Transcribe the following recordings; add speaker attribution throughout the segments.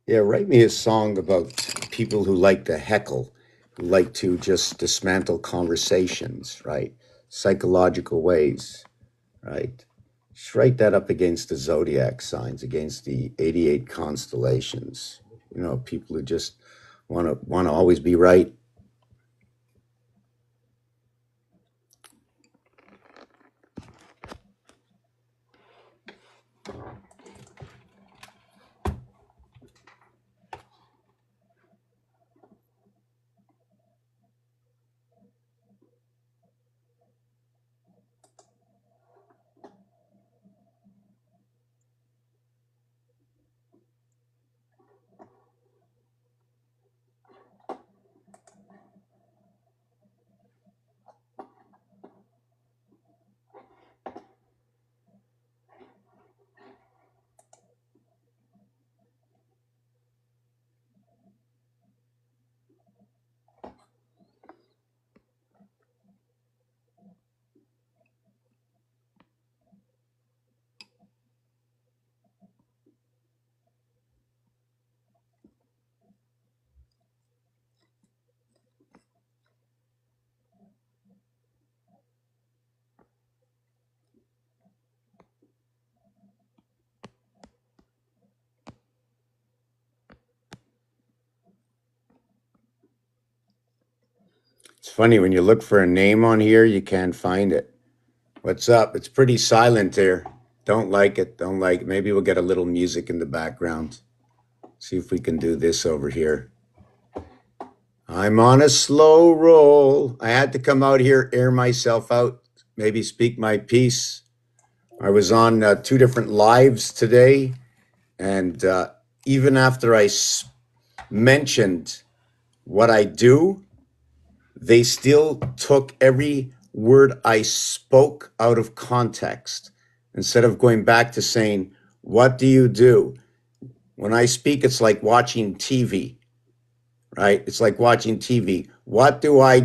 Speaker 1: Yeah, write me a song about people who like to heckle, who like to just dismantle conversations, right? Psychological ways, right? Just write that up against the zodiac signs, against the 88 constellations. You know, people who just want to always be right. It's funny when you look for a name on here, you can't find it. What's up? It's pretty silent here. Don't like it. Don't like it. Maybe we'll get a little music in the background. See if we can do this over here. I'm on a slow roll. I had to come out here, air myself out, maybe speak my piece. I was on two different lives today, and even after mentioned what I do, they still took every word I spoke out of context. Instead of going back to saying, "What do you do?" When I speak, it's like watching TV. Right? It's like watching TV. What do? I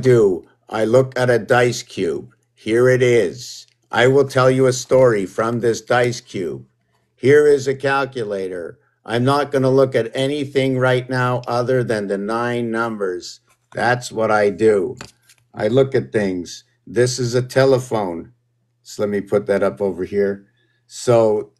Speaker 1: look at a dice cube. Here it is. I will tell you a story from this dice cube. Here is a calculator. I'm not going to look at anything right now other than the 9 numbers. That's what I do. I look at things. This is a telephone. So let me put that up over here. So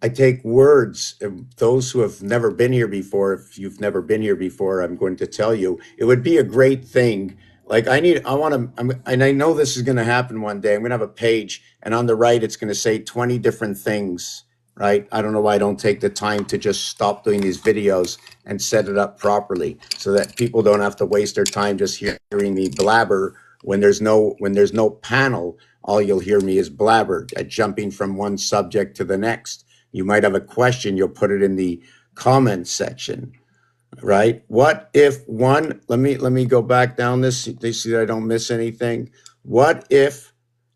Speaker 1: I take words, those who have never been here before. If you've never been here before, I'm going to tell you, it would be a great thing. Like I want to, and I know this is going to happen one day. I'm going to have a page, and on the right, it's going to say 20 different things, right? I don't know why I don't take the time to just stop doing these videos and set it up properly so that people don't have to waste their time just hearing me blabber when there's no panel. All you'll hear me is blabber, jumping from one subject to the next. You might have a question, you'll put it in the comment section, right? What if one, let me go back down this, to see that I don't miss anything. What if,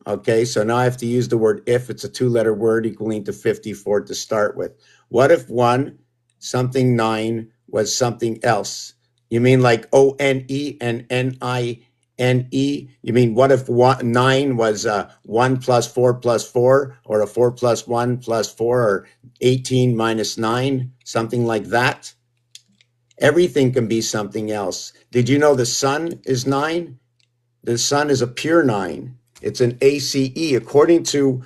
Speaker 1: okay, so now I have to use the word if. It's a 2-letter word equaling to 54 to start with. What if one, something 9 was something else? You mean like ONE and NINE? You mean what if 9 was 1 plus 4 plus 4, or a 4 plus 1 plus 4, or 18 minus 9, something like that? Everything can be something else. Did you know the sun is 9? The sun is a pure 9. It's an ACE. According to,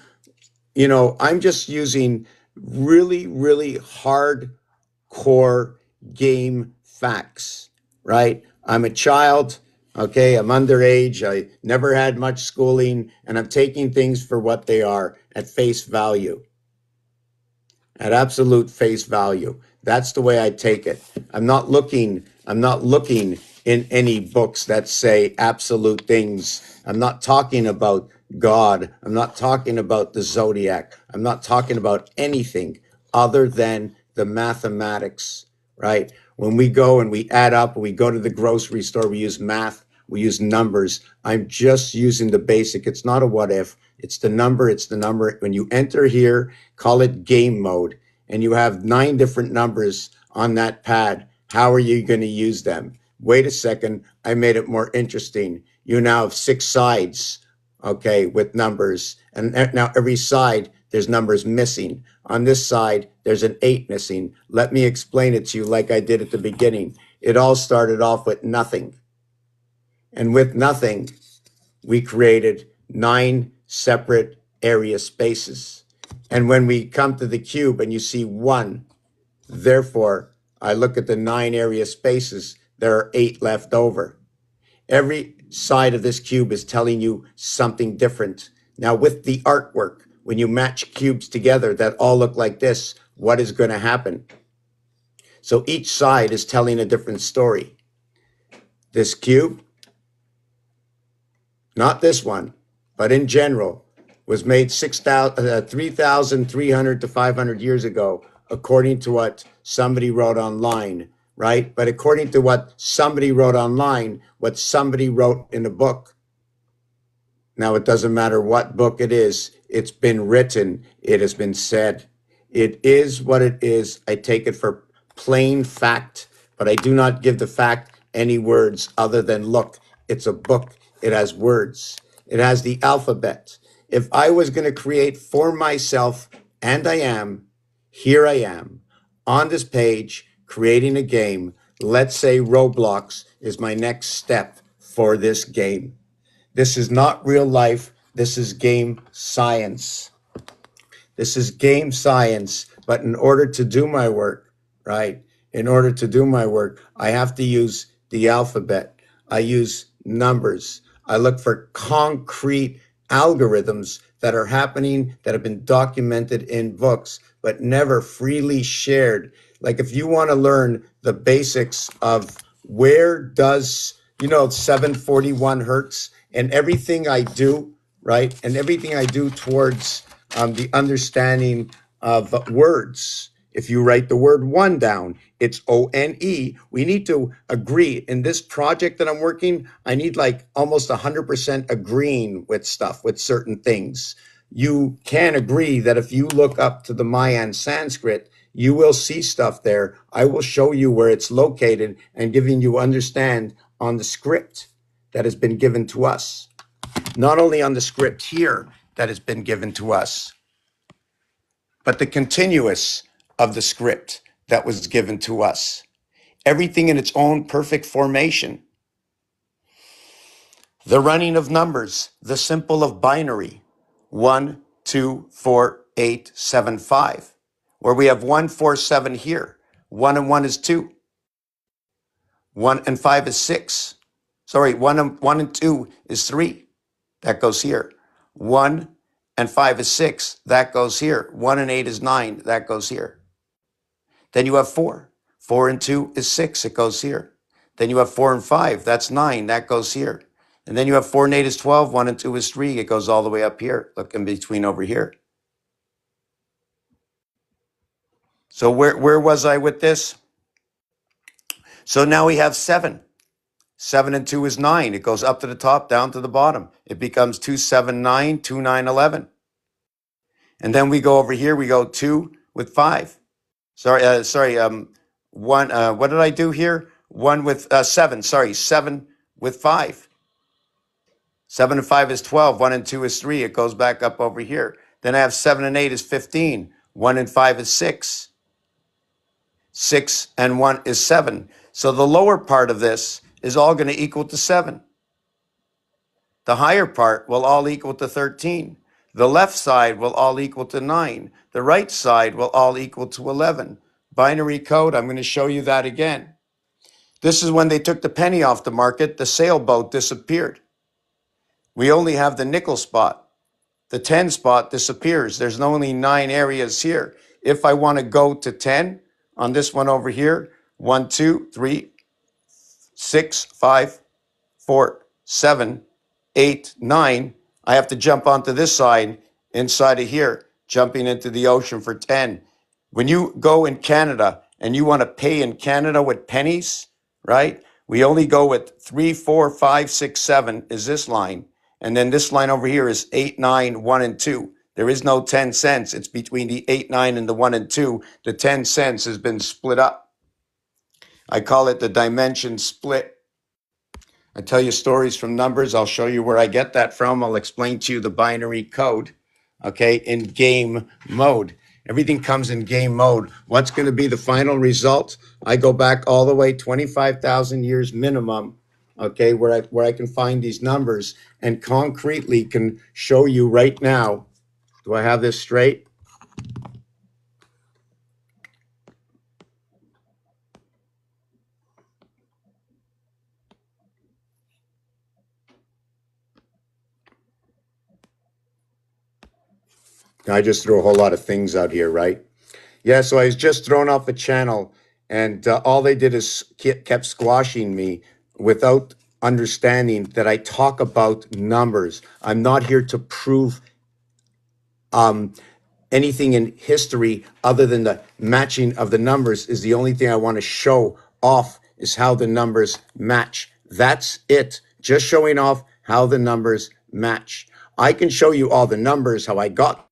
Speaker 1: I'm just using really, really hardcore game facts, right? I'm a child. Okay, I'm underage. I never had much schooling, and I'm taking things for what they are at face value, at absolute face value. That's the way I take it. I'm not looking in any books that say absolute things. I'm not talking about God. I'm not talking about the zodiac. I'm not talking about anything other than the mathematics, right? When we go and we add up, we go to the grocery store, we use math, we use numbers. I'm just using the basic. It's not a what if. It's the number. It's the number. When you enter here, call it game mode, and you have 9 different numbers on that pad. How are you going to use them? Wait a second. I made it more interesting. You now have 6 sides, okay, with numbers. And now every side, there's numbers missing. On this side, there's an 8 missing. Let me explain it to you like I did at the beginning. It all started off with nothing. And with nothing, we created 9 separate area spaces. And when we come to the cube and you see 1, therefore, I look at the 9 area spaces, there are 8 left over. Every side of this cube is telling you something different. Now, with the artwork, when you match cubes together that all look like this, what is going to happen? So each side is telling a different story. This cube, not this one, but in general, was made 3,300 to 500 years ago, according to what somebody wrote online, right? But according to what somebody wrote online, what somebody wrote in a book. Now, it doesn't matter what book it is. It's been written. It has been said. It is what it is. I take it for plain fact, but I do not give the fact any words other than, look, it's a book. It has words. It has the alphabet. If I was going to create for myself, and I am, here I am, on this page, creating a game. Let's say Roblox is my next step for this game. This is not real life. This is game science. This is game science. But in order to do my work, right? In order to do my work, I have to use the alphabet. I use numbers. I look for concrete algorithms that are happening, that have been documented in books, but never freely shared. Like if you want to learn the basics of where does, 741 hertz, and everything I do, right? And everything I do towards the understanding of words. If you write the word one down, it's O-N-E. We need to agree. In this project that I'm working, I need like almost 100% agreeing with stuff, with certain things. You can agree that if you look up to the Mayan Sanskrit, you will see stuff there. I will show you where it's located and giving you understand on the script that has been given to us. Not only on the script here that has been given to us, but the continuous of the script that was given to us. Everything in its own perfect formation. The running of numbers, the simple of binary, 1, 2, 4, 8, 7, 5, where we have 1, 4, 7 here. 1 and 1 is 2. 1 and 5 is 6. Sorry, 1 and 2 is 3. That goes here. 1 and 5 is 6. That goes here. 1 and 8 is 9. That goes here. Then you have 4. 4 and 2 is 6. It goes here. Then you have 4 and 5. That's 9. That goes here. And then you have 4 and 8 is 12. 1 and 2 is 3. It goes all the way up here. Look in between over here. So where was I with this? So now we have 7. 7 and 2 is 9. It goes up to the top, down to the bottom. It becomes 2, 7, 9, 2, 9, 11. And then we go over here. We go 2 with 5. One. What did I do here? 1 with 7. 7 with 5. 7 and 5 is 12. 1 and 2 is 3. It goes back up over here. Then I have 7 and 8 is 15. 1 and 5 is 6. 6 and 1 is 7. So the lower part of this is all going to equal to 7. The higher part will all equal to 13. The left side will all equal to 9. The right side will all equal to 11. Binary code, I'm going to show you that again. This is when they took the penny off the market, the sailboat disappeared. We only have the nickel spot. The 10 spot disappears. There's only 9 areas here. If I want to go to 10 on this one over here, 1, 2, 3, 6, 5, 4, 7, 8, 9, I have to jump onto this side inside of here, jumping into the ocean for 10. When you go in Canada and you want to pay in Canada with pennies, right? We only go with 3, 4, 5, 6, 7 is this line. And then this line over here is 8, 9, 1, and 2. There is no 10 cents. It's between the 8, 9, and the 1 and 2. The 10 cents has been split up. I call it the dimension split. I tell you stories from numbers. I'll show you where I get that from. I'll explain to you the binary code. okay, in game mode. Everything comes in game mode. What's going to be the final result? I go back all the way 25,000 years minimum, okay, where I can find these numbers and concretely can show you right now. Do I have this straight? I just threw a whole lot of things out here, right? Yeah, so I was just thrown off the channel, and all they did is kept squashing me without understanding that I talk about numbers. I'm not here to prove um, anything in history other than the matching of the numbers is the only thing I want to show off is how the numbers match. That's it. Just showing off how the numbers match. I can show you all the numbers, how I got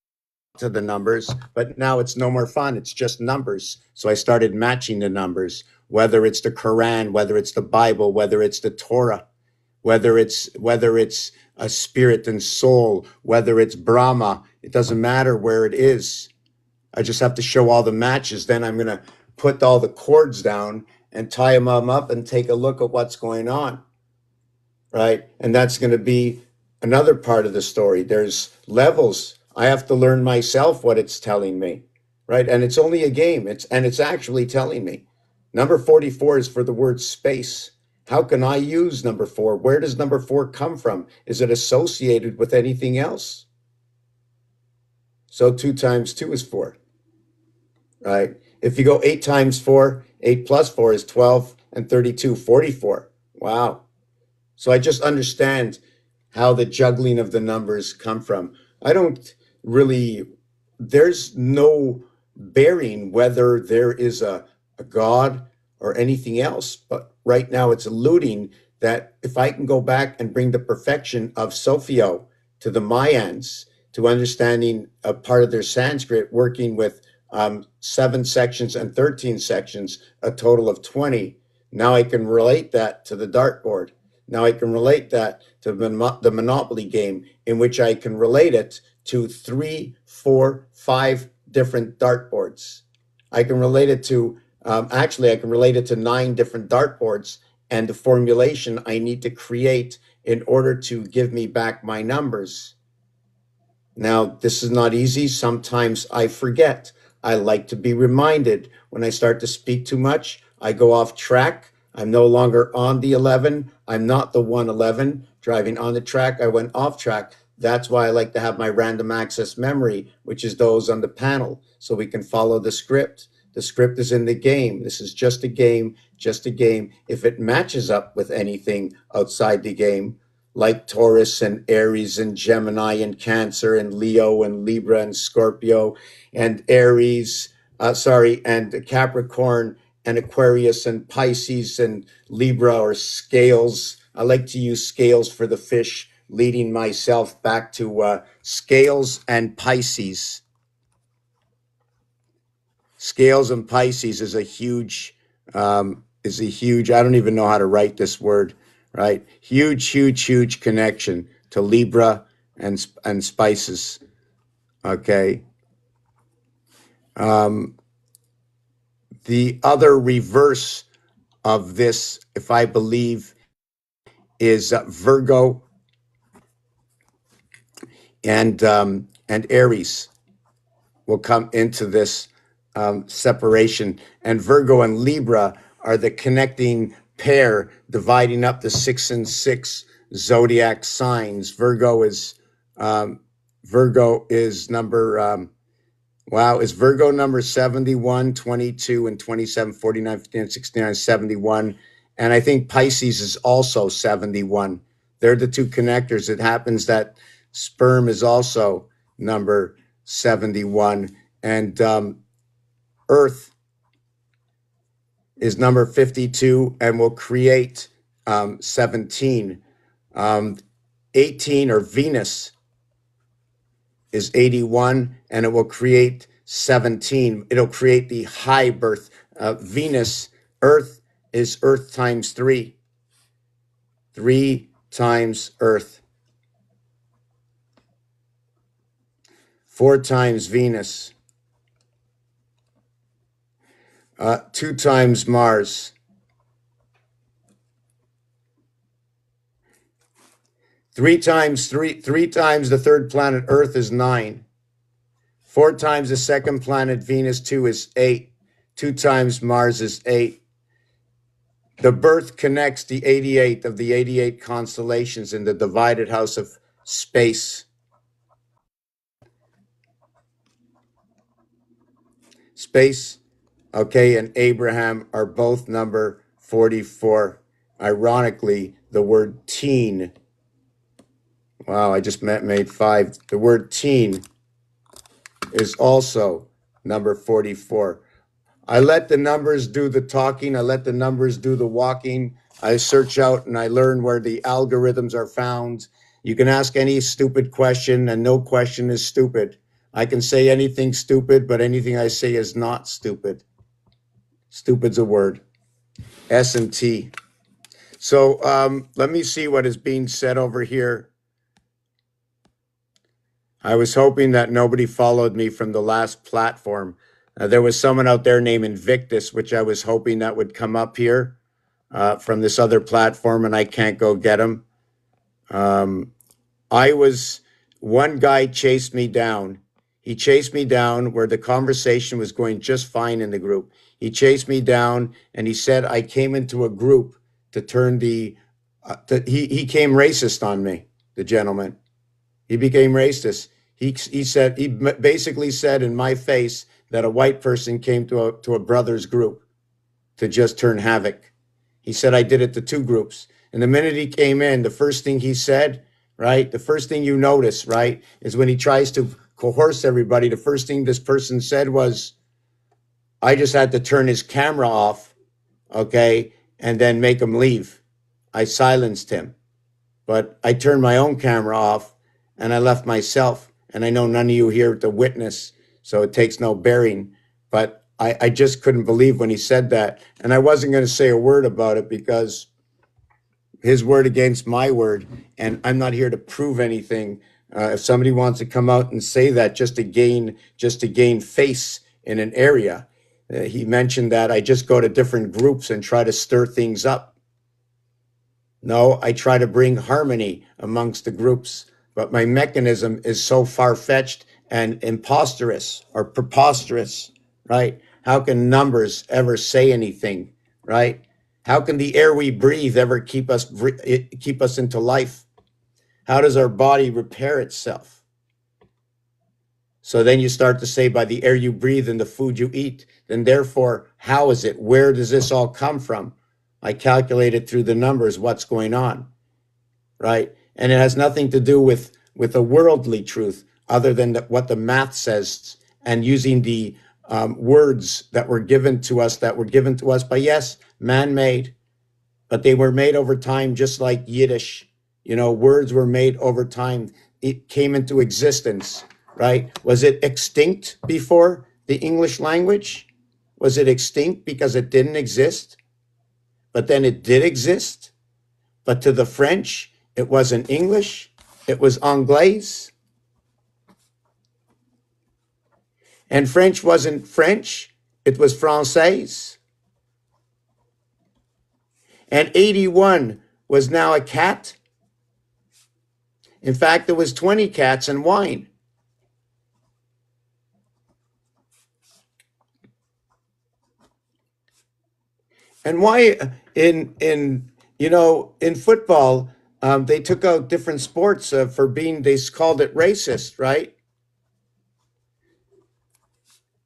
Speaker 1: to the numbers, but now it's no more fun. It's just numbers. So I started matching the numbers, whether it's the Quran, whether it's the Bible, whether it's the Torah, whether it's a spirit and soul, whether it's Brahma. It doesn't matter where it is. I just have to show all the matches. Then I'm going to put all the chords down and tie them up and take a look at what's going on, right? And that's going to be another part of the story. There's levels. I have to learn myself what it's telling me, right? And it's only a game. It's actually telling me. Number 44 is for the word space. How can I use number 4? Where does number 4 come from? Is it associated with anything else? So 2 times 2 is 4, right? If you go 8 times 4, 8 plus 4 is 12, and 32, 44. Wow. So I just understand how the juggling of the numbers come from. I don't really, there's no bearing whether there is a God or anything else. But right now it's alluding that if I can go back and bring the perfection of Sophio to the Mayans, to understanding a part of their Sanskrit, working with 7 sections and 13 sections, a total of 20. Now I can relate that to the dartboard. Now I can relate that to the Monopoly game, in which I can relate it to 3, 4, 5 different dartboards. I can relate it to, I can relate it to 9 different dartboards and the formulation I need to create in order to give me back my numbers. Now, this is not easy. Sometimes I forget. I like to be reminded. When I start to speak too much, I go off track. I'm no longer on the 11. I'm not the 111 driving on the track. I went off track. That's why I like to have my random access memory, which is those on the panel, so we can follow the script. The script is in the game. This is just a game, just a game. If it matches up with anything outside the game, like Taurus and Aries and Gemini and Cancer and Leo and Libra and Scorpio and Aries, and Capricorn and Aquarius and Pisces and Libra, or scales. I like to use scales for the fish, leading myself back to scales and Pisces. Scales and Pisces is a huge, I don't even know how to write this word, right? Huge connection to Libra and spices. Okay. The other reverse of this, if I believe, is Virgo and Aries will come into this separation. And Virgo and Libra are the connecting pair, dividing up the 6 and 6 zodiac signs. Virgo is number is Virgo number 71, 22, and 27, 49, 59, 69, 71. And I think Pisces is also 71. They're the two connectors. It happens that sperm is also number 71. And Earth is number 52 and will create 17. 18, or Venus, is 81 and it will create 17. It'll create the high birth. Venus, Earth is Earth times 3. 3 times Earth. 4 times Venus, 2 times Mars, 3 times the third planet Earth is 9. 4 times the second planet Venus 2 is 8. 2 times Mars is 8. The birth connects the 88 of the 88 constellations in the divided house of space. Space, okay, and Abraham are both number 44. Ironically, the word teen, wow, I just made 5. The word teen is also number 44. I let the numbers do the talking. I let the numbers do the walking. I search out and I learn where the algorithms are found. You can ask any stupid question and no question is stupid. I can say anything stupid, but anything I say is not stupid. Stupid's a word. S and T. So let me see what is being said over here. I was hoping that nobody followed me from the last platform. There was someone out there named Invictus, which I was hoping that would come up here from this other platform, and I can't go get him. One guy chased me down. He chased me down where the conversation was going just fine in the group. He chased me down and he said I came into a group to turn he came racist on me, the gentleman. He became racist. He basically said in my face that a white person came to a brother's group to just turn havoc. He said I did it to 2 groups. And the minute he came in, the first thing he said, right? The first thing you notice, right, is when he tries to coerce everybody, the first thing this person said was, I just had to turn his camera off, okay, and then make him leave. I silenced him. But I turned my own camera off and I left myself. And I know none of you here to witness, so it takes no bearing. But I just couldn't believe when he said that. And I wasn't going to say a word about it because his word against my word. And I'm not here to prove anything. If somebody wants to come out and say that just to gain face in an area, he mentioned that I just go to different groups and try to stir things up. No, I try to bring harmony amongst the groups. But my mechanism is so far-fetched and impostorous or preposterous, right? How can numbers ever say anything, right? How can the air we breathe ever keep us into life? How does our body repair itself? So then you start to say by the air you breathe and the food you eat, then therefore, how is it? Where does this all come from? I calculated through the numbers what's going on, right? And it has nothing to do with a worldly truth other than what the math says and using the words that were given to us by, yes, man-made, but they were made over time just like Yiddish. You know, words were made over time. It came into existence, right? Was it extinct before the English language? Was it extinct because it didn't exist? But then it did exist. But to the French, it wasn't English, it was Anglais. And French wasn't French, it was Français. And 81 was now a cat. In fact, there was 20 cats and wine. And why in football, they took out different sports they called it racist, right?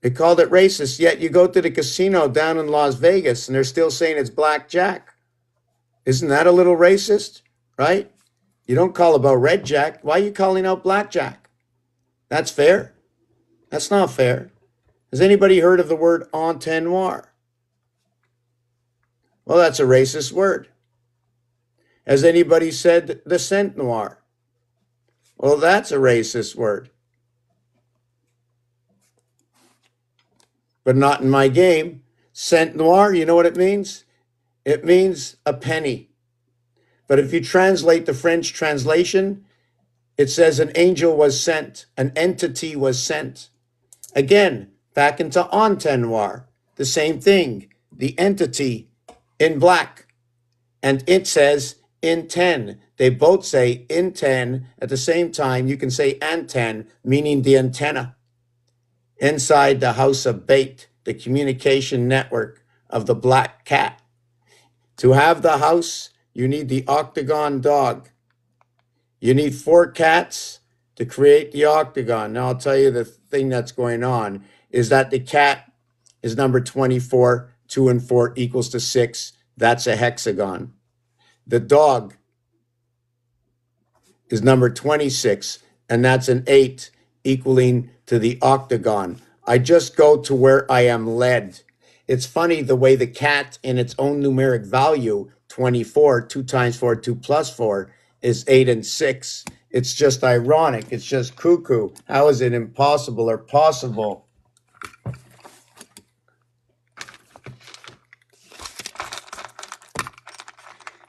Speaker 1: They called it racist, yet you go to the casino down in Las Vegas and they're still saying it's blackjack. Isn't that a little racist, right? You don't call about red jack. Why are you calling out blackjack? That's fair. That's not fair. Has anybody heard of the word entonnoir? Well, that's a racist word. Has anybody said the Saint Noir? Well, that's a racist word. But not in my game. Saint Noir, you know what it means? It means a penny. But if you translate the French translation, It says an angel was sent, an entity was sent. Again, back into entonnoir, the same thing. The entity in black, and it says in 10. They both say in 10 at the same time. You can say anten, meaning the antenna. Inside the house of bait, the communication network of the black cat. To have the house, you need the octagon dog. You need 4 cats to create the octagon. Now, I'll tell you the thing that's going on is that the cat is number 24. 2 and 4 equals to 6. That's a hexagon. The dog is number 26, and that's an 8, equaling to the octagon. I just go to where I am led. It's funny the way the cat in its own numeric value, 24, 2 times 4, 2 plus 4, is 8 and 6. It's just ironic. It's just cuckoo. How is it impossible or possible?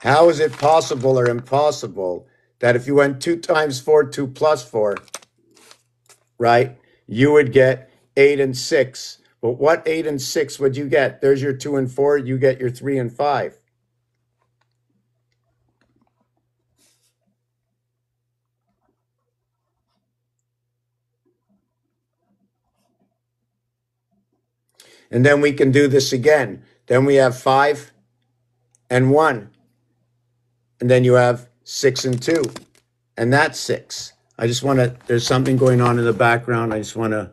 Speaker 1: How is it possible or impossible that if you went 2 times 4, 2 plus 4, right, you would get 8 and 6. But what 8 and 6 would you get? There's your 2 and 4. You get your 3 and 5. And then we can do this again. Then we have 5 and 1. And then you have 6 and 2. And that's 6. I just want to, there's something going on in the background. I just want to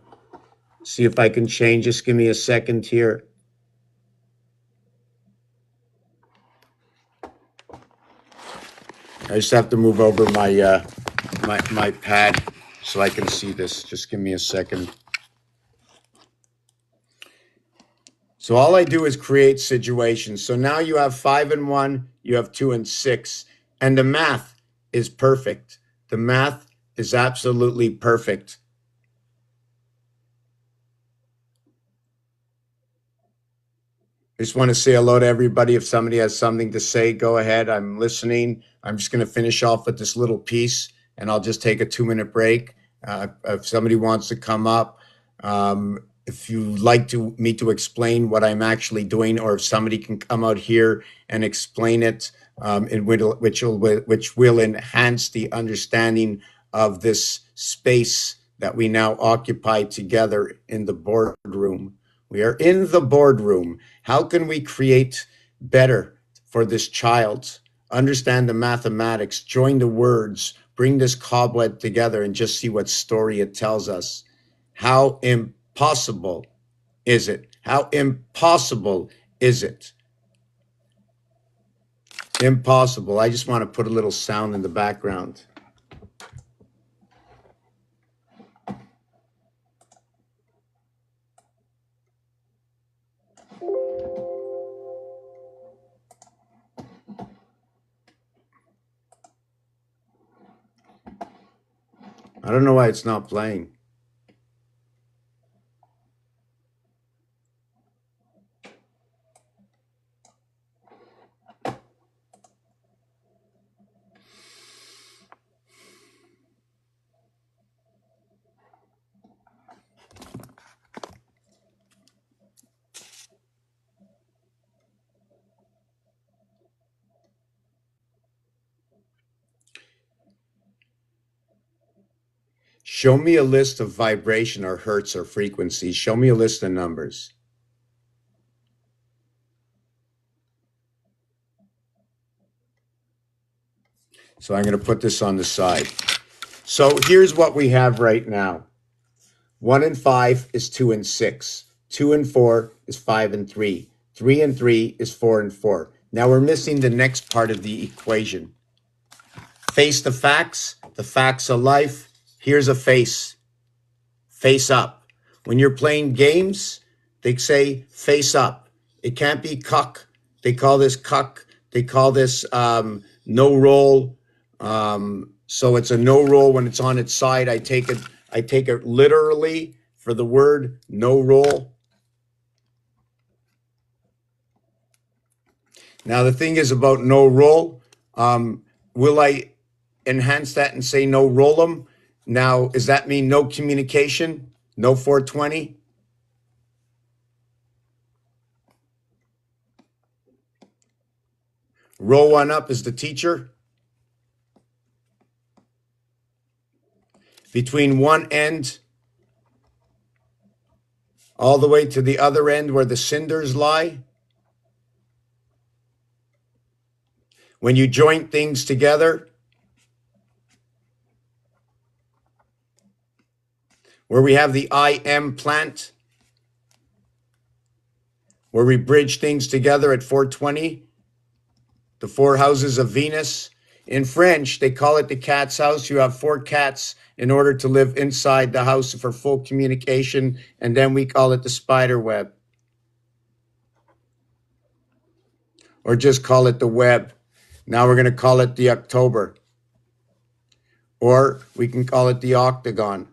Speaker 1: see if I can change. Just give me a second here. I just have to move over my pad so I can see this. Just give me a second. So all I do is create situations. So now you have 5 and 1, you have 2 and 6, and the math is perfect. The math is absolutely perfect. I just want to say hello to everybody. If somebody has something to say, go ahead. I'm listening. I'm just going to finish off with this little piece, and I'll just take a 2-minute break. If somebody wants to come up, if you'd like me to explain what I'm actually doing, or if somebody can come out here and explain it, which will enhance the understanding of this space that we now occupy together in the boardroom. We are in the boardroom. How can we create better for this child? Understand the mathematics, join the words, bring this cobweb together, and just see what story it tells us. How impossible is it? How impossible is it? Impossible. I just want to put a little sound in the background. I don't know why it's not playing. Show me a list of vibration or hertz or frequencies. Show me a list of numbers. So I'm going to put this on the side. So here's what we have right now. 1 and 5 is 2 and 6. 2 and 4 is 5 and 3. 3 and 3 is 4 and 4. Now we're missing the next part of the equation. Face the facts of life. Here's a face. Face up. When you're playing games, they say face up. It can't be cuck. They call this cuck. They call this no roll. So it's a no roll when it's on its side. I take it literally for the word no roll. Now the thing is about no roll. Will I enhance that and say no roll-em? Now, does that mean no communication? No 420? Roll one up is the teacher. Between one end all the way to the other end where the cinders lie. When you joint things together, where we have the IM plant, where we bridge things together at 420, the four houses of Venus. In French, they call it the cat's house. You have four cats in order to live inside the house for full communication, and then we call it the spider web. Or just call it the web. Now we're going to call it the October. Or we can call it the octagon.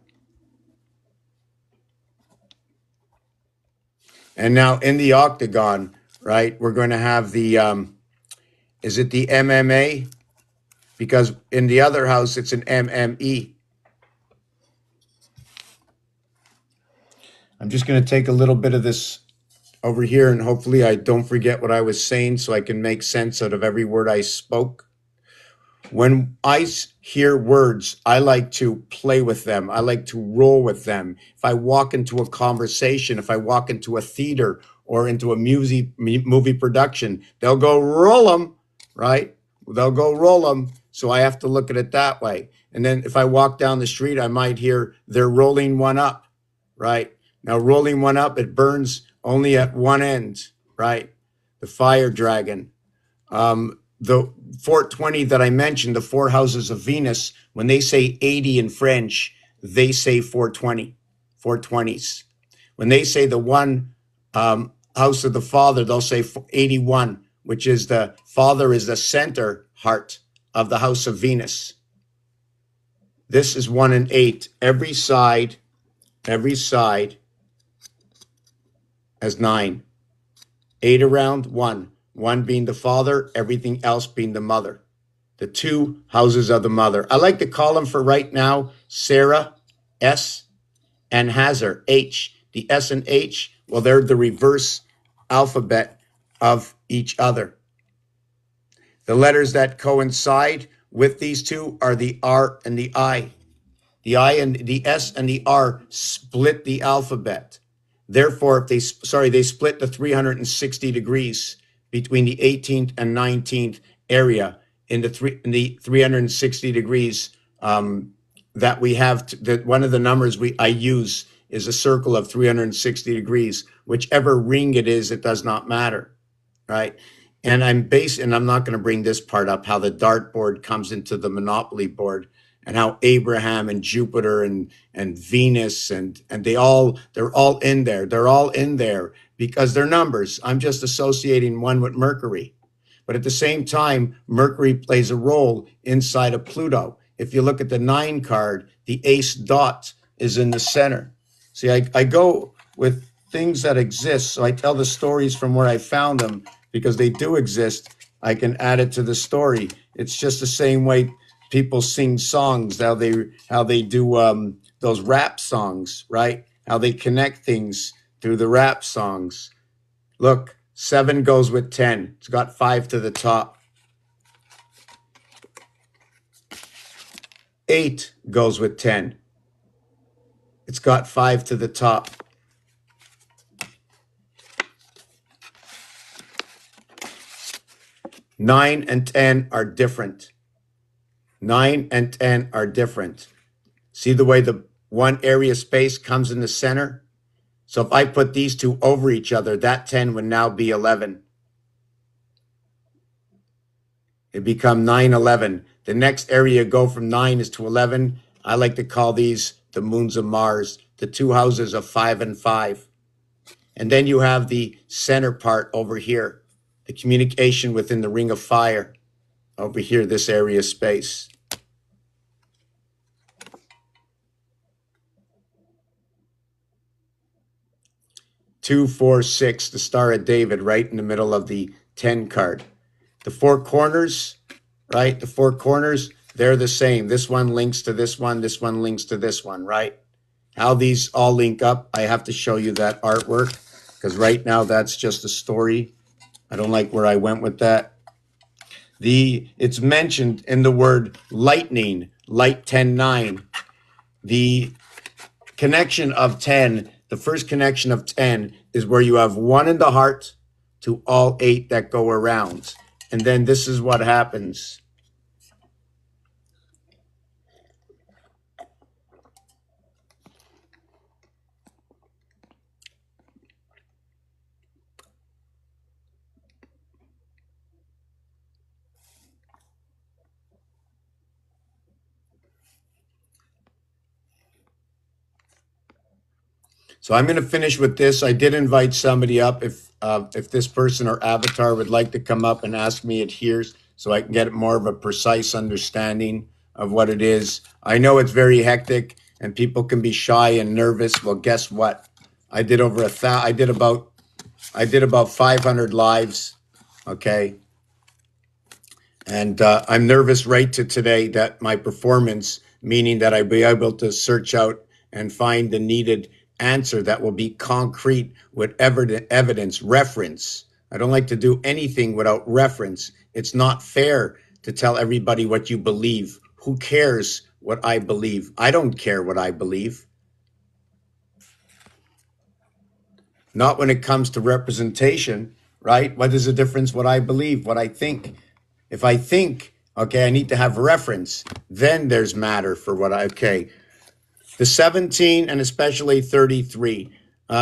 Speaker 1: And now in the octagon, right, we're going to have the, is it the MMA? Because in the other house, it's an MME. I'm just going to take a little bit of this over here, and hopefully I don't forget what I was saying so I can make sense out of every word I spoke. When I hear words, I like to play with them. I like to roll with them. If I walk into a conversation, if I walk into a theater or into a movie production, they'll go roll them, right? They'll go roll them. So I have to look at it that way. And then if I walk down the street, I might hear they're rolling one up, right? Now, rolling one up, it burns only at one end, right? The fire dragon. The 420 that I mentioned, the four houses of Venus, when they say 80 in French, they say 420, 420s. When they say the one house of the father, they'll say 81, which is the father is the center heart of the house of Venus. This is 1 and 8. Every side has 9. 8 around 1. 1 being the father, everything else being the mother. The two houses of the mother. I like to call them for right now, Sarah, S, and Hazar, H. The S and H, well, they're the reverse alphabet of each other. The letters that coincide with these two are the R and the I. The I and the S and the R split the alphabet. Therefore, if they split the 360 degrees between the 18th and 19th area in the 360 degrees that we have. One of the numbers I use is a circle of 360 degrees. Whichever ring it is, it does not matter, right? And I'm not going to bring this part up, how the dartboard comes into the Monopoly board, and how Abraham and Jupiter and Venus and they're all in there. They're all in there because they're numbers. I'm just associating one with Mercury. But at the same time, Mercury plays a role inside of Pluto. If you look at the 9 card, the ace dot is in the center. See, I go with things that exist. So I tell the stories from where I found them because they do exist. I can add it to the story. It's just the same way people sing songs, how they do those rap songs, right? How they connect things through the rap songs. Look, 7 goes with 10. It's got 5 to the top. 8 goes with 10. It's got 5 to the top. 9 and 10 are different. 9 and 10 are different. See the way the one area space comes in the center? So if I put these two over each other, that 10 would now be 11. It become 9, 11. The next area go from 9 is to 11. I like to call these the moons of Mars, the two houses of 5 and 5. And then you have the center part over here, the communication within the ring of fire over here, this area space. 2, 4, 6, the Star of David right in the middle of the 10 card. The 4 corners, right? The 4 corners, they're the same. This one links to this one links to this one, right? How these all link up, I have to show you that artwork, because right now that's just a story. I don't like where I went with that. It's mentioned in the word lightning, light 10:9. The connection of 10, the first connection of 10 is where you have one in the heart to all 8 that go around. And then this is what happens. So I'm going to finish with this. I did invite somebody up. If this person or avatar would like to come up and ask me it here, so I can get more of a precise understanding of what it is. I know it's very hectic and people can be shy and nervous. Well, guess what? I did about 500 lives. Okay. And I'm nervous right to today that my performance, meaning that I'll be able to search out and find the needed answer that will be concrete with evidence, reference. I don't like to do anything without reference. It's not fair to tell everybody what you believe. Who cares what I believe? I don't care what I believe. Not when it comes to representation, right? What is the difference what I believe, what I think? If I think, okay, I need to have reference, then there's matter for what okay. The 17 and especially 33.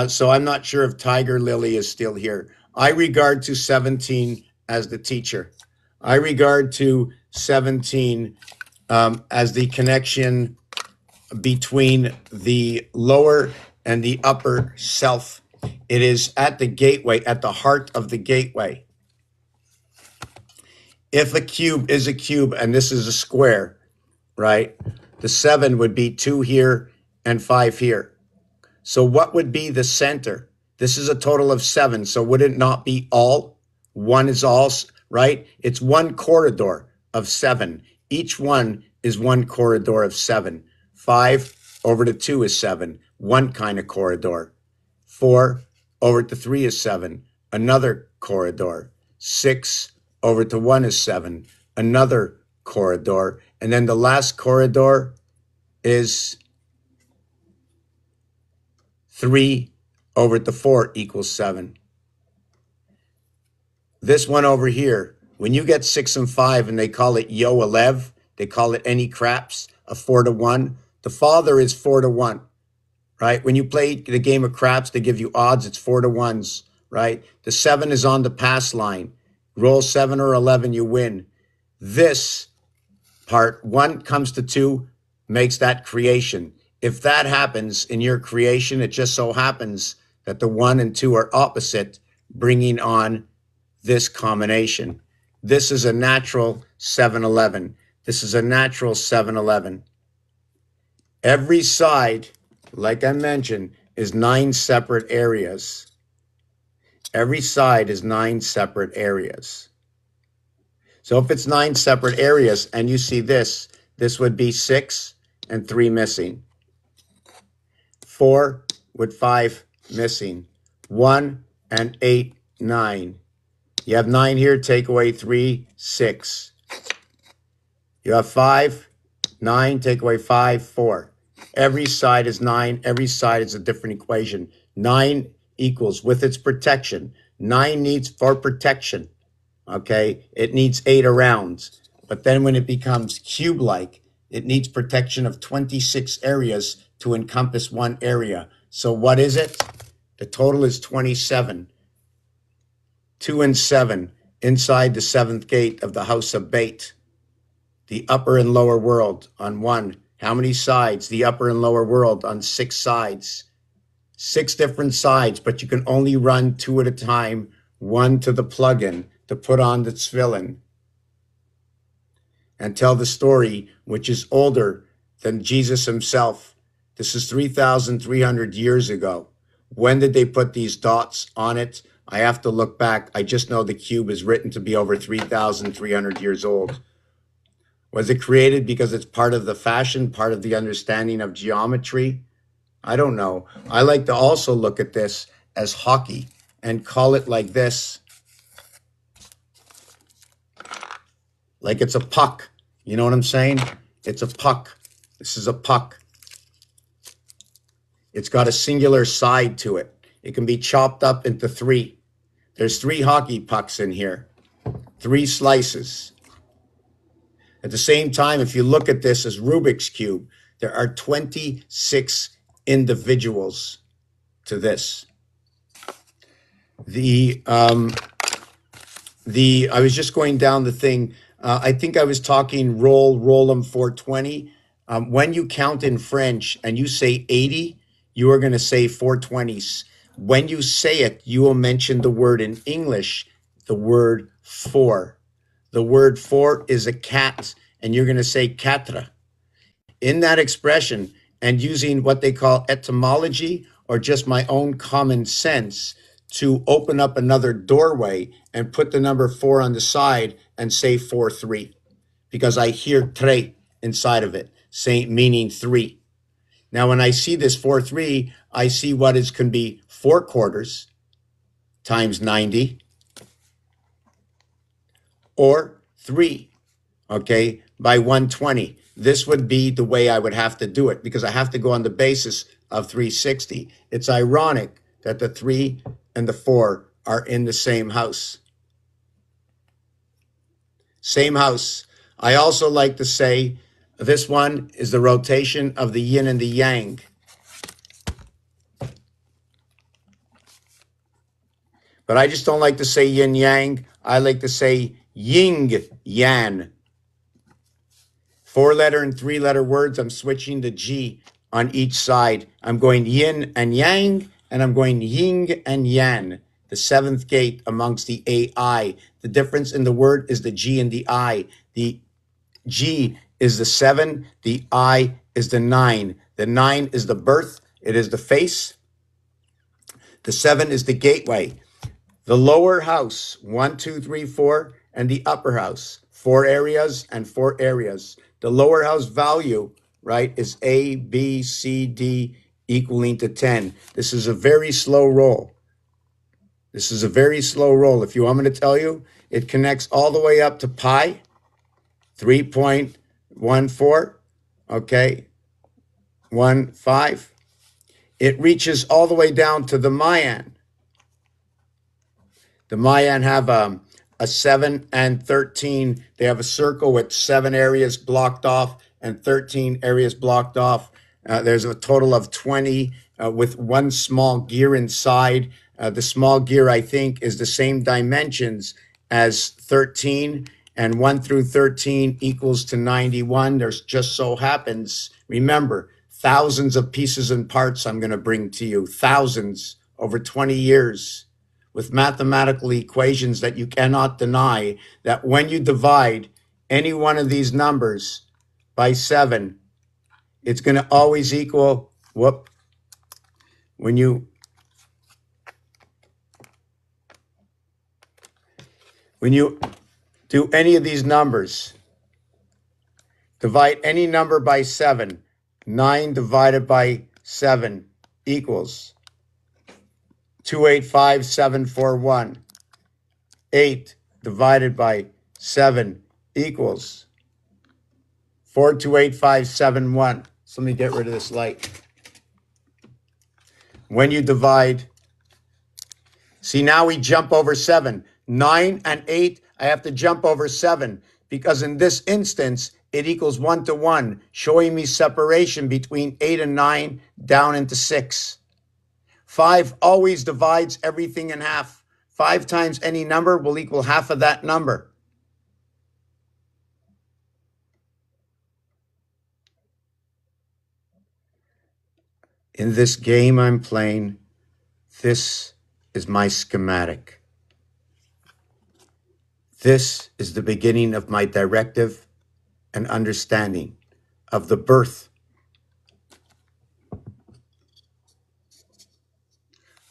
Speaker 1: So I'm not sure if Tiger Lily is still here. I regard to 17 as the teacher. I regard to 17 as the connection between the lower and the upper self. It is at the gateway, at the heart of the gateway. If a cube is a cube and this is a square, right? The 7 would be 2 here and 5 here. So what would be the center? This is a total of 7. So would it not be all? 1 is all, right? It's one corridor of 7. Each one is one corridor of 7. 5 over to 2 is 7. One kind of corridor. 4 over to 3 is 7. Another corridor. 6 over to 1 is 7. Another corridor. And then the last corridor is 3 over to 4 equals 7. This one over here, when you get 6 and 5 and they call it yo 11, they call it any craps, a 4 to 1. The father is 4 to 1, right? When you play the game of craps, they give you odds, it's 4 to 1s, right? The 7 is on the pass line. Roll 7 or 11, you win. This part, 1 comes to 2, makes that creation. If that happens in your creation, it just so happens that the 1 and 2 are opposite, bringing on this combination. This is a natural 7-11. This is a natural 7-11. Every side, like I mentioned, is 9 separate areas. Every side is 9 separate areas. So if it's 9 separate areas and you see this would be 6 and 3 missing. 4 with 5 missing. 1 and 8, 9. You have 9 here, take away 3, 6. You have 5, 9, take away 5, 4. Every side is 9. Every side is a different equation. 9 equals with its protection. 9 needs for protection. Okay, it needs 8 around. But then when it becomes cube-like, it needs protection of 26 areas to encompass one area. So what is it? The total is 27. 2 and 7 inside the 7th gate of the house of Bait. The upper and lower world on 1. How many sides? The upper and lower world on 6 sides. 6 different sides, but you can only run 2 at a time. 1 to the plug-in to put on the tefillin and tell the story, which is older than Jesus himself. This is 3,300 years ago. When did they put these dots on it? I have to look back. I just know the cube is written to be over 3,300 years old. Was it created because it's part of the fashion, part of the understanding of geometry? I don't know. I like to also look at this as hockey and call it like this, like it's a puck. You know what I'm saying? It's a puck. This is a puck. It's got a singular side to it. It can be chopped up into three. There's 3 hockey pucks in here, 3 slices. At the same time, if you look at this as Rubik's Cube, there are 26 individuals to this. I was just going down the thing. I think I was talking roll 'em 420. When you count in French and you say 80, you are going to say 420s. When you say it, you will mention the word in English, the word four. The word four is a cat, and you're going to say quatre. In that expression, and using what they call etymology or just my own common sense to open up another doorway and put the number 4 on the side and say 4-3, because I hear tre inside of it, saying meaning 3. Now, when I see this 4-3, I see what is can be 4 quarters times 90 or 3, okay, by 120. This would be the way I would have to do it because I have to go on the basis of 360. It's ironic that the 3 and the 4 are in the same house. Same house. I also like to say this one is the rotation of the yin and the yang. But I just don't like to say yin yang. I like to say yin yang. 4-letter and 3-letter words, I'm switching the G on each side. I'm going yin and yang, and I'm going yin and yang. The 7th gate amongst the AI. The difference in the word is the G and the I. The G is the 7, the I is the 9. The 9 is the birth, it is the face. The 7 is the gateway. The lower house, 1, 2, 3, 4, and the upper house, 4 areas and 4 areas. The lower house value, right, is A, B, C, D equaling to 10. This is a very slow roll. This is a very slow roll. If you want me to tell you, it connects all the way up to pi, 3.14, okay, 1.5. It reaches all the way down to the Mayan. The Mayan have a 7 and 13. They have a circle with 7 areas blocked off and 13 areas blocked off. There's a total of 20 with one small gear inside. The small gear, I think, is the same dimensions as 13, and 1 through 13 equals to 91. There's just so happens, remember, thousands of pieces and parts I'm going to bring to you, thousands over 20 years. With mathematical equations that you cannot deny, that when you divide any one of these numbers by 7, it's going to always equal, when you do any of these numbers, divide any number by 7, 9 divided by 7 equals 285,741. 8 divided by 7 equals 428571. So let me get rid of this light. When you divide, see, now we jump over 7. 9 and 8, I have to jump over 7 because in this instance, it equals 1 to 1, showing me separation between 8 and 9 down into 6. 5 always divides everything in half. 5 times any number will equal half of that number. In this game I'm playing, this is my schematic. This is the beginning of my directive and understanding of the birth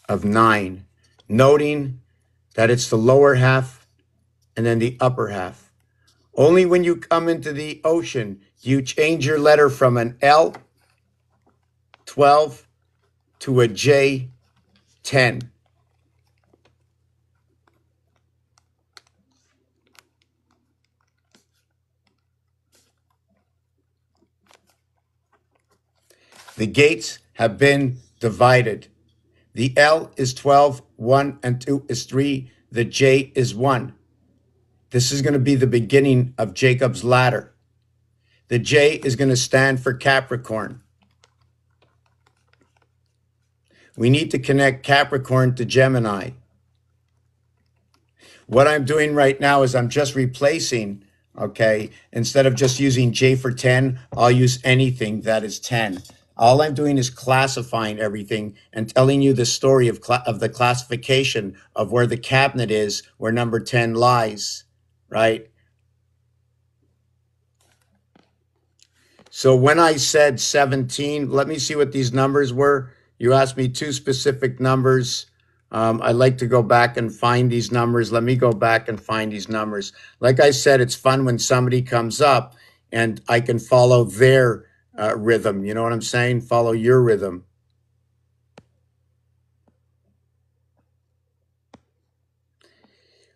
Speaker 1: of 9, noting that it's the lower half and then the upper half. Only when you come into the ocean, you change your letter from an L 12 to a J 10. The gates have been divided. The L is 12, 1 and 2 is 3, the J is 1. This is going to be the beginning of Jacob's ladder. The J is going to stand for Capricorn. We need to connect Capricorn to Gemini. What I'm doing right now is I'm just replacing, okay, instead of just using J for 10, I'll use anything that is 10. All I'm doing is classifying everything and telling you the story of the classification of where the cabinet is, where number 10 lies, right? So when I said 17, let me see what these numbers were. You asked me two specific numbers. I'd like to go back and find these numbers. Let me go back and find these numbers. Like I said, it's fun when somebody comes up and I can follow their rhythm. You know what I'm saying? Follow your rhythm.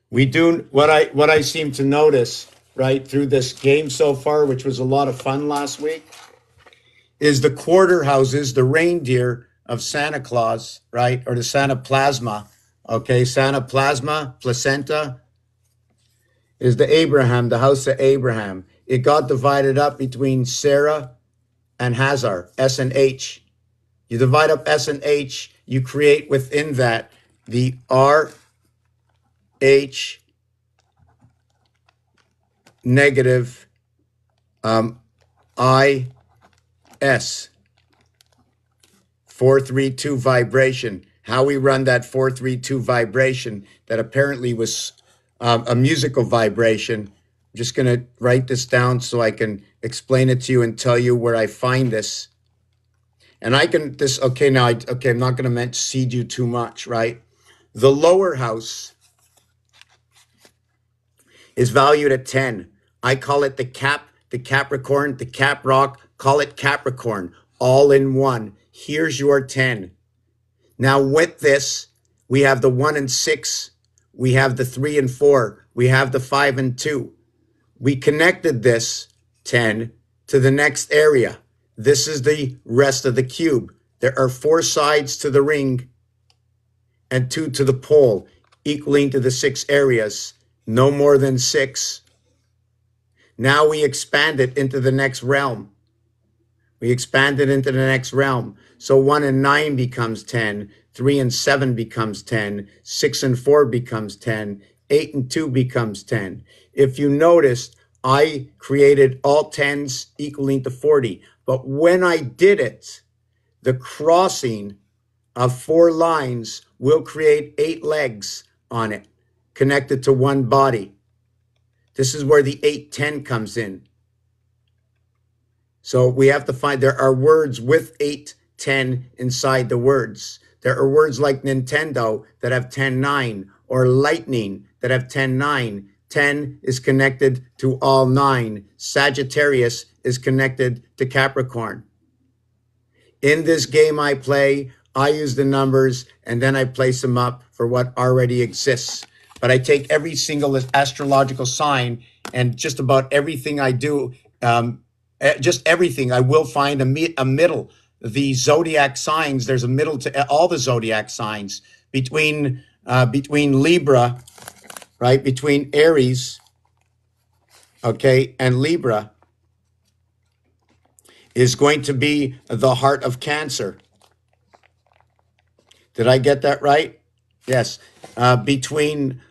Speaker 1: We do what I seem to notice, right, through this game so far, which was a lot of fun last week, is the quarter houses, the reindeer of Santa Claus, right? Or the Santa Plasma. Okay, Santa Plasma, placenta, is the Abraham, the house of Abraham. It got divided up between Sarah and Hazar, S and H. You divide up S and H, you create within that the R, H, negative, I, S. 432 vibration. How we run that 432 vibration that apparently was a musical vibration. I'm just going to write this down so I can explain it to you and tell you where I find this. And I can, this, okay, now, I'm not going to seed you too much, right? The lower house is valued at 10. I call it the Capricorn, the cap rock, call it Capricorn, all in one. Here's your 10. Now with this, we have the 1 and 6, we have the 3 and 4, we have the 5 and 2. We connected this 10 to the next area. This is the rest of the cube. There are 4 sides to the ring and 2 to the pole, equaling to the 6 areas, no more than 6. Now we expand it into the next realm. We expand it into the next realm. So 1 and 9 becomes 10, 3 and 7 becomes 10, 6 and 4 becomes 10, 8 and 2 becomes 10. If you noticed, I created all 10s equaling to 40. But when I did it, the crossing of 4 lines will create 8 legs on it, connected to one body. This is where the 810 comes in. So we have to find, there are words with 8, 10 inside the words. There are words like Nintendo that have 10, 9, or lightning that have 10, 9. 10 is connected to all 9. Sagittarius is connected to Capricorn. In this game I play, I use the numbers and then I place them up for what already exists. But I take every single astrological sign and just about everything I do, just everything, I will find a middle. The zodiac signs, there's a middle to all the zodiac signs between Libra, right? Between Aries, okay, and Libra is going to be the heart of Cancer. Did I get that right? Yes. Between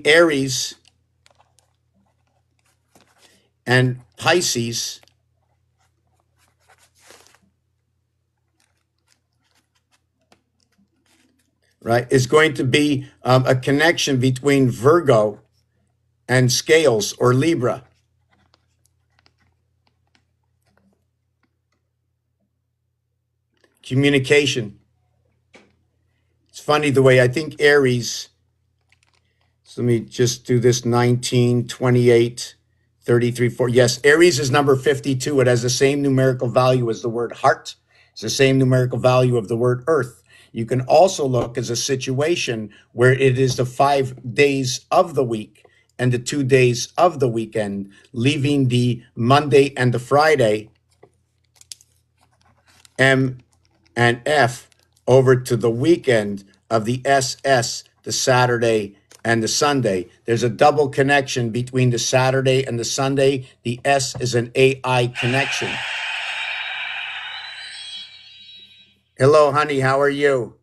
Speaker 1: Aries and Pisces, right, is going to be a connection between Virgo and Scales or Libra. Communication. It's funny the way I think Aries So let me just do this 19, 28, 33, 4. Yes, Aries is number 52. It has the same numerical value as the word heart. It's the same numerical value of the word earth. You can also look as a situation where it is the 5 days of the week and the 2 days of the weekend, leaving the Monday and the Friday, M and F, over to the weekend of the SS, the Saturday and the Sunday. There's a double connection between the Saturday and the Sunday. The S is an AI connection. Hello, honey. How are you?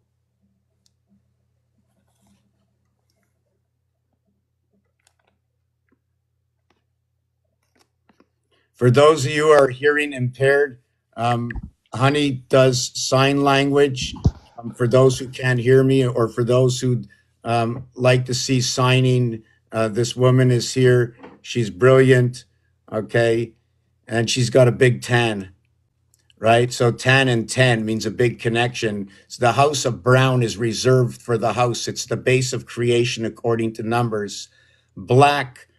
Speaker 1: For those of you who are hearing impaired, um, honey does sign language. For those who can't hear me, or for those who like to see signing, this woman is here. She's brilliant. Okay. And she's got a big tan, right? So tan and 10 means a big connection. So the house of brown is reserved for the house. It's the base of creation according to numbers. Black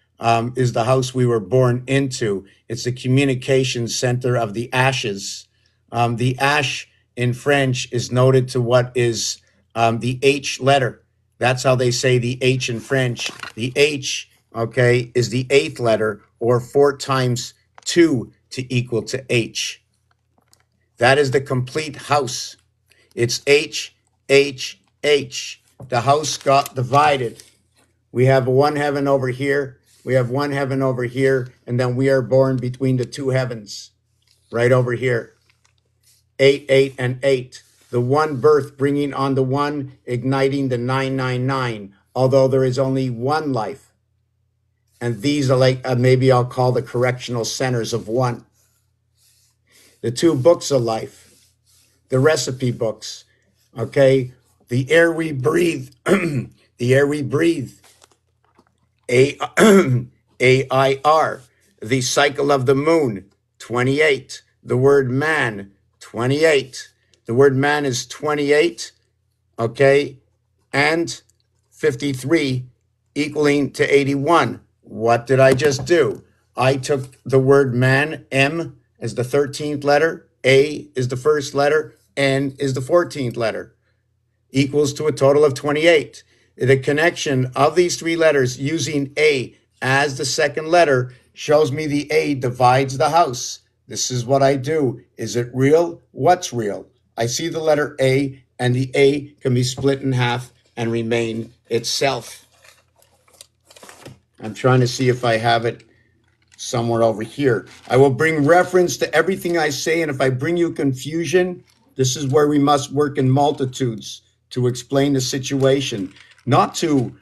Speaker 1: is the house we were born into. It's the communication center of the ashes. The ash in French is noted to what is the H letter. That's how they say the H in French. The H, okay, is the eighth letter, or 4 times 2 to equal to H. That is the complete house. It's H, H, H. The house got divided. We have one heaven over here. We have one heaven over here. And then we are born between the two heavens, right over here. 8, 8, and 8. The one birth bringing on the one, igniting the 999. Although there is only one life. And these are like, maybe I'll call the correctional centers of one. The 2 books of life. The recipe books, okay? The air we breathe, the air we breathe, AIR, the cycle of the moon, 28. The word man, 28. The word man is 28, okay? And 53 equaling to 81. What did I just do? I took the word man, M, as the 13th letter, A is the first letter, N is the 14th letter, equals to a total of 28. The connection of these 3 letters using A as the second letter shows me the A divides the house. This is what I do. Is it real? What's real? I see the letter A, and the A can be split in half and remain itself. I'm trying to see if I have it somewhere over here. I will bring reference to everything I say, and if I bring you confusion, this is where we must work in multitudes to explain the situation, not to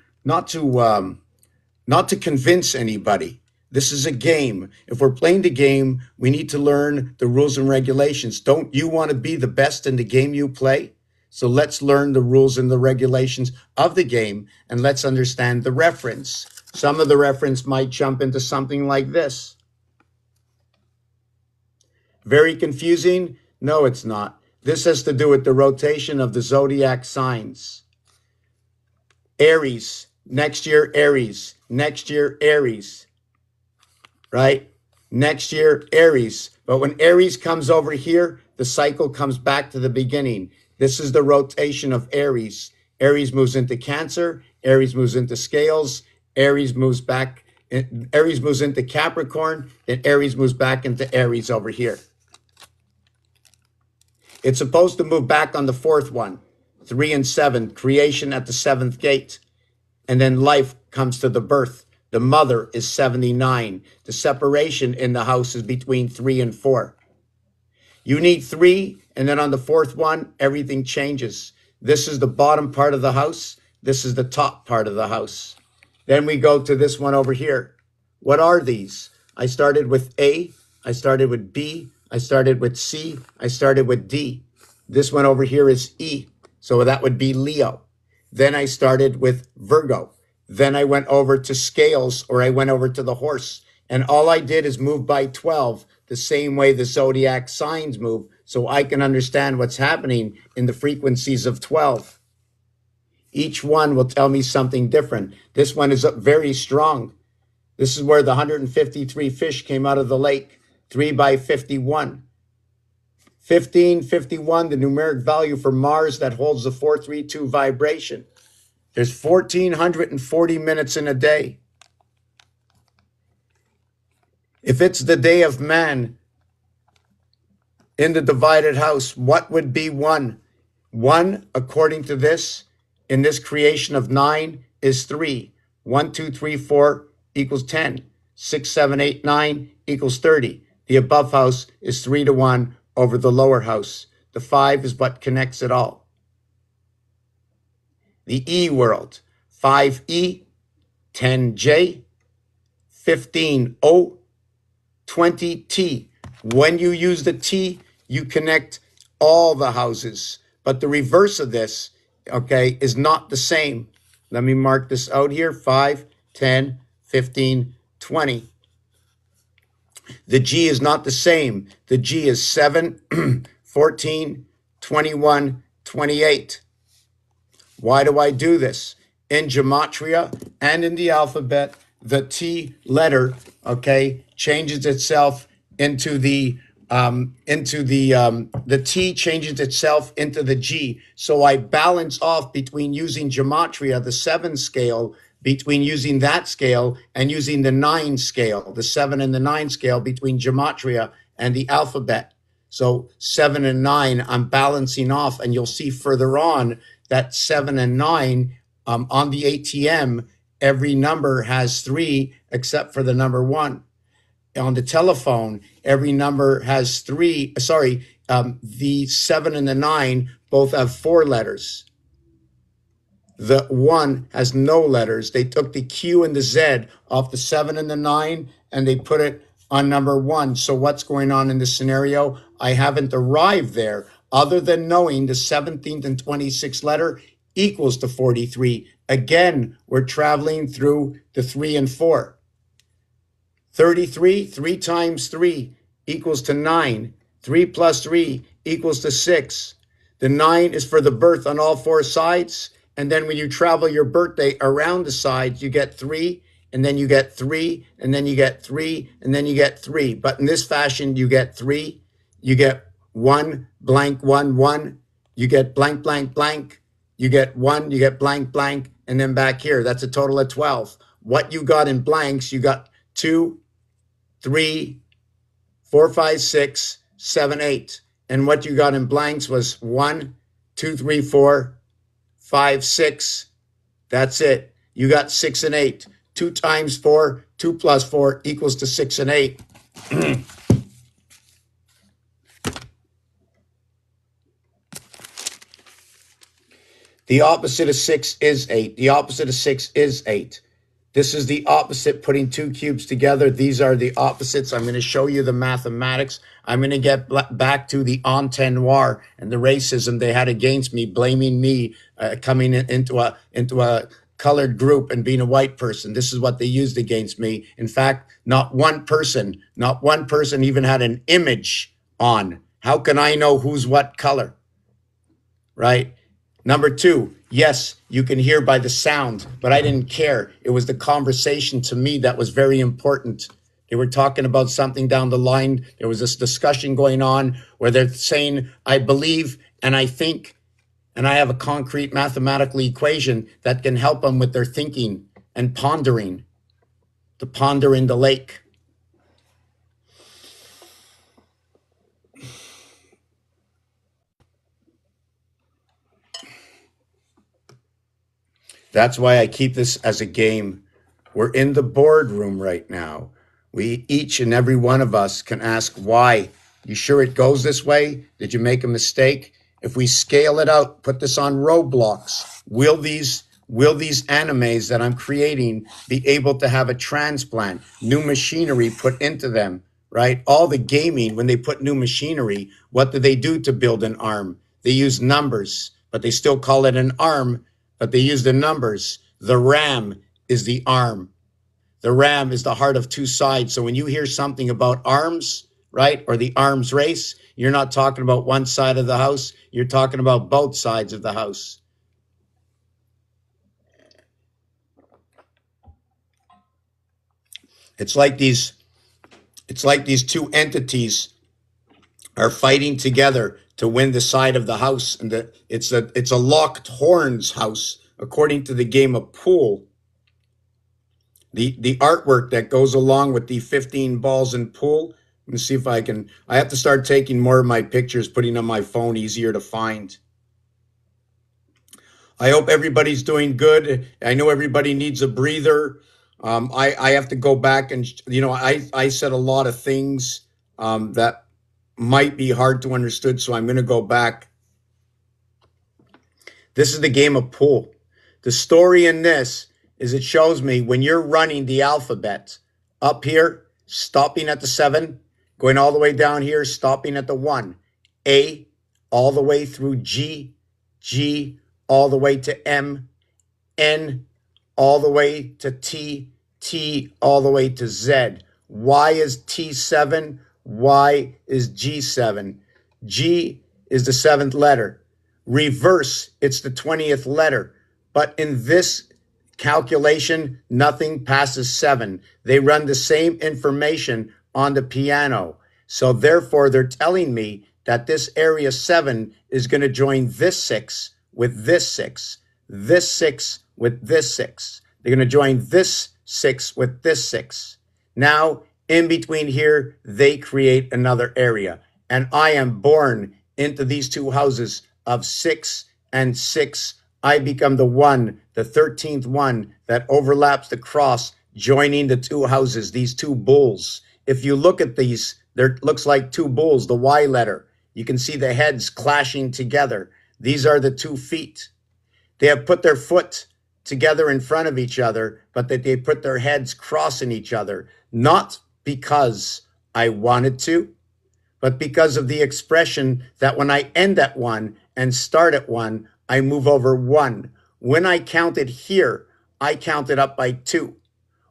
Speaker 1: convince anybody. This is a game. If we're playing the game, we need to learn the rules and regulations. Don't you want to be the best in the game you play? So let's learn the rules and the regulations of the game, and let's understand the reference. Some of the reference might jump into something like this. Very confusing? No, it's not. This has to do with the rotation of the zodiac signs. Aries, next year Aries, next year Aries, right? Next year Aries. But when Aries comes over here, the cycle comes back to the beginning. This is the rotation of Aries. Aries moves into Cancer, Aries moves into Scales, Aries moves back, Aries moves into Capricorn, and Aries moves back into Aries over here. It's supposed to move back on the 4th one, 3 and 7, creation at the 7th gate. And then life comes to the birth. The mother is 79. The separation in the house is between 3 and 4. You need 3, and then on the 4th one, everything changes. This is the bottom part of the house. This is the top part of the house. Then we go to this one over here. What are these? I started with A, I started with B, I started with C, I started with D. This one over here is E, so that would be Leo. Then I started with Virgo. Then I went over to Scales, or I went over to the Horse. And all I did is move by 12, the same way the zodiac signs move, so I can understand what's happening in the frequencies of 12. Each one will tell me something different. This one is very strong. This is where the 153 fish came out of the lake, 3 by 51. 1551, the numeric value for Mars that holds the 432 vibration. There's 1,440 minutes in a day. If it's the day of man in the divided house, what would be one? One, according to this, in this creation of 9 is 3. 1, 2, 3, 4 equals 10. 6, 7, 8, 9 equals 30. The above house is 3 to 1 over the lower house. The 5 is what connects it all. The E world, 5E, 10J, 15O, 20T. When you use the T, you connect all the houses. But the reverse of this, okay, is not the same. Let me mark this out here, 5, 10, 15, 20. The G is not the same. The G is 7, 14, 21, 28. Why do I do this? In gematria and in the alphabet, the T letter, okay, changes itself into the T changes itself into the G. So I balance off between using gematria, the 7 scale, between using that scale and using the 9 scale, the 7 and the 9 scale between gematria and the alphabet. So 7 and 9, I'm balancing off, and you'll see further on that 7 and 9 on the ATM, every number has 3 except for the number 1. On the telephone, every number has 3. The 7 and the 9 both have 4 letters. The 1 has no letters. They took the Q and the Z off the 7 and the 9, and they put it on number 1. So what's going on in this scenario? I haven't arrived there, other than knowing the 17th and 26th letter equals to 43. Again, we're traveling through the 3 and 4. 33, 3 times 3 equals to 9. 3 plus 3 equals to 6. The 9 is for the birth on all 4 sides. And then when you travel your birthday around the sides, you get 3, and then you get 3, and then you get 3, and then you get 3. But in this fashion, you get 3, you get 1, blank, 1, 1, you get blank, blank, blank, you get 1, you get blank, blank, and then back here, that's a total of 12. What you got in blanks, you got 2, 3, 4, 5, 6, 7, 8. And what you got in blanks was 1, 2, 3, 4, 5, 6. That's it. You got 6 and 8. 2 times 4, 2 plus 4 equals to 6 and 8. The opposite of 6 is 8. The opposite of 6 is 8. This is the opposite, putting 2 cubes together. These are the opposites. I'm going to show you the mathematics. I'm going to get back to the entonnoir and the racism they had against me, blaming me coming into a colored group and being a white person. This is what they used against me. In fact, not one person even had an image on. How can I know who's what color? Right? Number 2, yes, you can hear by the sound, but I didn't care. It was the conversation to me that was very important. They were talking about something down the line. There was this discussion going on where they're saying, I believe and I think, and I have a concrete mathematical equation that can help them with their thinking and pondering, to ponder in the lake. That's why I keep this as a game. We're in the boardroom right now. We, each and every one of us, can ask why. You sure it goes this way? Did you make a mistake? If we scale it out, put this on Roblox, will these animes that I'm creating be able to have a transplant, new machinery put into them, right? All the gaming, when they put new machinery, what do they do to build an arm? They use numbers, but they still call it an arm, but they use the numbers. The RAM is the arm. The RAM is the heart of 2 sides. So when you hear something about arms, right, or the arms race, you're not talking about one side of the house. You're talking about both sides of the house. It's like these two entities are fighting together to win the side of the house, and it's a locked horns house according to the game of pool. The artwork that goes along with the 15 balls in pool. Let me see if I have to start taking more of my pictures, putting on my phone, easier to find. I hope everybody's doing good. I know everybody needs a breather. I have to go back and, I said a lot of things that might be hard to understood, so I'm going to go back. This is the game of pool. The story in this is it shows me when you're running the alphabet up here, stopping at the 7, going all the way down here, stopping at the 1, A, all the way through G, G, all the way to M, N, all the way to T, T, all the way to Z. Y is T7, Y is G7. G is the 7th letter. Reverse, it's the 20th letter. But in this calculation, nothing passes 7. They run the same information on the piano. So therefore, they're telling me that this area 7 is going to join this 6 with this 6, this 6 with this 6. They're going to join this 6 with this 6. Now, in between here, they create another area. And I am born into these two houses of 6 and 6. I become the 1, the 13th one that overlaps the cross, joining the two houses, these two bulls. If you look at these, there looks like two bulls, the Y letter. You can see the heads clashing together. These are the 2 feet. They have put their foot together in front of each other, but that they put their heads crossing each other, not because I wanted to, but because of the expression that when I end at 1 and start at 1, I move over 1. When I counted here, I counted up by 2.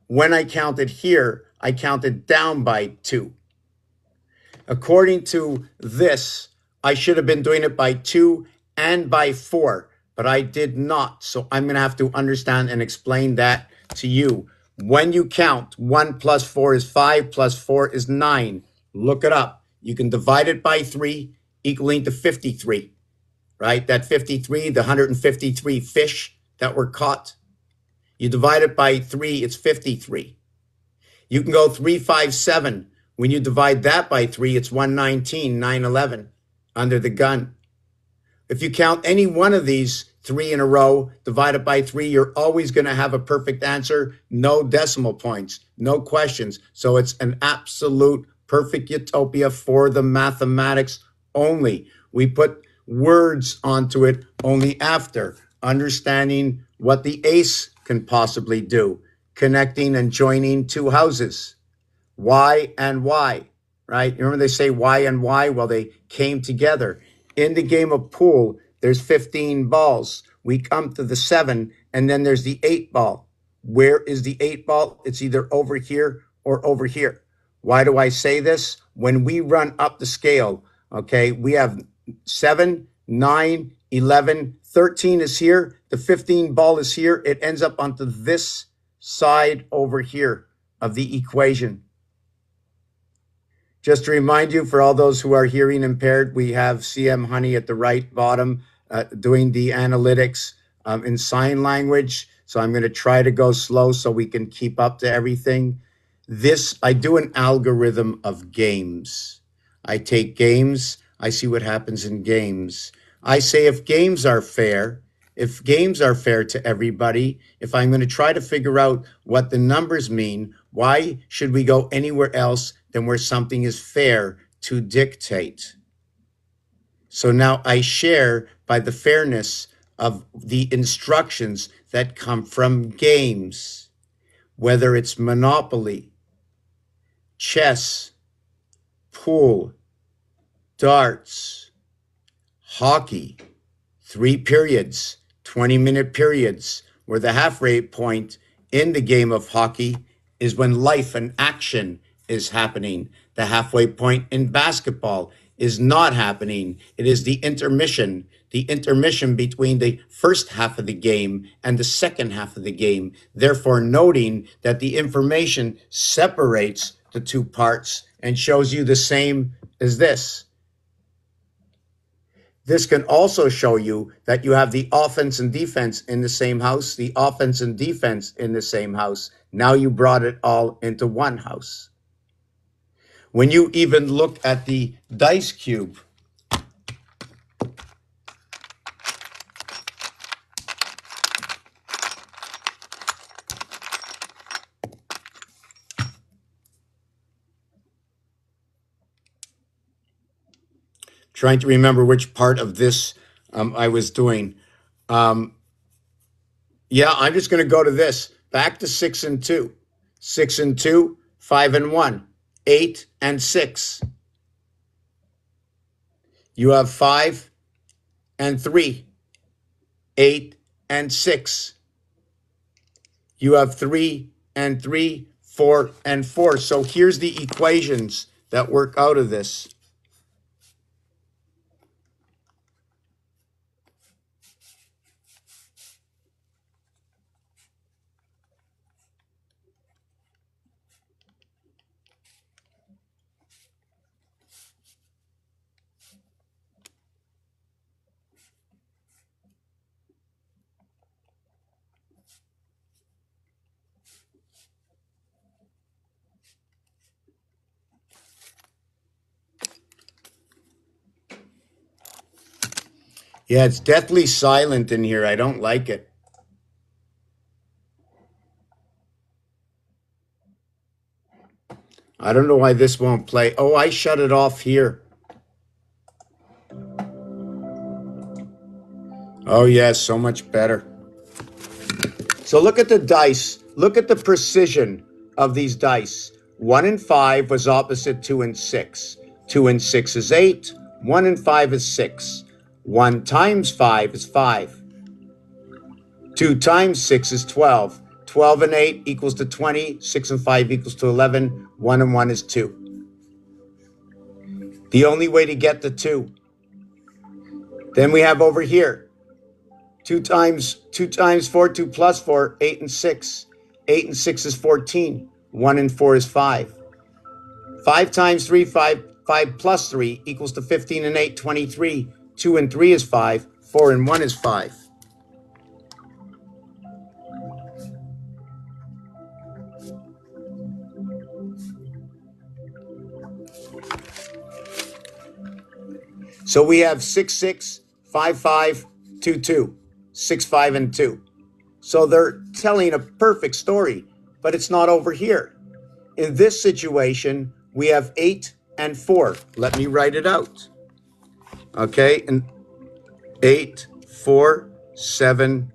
Speaker 1: When I counted here, I counted down by 2. According to this, I should have been doing it by 2 and by 4, but I did not. So I'm going to have to understand and explain that to you. When you count, 1 plus 4 is 5, plus 4 is 9. Look it up. You can divide it by 3, equaling to 53, right? That 53, the 153 fish that were caught. You divide it by 3, it's 53. You can go 3, 5, 7. When you divide that by 3, it's 119, 911 under the gun. If you count any one of these 3 in a row, divide it by 3, you're always going to have a perfect answer. No decimal points, no questions. So it's an absolute perfect utopia for the mathematics only. We put words onto it only after understanding what the ace can possibly do, connecting and joining two houses. Y and Y, right? You remember they say Y and Y? Well, they came together. In the game of pool, there's 15 balls. We come to the 7, and then there's the 8 ball. Where is the 8 ball? It's either over here or over here. Why do I say this? When we run up the scale, okay, we have 7, 9, 11, 13 is here. The 15 ball is here. It ends up onto this side over here of the equation. Just to remind you, for all those who are hearing impaired, we have CM Honey at the right bottom doing the analytics in sign language. So I'm going to try to go slow so we can keep up to everything. I do an algorithm of games. I take games, I see what happens in games. I say if games are fair to everybody, if I'm going to try to figure out what the numbers mean, why should we go anywhere else than where something is fair to dictate? So now I share by the fairness of the instructions that come from games, whether it's Monopoly, chess, pool, darts, hockey, 3 periods, 20-minute periods, where the halfway point in the game of hockey is when life and action is happening. The halfway point in basketball is not happening. It is the intermission. the intermission between the first half of the game and the second half of the game, therefore noting that the information separates the two parts and shows you the same as this. This can also show you that you have the offense and defense in the same house, the offense and defense in the same house. Now you brought it all into one house. When you even look at the dice cube, trying to remember which part of this I was doing. Yeah, I'm just going to go to this. Back to 6 and 2. 6 and 2, 5 and 1, 8 and 6. You have 5 and 3, 8 and 6. You have 3 and 3, 4 and 4. So here's the equations that work out of this. Yeah, it's deathly silent in here. I don't like it. I don't know why this won't play. Oh, I shut it off here. Oh, yes, so much better. So look at the dice. Look at the precision of these dice. 1 and 5 was opposite 2 and 6. 2 and 6 is 8. 1 and 5 is 6. 1 times 5 is 5. 2 times 6 is 12. 12 and 8 equals to 20. 6 and 5 equals to 11. 1 and 1 is 2. The only way to get the 2. Then we have over here 2 times 4, 2 plus 4, 8 and 6. 8 and 6 is 14. 1 and 4 is 5. 5 times 3, 5 plus 3 equals to 15 and 8, 23. 2 and 3 is 5. 4 and 1 is 5. So we have 6, 6, 5, 5, 2, 2. 6, 5, and 2. So they're telling a perfect story, but it's not over here. In this situation, we have 8 and 4. Let me write it out. Okay, and 8, 4, 7,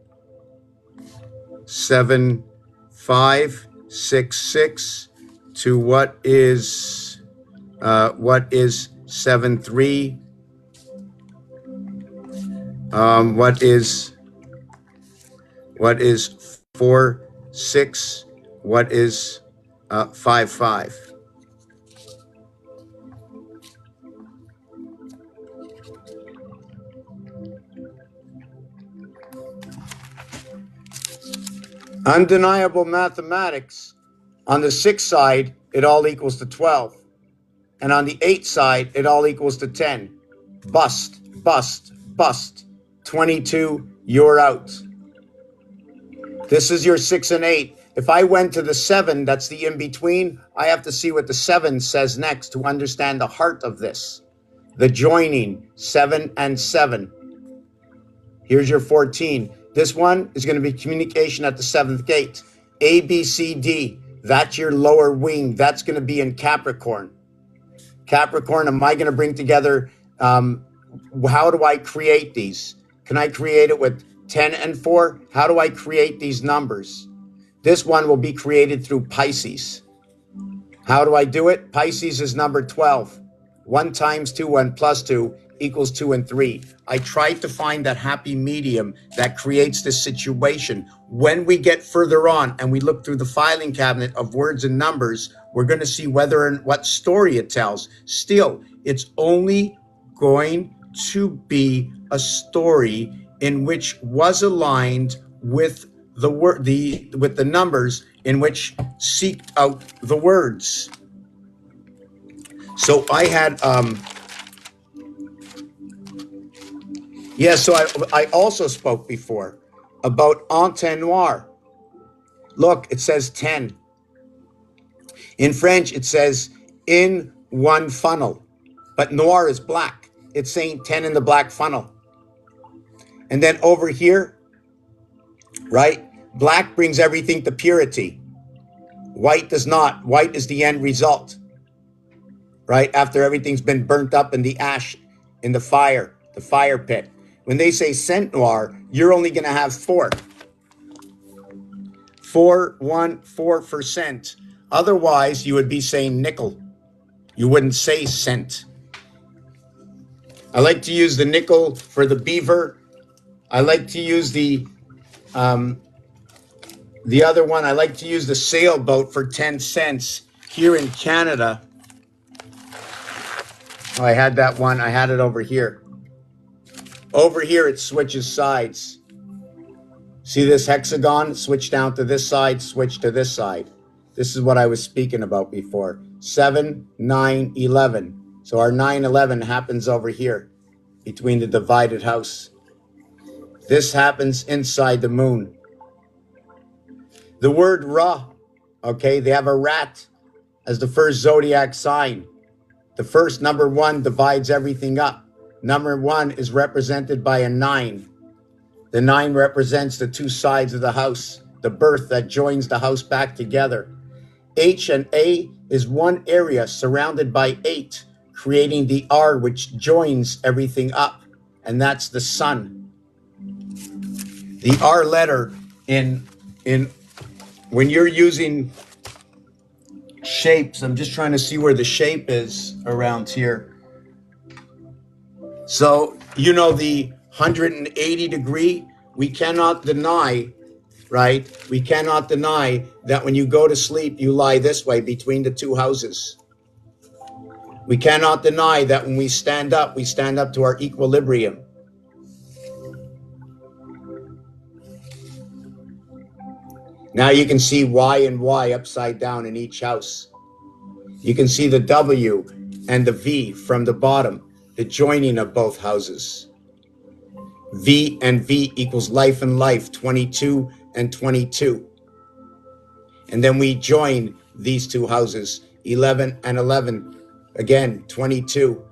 Speaker 1: 7, 5, 6, 6 to what is 7, 3? What is 4, 6? What is 5, 5? Undeniable mathematics. On the 6 side, it all equals to 12. And on the 8 side, it all equals to 10. Bust, bust, bust. 22, you're out. This is your 6 and 8. If I went to the 7, that's the in-between, I have to see what the 7 says next to understand the heart of this. The joining, 7 and 7. Here's your 14. This one is going to be communication at the 7th gate. A, B, C, D. That's your lower wing. That's going to be in Capricorn. Capricorn, am I going to bring together, how do I create these? Can I create it with 10 and 4? How do I create these numbers? This one will be created through Pisces. How do I do it? Pisces is number 12. 1 times 2, 1 plus 2 equals 2 and 3. I tried to find that happy medium that creates this situation. When we get further on and we look through the filing cabinet of words and numbers, we're going to see whether and what story it tells. Still, it's only going to be a story in which was aligned with the word, with the numbers in which seeked out the words. So I had so I also spoke before about entonnoir. Look, it says 10. In French, it says in one funnel, but noir is black. It's saying 10 in the black funnel. And then over here, right, black brings everything to purity. White does not. White is the end result, right? After everything's been burnt up in the ash, in the fire pit. When they say cent noir, you're only going to have 4. 4%. Otherwise, you would be saying nickel. You wouldn't say cent. I like to use the nickel for the beaver. I like to use the other one. I like to use the sailboat for 10 cents here in Canada. Oh, I had that one. I had it over here. Over here, it switches sides. See this hexagon? Switch down to this side, switch to this side. This is what I was speaking about before. 7, 9, 11. So our 9/11 happens over here between the divided house. This happens inside the moon. The word Ra, okay, they have a rat as the first zodiac sign. The first number 1 divides everything up. Number 1 is represented by a 9. The 9 represents the 2 sides of the house, the birth that joins the house back together. H and A is one area surrounded by 8, creating the R, which joins everything up, and that's the sun. The R letter in when you're using shapes, I'm just trying to see where the shape is around here. So, you know, the 180 degree, we cannot deny, right? We cannot deny that when you go to sleep, you lie this way between the 2 houses. We cannot deny that when we stand up to our equilibrium. Now you can see Y and Y upside down in each house. You can see the W and the V from the bottom, the joining of both houses. V and V equals life and life, 22 and 22. And then we join these 2 houses, 11 and 11, again, 22.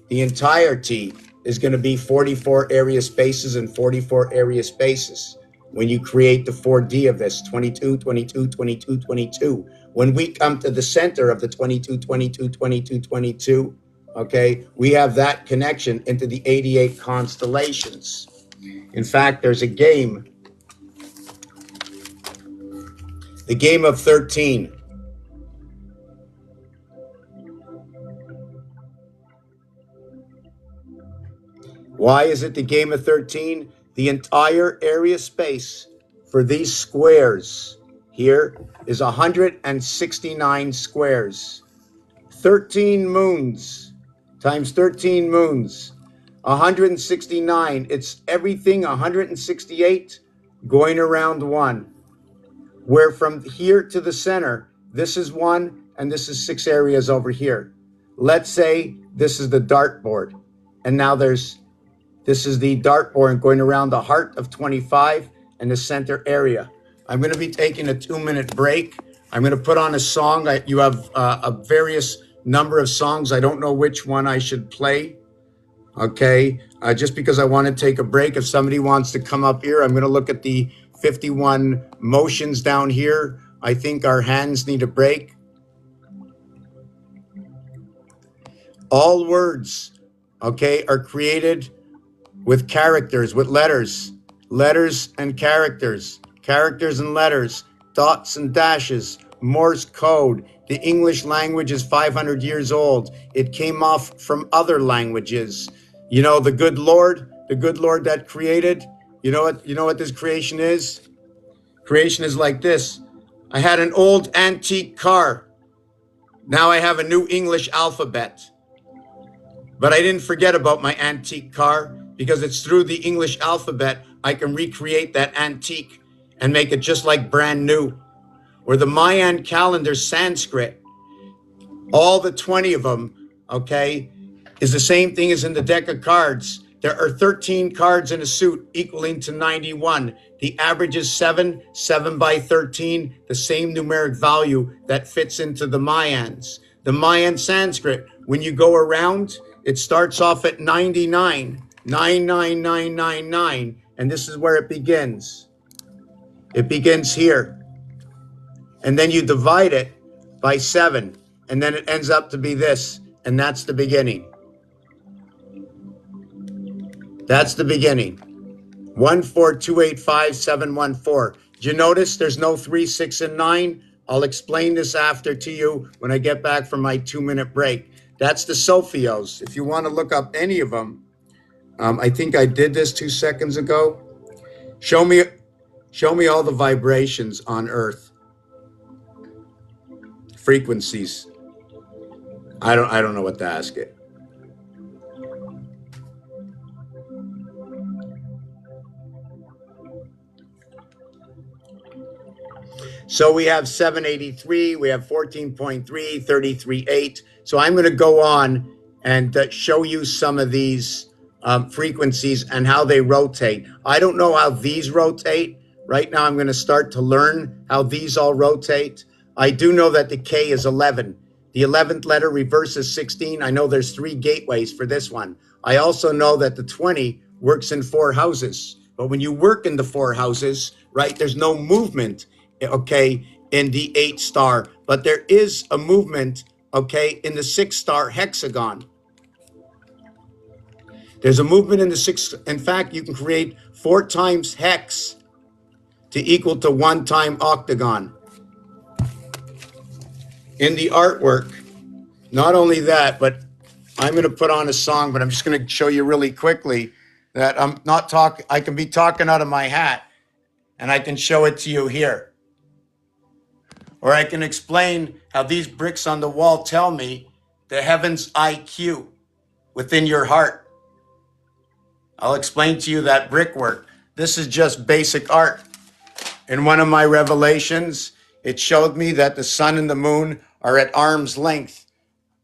Speaker 1: The entirety is going to be 44 area spaces and 44 area spaces. When you create the 4D of this, 22, 22, 22, 22. When we come to the center of the 22, 22, 22, 22, okay, we have that connection into the 88 constellations. In fact, there's a game, the game of 13. Why is it the game of 13? The entire area space for these squares here is 169 squares. 13 moons times 13 moons. 169, it's everything 168 going around 1. Where from here to the center, this is 1 and this is 6 areas over here. Let's say this is the dartboard. And now this is the dartboard going around the heart of 25 and the center area. I'm going to be taking a 2-minute break. I'm going to put on a song. You have a various number of songs. I don't know which one I should play. Okay, just because I want to take a break. If somebody wants to come up here, I'm going to look at the 51 motions down here. I think our hands need a break. All words, okay, are created with characters, with letters and characters and letters, dots and dashes, Morse code. The English language is 500 years old. It came off from other languages. You know, the good Lord that created, you know what this creation is? Creation is like this. I had an old antique car. Now I have a new English alphabet. But I didn't forget about my antique car, because it's through the English alphabet I can recreate that antique and make it just like brand new. Or the Mayan calendar Sanskrit, all the 20 of them, okay, is the same thing as in the deck of cards. There are 13 cards in a suit equaling to 91. The average is 7, 7 by 13, the same numeric value that fits into the Mayans. The Mayan Sanskrit, when you go around, it starts off at 99, 99999, and this is where it begins. It begins here. And then you divide it by 7, and then it ends up to be this, and that's the beginning. That's the beginning. 14285 Do you notice there's no 3, 6, and 9? I'll explain this after to you when I get back from my 2-minute break. That's the Sophios. If you want to look up any of them, I think I did this 2 seconds ago. Show me all the vibrations on Earth. Frequencies. I don't know what to ask it. So we have 783, we have 14.3, 33.8. So I'm going to go on and show you some of these frequencies and how they rotate. I don't know how these rotate. Right now I'm going to start to learn how these all rotate. I do know that the K is 11. The 11th letter reverses 16. I know there's 3 gateways for this one. I also know that the 20 works in 4 houses. But when you work in the 4 houses, right, there's no movement, okay, in the 8 star. But there is a movement, okay, in the 6 star hexagon. There's a movement in the 6. In fact, you can create 4 times hex to equal to 1 time octagon. In the artwork, not only that, but I'm going to put on a song, but I'm just going to show you really quickly that I'm not talking. I can be talking out of my hat, and I can show it to you here. Or I can explain how these bricks on the wall tell me the heaven's IQ within your heart. I'll explain to you that brickwork. This is just basic art. In one of my revelations, it showed me that the sun and the moon are at arm's length,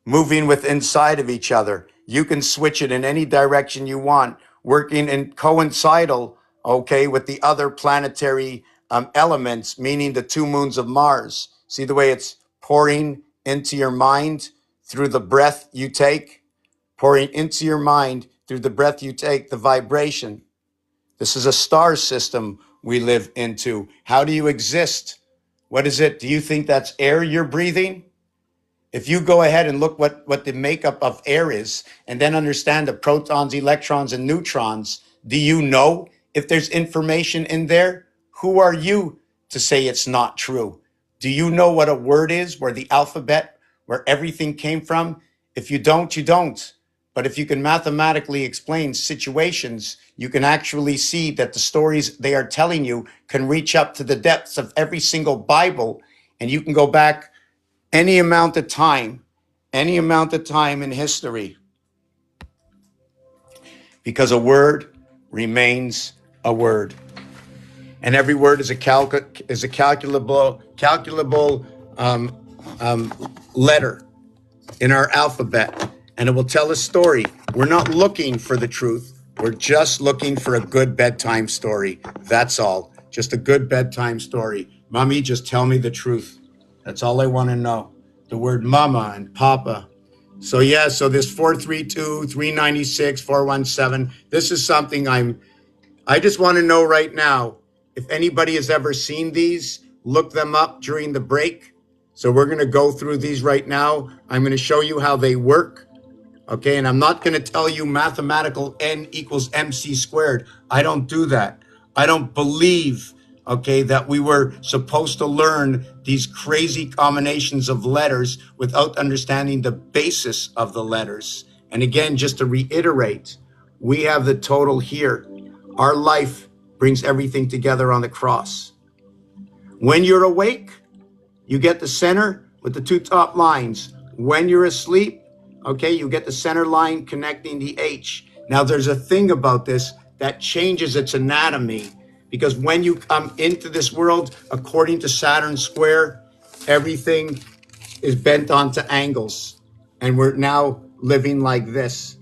Speaker 1: moving with inside of each other. You can switch it in any direction you want, working in coincidental, okay, with the other planetary elements, meaning the 2 moons of Mars. See the way it's pouring into your mind through the breath you take? Pouring into your mind through the breath you take, the vibration. This is a star system we live into. How do you exist? What is it? Do you think that's air you're breathing? If you go ahead and look what the makeup of air is, and then understand the protons, electrons, and neutrons, do you know if there's information in there? Who are you to say it's not true? Do you know what a word is, where the alphabet, where everything came from? If you don't, you don't. But if you can mathematically explain situations, you can actually see that the stories they are telling you can reach up to the depths of every single Bible, and you can go back any amount of time in history, because a word remains a word, and every word is a calculable letter in our alphabet, and it will tell a story. We're not looking for the truth. We're just looking for a good bedtime story. That's all. Just a good bedtime story. Mommy, just tell me the truth. That's all I want to know. The word mama and papa. So yeah, so this 432, 396, 417, this is something I just want to know right now, if anybody has ever seen these, look them up during the break. So we're going to go through these right now. I'm going to show you how they work. Okay, and I'm not going to tell you mathematical n equals mc squared. I don't do that. I don't believe, okay, that we were supposed to learn these crazy combinations of letters without understanding the basis of the letters. And again, just to reiterate, we have the total here. Our life brings everything together on the cross. When you're awake, you get the center with the 2 top lines. When you're asleep, Okay, you get the center line connecting the H. Now there's a thing about this that changes its anatomy, because when you come into this world, according to Saturn square, everything is bent onto angles. And we're now living like this.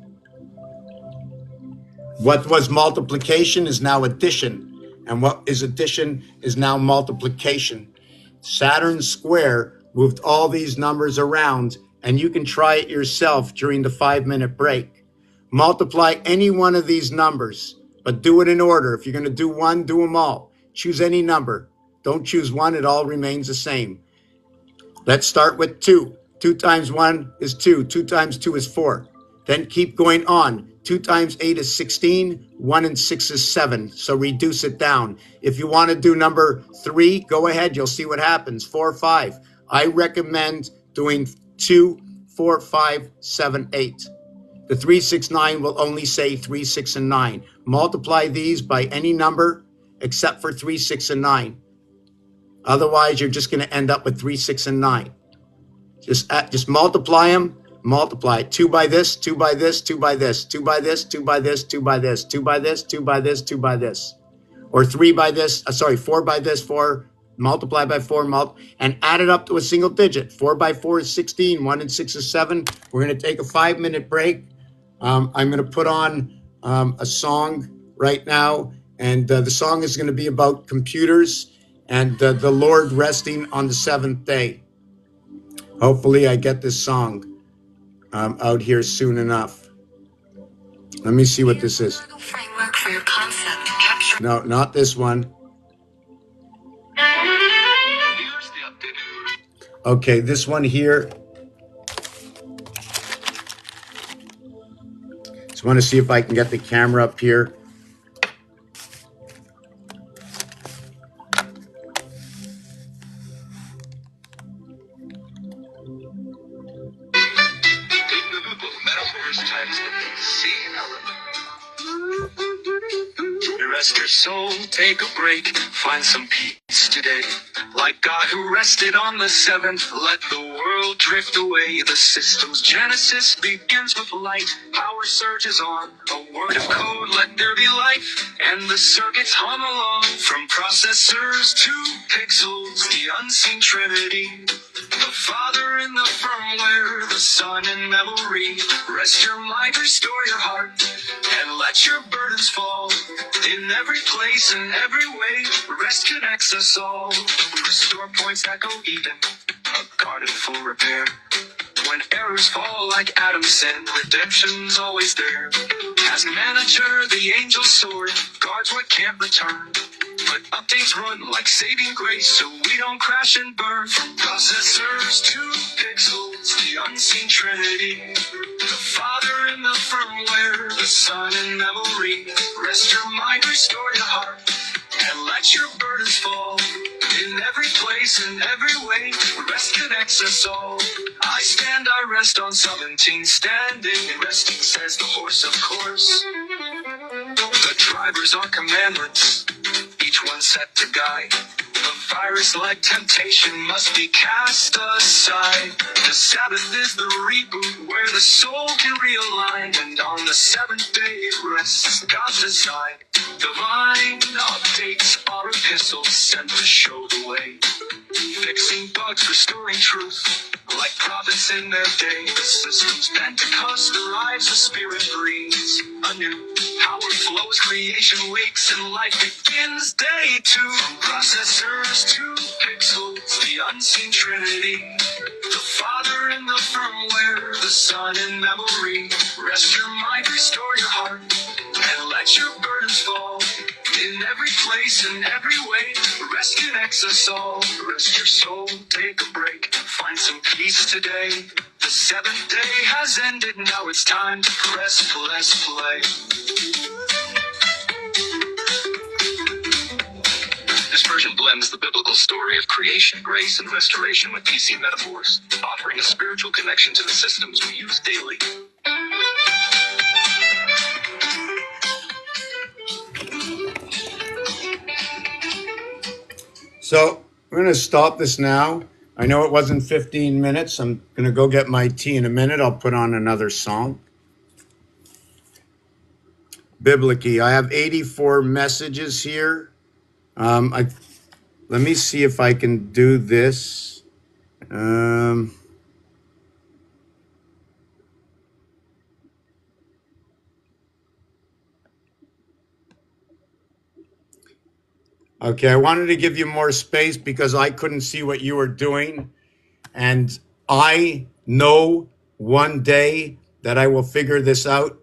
Speaker 1: What was multiplication is now addition. And what is addition is now multiplication. Saturn square moved all these numbers around, and you can try it yourself during the 5-minute break. Multiply any one of these numbers, but do it in order. If you're going to do one, do them all. Choose any number. Don't choose one, it all remains the same. Let's start with 2. 2 times 1 is 2. 2 times 2 is 4. Then keep going on. 2 times 8 is 16. 1 and 6 is 7. So reduce it down. If you want to do number 3, go ahead. You'll see what happens. 4, 5. I recommend doing 2, 4, 5, 7, 8. The 3, 6, 9 will only say 3, 6, and 9. Multiply these by any number except for 3, 6, and 9. Otherwise, you're just going to end up with 3, 6, and 9. Just multiply them. Multiply 2 by this, 2 by this, 2 by this, 2 by this, 2 by this, 2 by this, 2 by this, 2 by this, 2 by this, or 3 by this. 4 by this, 4. Multiply by 4, and add it up to a single digit. 4 by 4 is 16. 1 and 6 is 7. We're going to take a 5-minute break. I'm going to put on a song right now, and the song is going to be about computers and the Lord resting on the 7th day. Hopefully I get this song out here soon enough. Let me see what this is. No, not this one. Okay, this one here. Just want to see if I can get the camera up here.
Speaker 2: Rest your soul, take a break, find some peace today. Like God who rested on the 7th, let the world drift away. The system's genesis begins with light. Power surges on, a word of code, let there be life. And the circuits hum along, from processors to pixels, the unseen trinity. The Father in the firmware, the Son in memory. Rest your mind, restore your heart, and let your burdens fall. In every place and every way, rest connects us all. Restore points echo Eden, a garden full repair. When errors fall like Adam's sin, redemption's always there. As manager, the angel's sword guards what can't return. But updates run like saving grace, so we don't crash and burn. From processors to pixels, the unseen trinity. The Father in the firmware, the Son in memory. Rest your mind, restore your heart, and let your burdens fall. In every place and every way, rest connects us all. I stand, I rest on 17, standing and resting, says the horse, of course. The drivers are commandments, each one set to guide. The virus-like temptation must be cast aside. The Sabbath is the reboot where the soul can realign, and on the 7th day it rests, God's design. Divine updates are epistles sent to show the way. Fixing bugs, restoring truth, like prophets in their day. The system's Pentecost arrives, the Spirit breathes anew. Power flows, creation wakes, and life begins. Day 2. From processors to pixels, the unseen trinity. The Father in the firmware, the Son in memory. Rest your mind, restore your heart, and let your burdens fall. In every place and every way, rest connects us all. Rest your soul, take a break, find some peace today. The 7th day has ended, now it's time to press play. This version blends the biblical story of creation, grace, and restoration with DC metaphors, offering a spiritual connection to the systems we use daily.
Speaker 1: So we're going to stop this now. I know it wasn't 15 minutes. I'm going to go get my tea in a minute. I'll put on another song. Biblically, I have 84 messages here. Let me see if I can do this. Um, okay, I wanted to give you more space because I couldn't see what you were doing. And I know one day that I will figure this out.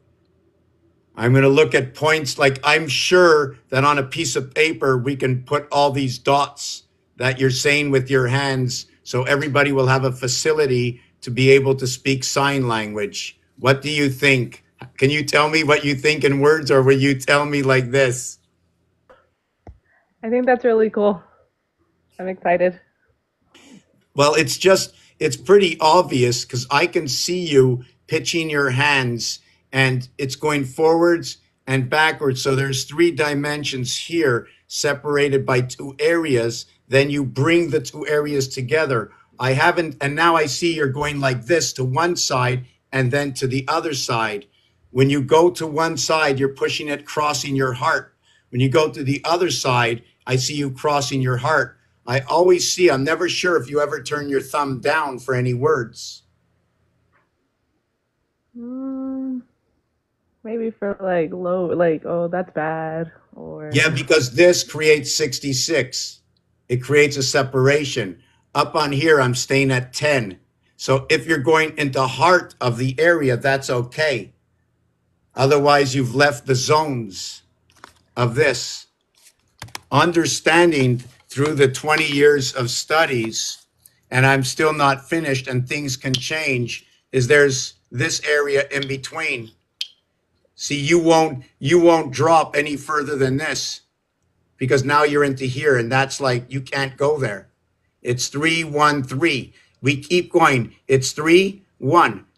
Speaker 1: I'm going to look at points, like I'm sure that on a piece of paper, we can put all these dots that you're saying with your hands. So everybody will have a facility to be able to speak sign language. What do you think? Can you tell me what you think in words, or will you tell me like this?
Speaker 2: I think that's really cool. I'm excited.
Speaker 1: Well, it's pretty obvious because I can see you pitching your hands and it's going forwards and backwards. So there's three dimensions here separated by two areas. Then you bring the two areas together. I haven't, and now I see you're going like this to one side and then to the other side. When you go to one side, you're pushing it, crossing your heart. When you go to the other side, I see you crossing your heart. I always see, I'm never sure if you ever turn your thumb down for any words.
Speaker 2: Mm, maybe for like low, like, oh, that's bad.
Speaker 1: Yeah,
Speaker 2: Or,
Speaker 1: because this creates 66. It creates a separation. Up on here, I'm staying at 10. So if you're going into heart of the area, that's okay. Otherwise, you've left the zones of this. Understanding through the 20 years of studies, and I'm still not finished and things can change, is there's this area in between. See, you won't drop any further than this because now you're into here and that's like you can't go there. It's 3-1-3. We keep going. It's 3-1.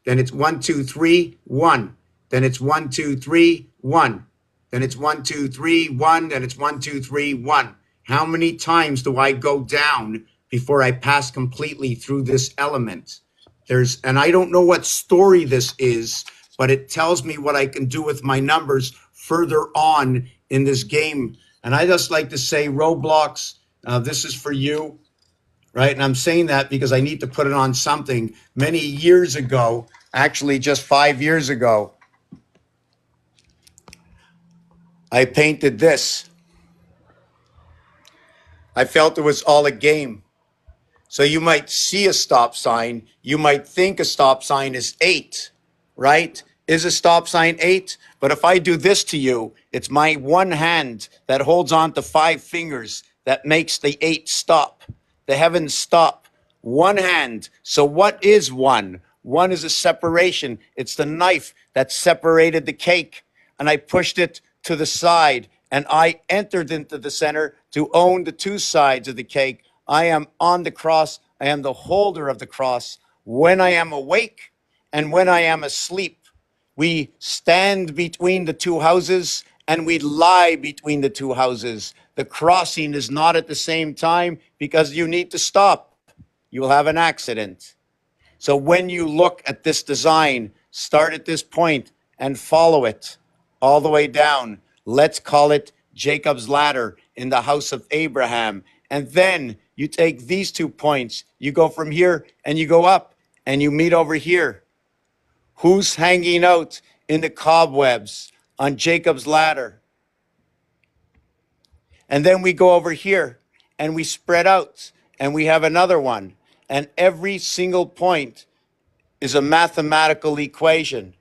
Speaker 1: Then it's 1-2-3-1. Then it's 1-2-3-1. Then it's 1-2-3-1. Then it's 1-2-3-1. How many times do I go down before I pass completely through this element? And I don't know what story this is, but it tells me what I can do with my numbers further on in this game. And I just like to say, Roblox, this is for you, right? And I'm saying that because I need to put it on something. Many years ago, actually just 5 years ago, I painted this. I felt it was all a game. So you might see a stop sign. You might think a stop sign is 8, right? Is a stop sign 8? But if I do this to you, it's my one hand that holds on to 5 fingers that makes the 8 stop. The heavens stop. One hand. So what is 1? 1 is a separation. It's the knife that separated the cake. And I pushed it to the side. And I entered into the center to own the two sides of the cake. I am on the cross. I am the holder of the cross. When I am awake and when I am asleep, we stand between the two houses and we lie between the two houses. The crossing is not at the same time because you need to stop. You will have an accident. So when you look at this design, start at this point and follow it all the way down. Let's call it Jacob's ladder in the house of Abraham. And then you take these 2 points, you go from here and you go up and you meet over here. Who's hanging out in the cobwebs on Jacob's ladder? And then we go over here and we spread out and we have another one. And every single point is a mathematical equation.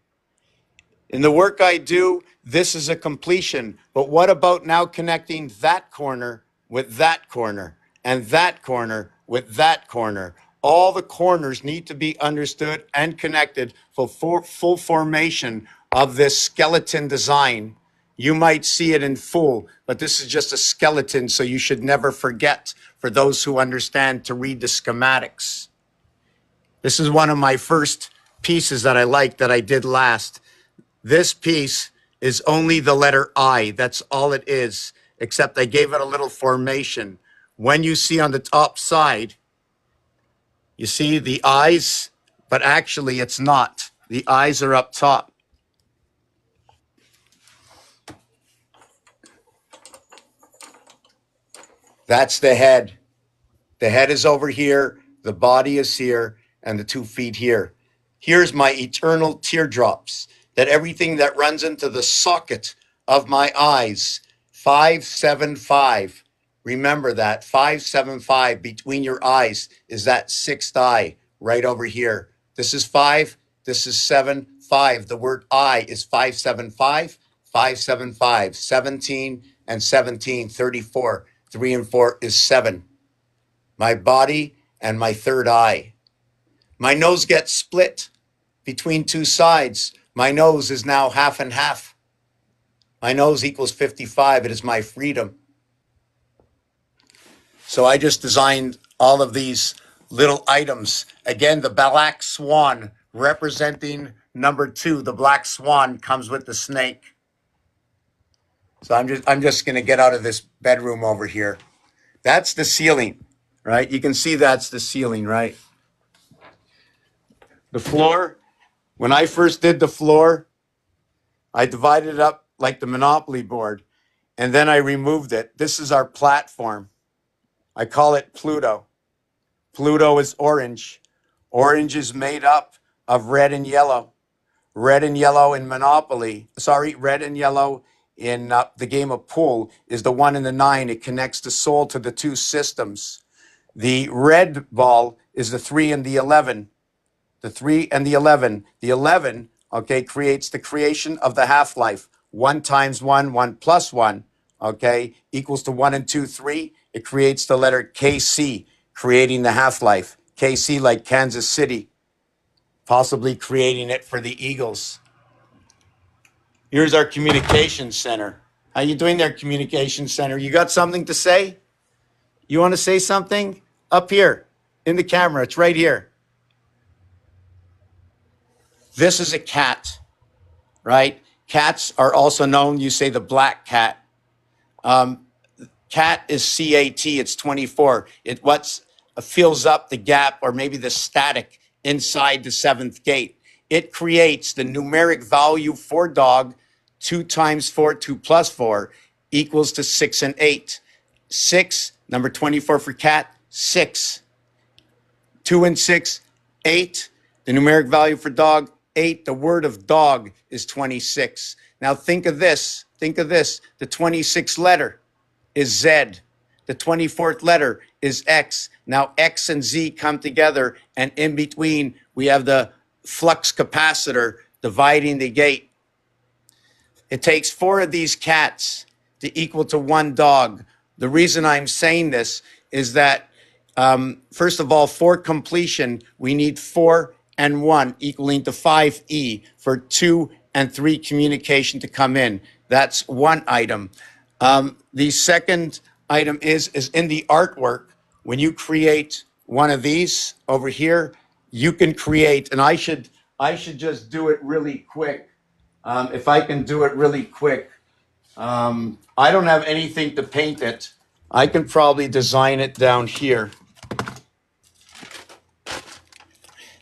Speaker 1: In the work I do, this is a completion. But what about now connecting that corner with that corner and that corner with that corner? All the corners need to be understood and connected for full formation of this skeleton design. You might see it in full, but this is just a skeleton, so you should never forget, for those who understand, to read the schematics. This is one of my first pieces that I like that I did last. This piece is only the letter I. That's all it is, except I gave it a little formation. When you see on the top side, You see the eyes, but actually it's not. The eyes are up top. That's the head. The head is over here, the body is here, and the 2 feet here. Here's my eternal teardrops, that everything that runs into the socket of my eyes, 575. Remember that, 575 between your eyes is that 6th eye right over here. This is 5, this is 7, 5. The word I is 575, 575, 17 and 17, 34. 3 and 4 is 7. My body and my 3rd eye. My nose gets split between 2 sides. My nose is now half and half. My nose equals 55. It is my freedom. So I just designed all of these little items. Again, the black swan representing number 2. The black swan comes with the snake. So I'm just going to get out of this bedroom over here. That's the ceiling, right? You can see that's the ceiling, right? The floor, when I first did the floor, I divided it up like the Monopoly board, and then I removed it. This is our platform. I call it Pluto. Pluto is orange. Orange is made up of red and yellow. Red and yellow in Monopoly. Sorry, red and yellow in the game of pool is the 1 and the 9. It connects the soul to the 2 systems. The red ball is the 3 and the 11. The 3 and the 11. The 11, okay, creates the creation of the half-life. 1 times 1, 1 plus 1, okay, equals to 1 and 2, 3. It creates the letter KC, creating the half-life. KC like Kansas City, possibly creating it for the Eagles. Here's our communication center. How you doing there, communication center? You got something to say? You want to say something? Up here in the camera. It's right here. This is a cat, right? Cats are also known, you say the black cat. Cat is CAT, it's 24. It what's fills up the gap or maybe the static inside the 7th gate. It creates the numeric value for dog, 2 times 4, 2 plus 4, equals to 6 and 8. 6, number 24 for cat, 6. 2 and 6, 8. The numeric value for dog, 8. The word of dog is 26. Now think of this. Think of this. The 26th letter is Z. The 24th letter is X. Now X and Z come together, and in between we have the flux capacitor dividing the gate. It takes 4 of these cats to equal to 1 dog. The reason I'm saying this is that, first of all, for completion, we need 4 and 1 equaling to 5E for 2 and 3 communication to come in. That's one item. The second item is in the artwork. When you create one of these over here, you can create, and I should just do it really quick. If I can do it really quick, I don't have anything to paint it. I can probably design it down here.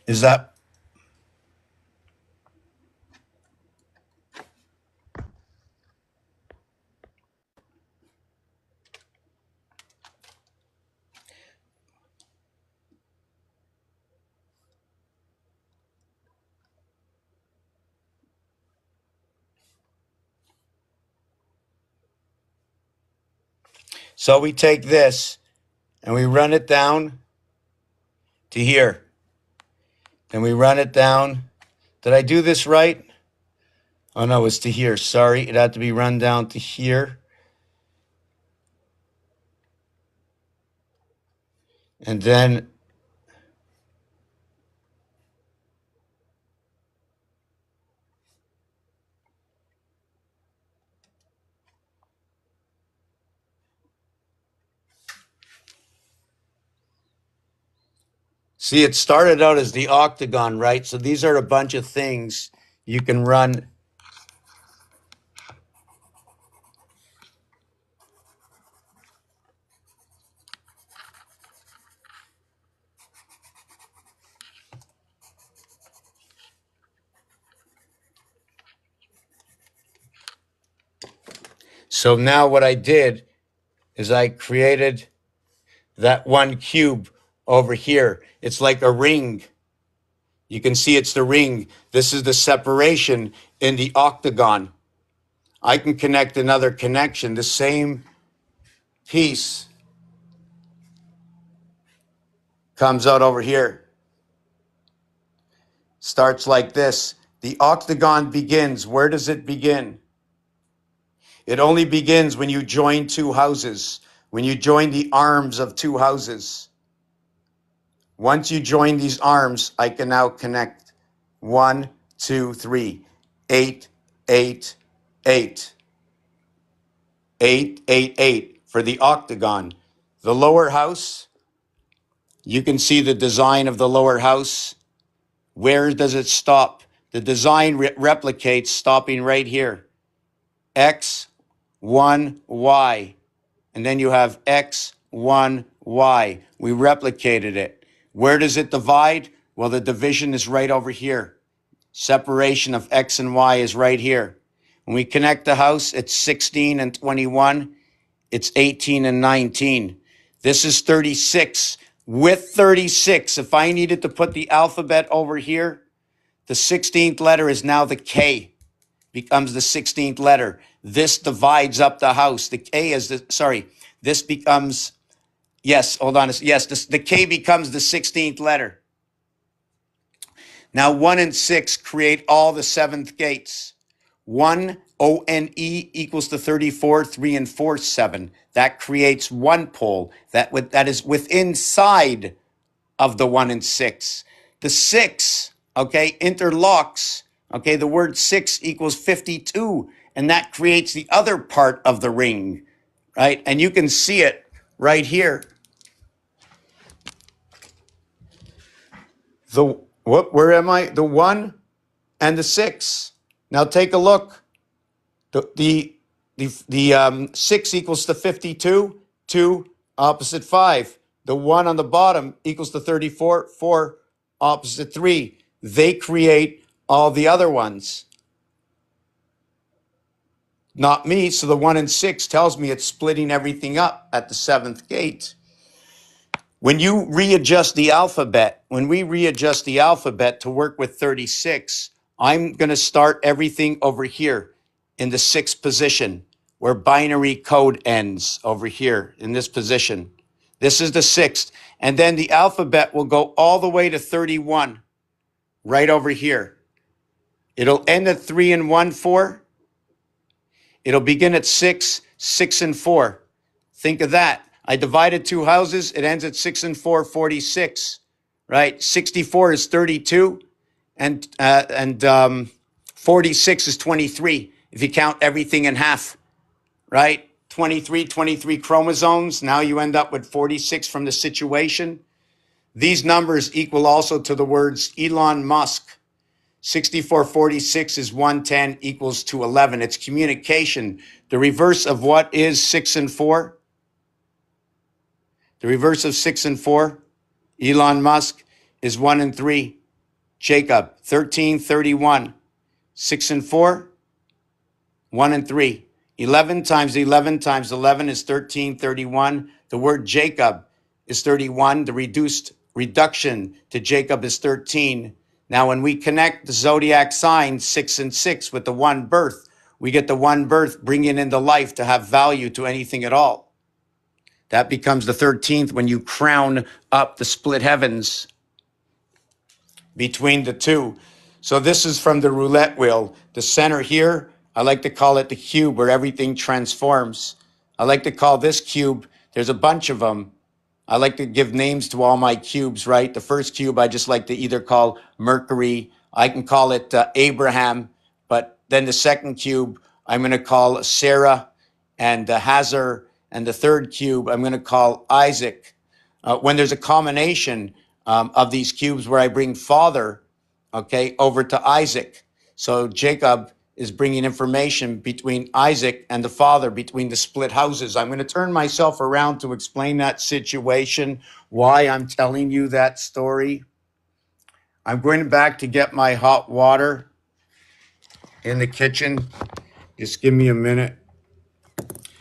Speaker 1: Is that? So we take this and we run it down to here. And we run it down. Did I do this right? Oh no, it's to here. Sorry, it had to be run down to here. And then see, it started out as the octagon, right? So these are a bunch of things you can run. So now what I did is I created that one cube over here. It's like a ring. You can see it's the ring. This is the separation in the octagon. I can connect another connection. The same piece comes out over here. Starts like this. The octagon begins. Where does it begin? It only begins when you join two houses, when you join the arms of two houses. Once you join these arms, I can now connect 1, 2, 3, 8, 8, 8. 8, 8, 8 for the octagon. The lower house, you can see the design of the lower house. Where does it stop? The design replicates stopping right here. X, 1, Y. And then you have X, 1, Y. We replicated it. Where does it divide? Well, the division is right over here. Separation of X and Y is right here. When we connect the house, it's 16 and 21. It's 18 and 19. This is 36. With 36, if I needed to put the alphabet over here, the 16th letter is now the K, becomes the 16th letter. This divides up the house. The K is this becomes, yes, hold on. Yes, the K becomes the 16th letter. Now 1 and 6 create all the seventh gates. 1, ONE equals to 34, 3 and 4, 7. That creates one pole that is within inside of the 1 and 6. The 6, okay, interlocks. Okay, the word 6 equals 52, and that creates the other part of the ring, right? And you can see it right here. Where am I? The 1 and the 6. Now take a look. The 6 equals to 52, 2 opposite 5. The 1 on the bottom equals to 34, 4 opposite 3. They create all the other ones. Not me, so the 1 and 6 tells me it's splitting everything up at the 7th gate. When you readjust the alphabet, when we readjust the alphabet to work with 36, I'm going to start everything over here in the 6th position where binary code ends over here in this position. This is the 6th. And then the alphabet will go all the way to 31 right over here. It'll end at 3 and 1, 4. It'll begin at 6, 6 and 4. Think of that. I divided two houses. It ends at 6 and 4, 46, right? 64 is 32 and 46 is 23. If you count everything in half, right? 23 chromosomes. Now you end up with 46 from the situation. These numbers equal also to the words Elon Musk. 6446 is 110 equals to 11. It's communication. The reverse of what is 6 and 4? The reverse of 6 and 4, Elon Musk, is 1 and 3. Jacob, 1331. 6 and 4, 1 and 3. 11 times 11 times 11 is 1331. The word Jacob is 31. The reduction to Jacob is 13. Now, when we connect the zodiac signs 6 and 6 with the one birth, we get the one birth bringing into life to have value to anything at all. That becomes the 13th when you crown up the split heavens between the two. So this is from the roulette wheel. The center here, I like to call it the cube where everything transforms. I like to call this cube, there's a bunch of them. I like to give names to all my cubes, right? The first cube I just like to either call Mercury. I can call it Abraham. But then the second cube, I'm going to call Sarah and Hazar. And the third cube, I'm going to call Isaac. When there's a combination of these cubes where I bring father, okay, over to Isaac. So Jacob is bringing information between Isaac and the father, between the split houses. I'm going to turn myself around to explain that situation, why I'm telling you that story. I'm going back to get my hot water in the kitchen. Just give me a minute.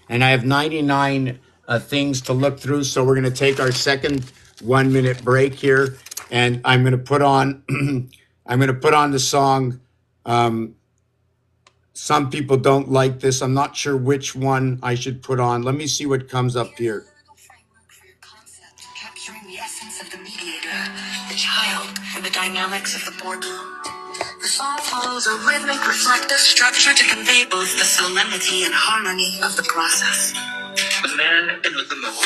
Speaker 1: and I have 99 things to look through. So we're going to take our second 1 minute break here, and I'm going to put on I'm going to put on the song. Some people don't like this. I'm not sure which one I should put on. Let me see what comes up here.
Speaker 2: Capturing the essence of the mediator, the child, and the dynamics of the boardroom. The song follows a rhythmic, reflective structure to convey both the solemnity and harmony of the process. The man in the middle.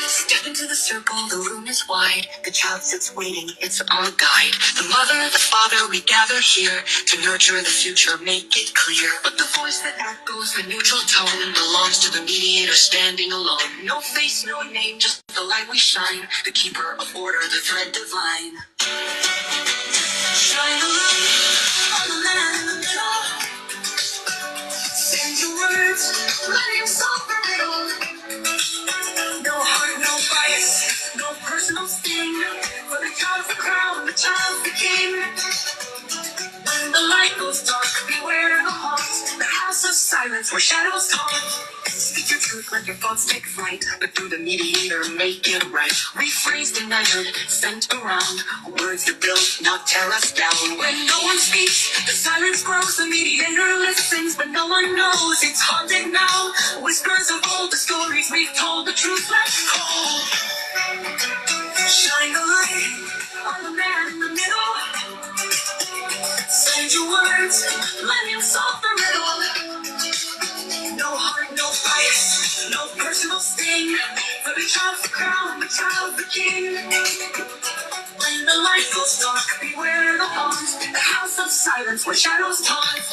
Speaker 2: Step into the circle, the room is wide. The child sits waiting, it's our guide. The mother and the father, we gather here to nurture the future, make it clear. But the voice that echoes the neutral tone belongs to the mediator standing alone. No face, no name, just the light we shine. The keeper of order, the thread divine. Shine a light on the man in the middle. Send your words, let him solve the riddle. No heart, no bias, no personal sting. For the child's the crown, the child's the king. When the light goes dark, beware the haunt. The house of silence where shadows haunt. Speak your truth, let your thoughts take flight. But through the mediator, make it right. Rephrased and measured, sent around. Words that build, not tear us down. When no one speaks, the silence grows. The mediator listens, but no one knows. It's haunted now. Whispers of old, the stories we've told. The truth left cold. Shine the light on the man in the middle. Send your words, let him solve the riddle. No heart, no bias, no personal sting. For the child's the crown, the child's the king. When the light goes dark, beware the haunt. The house of silence where shadows taunt.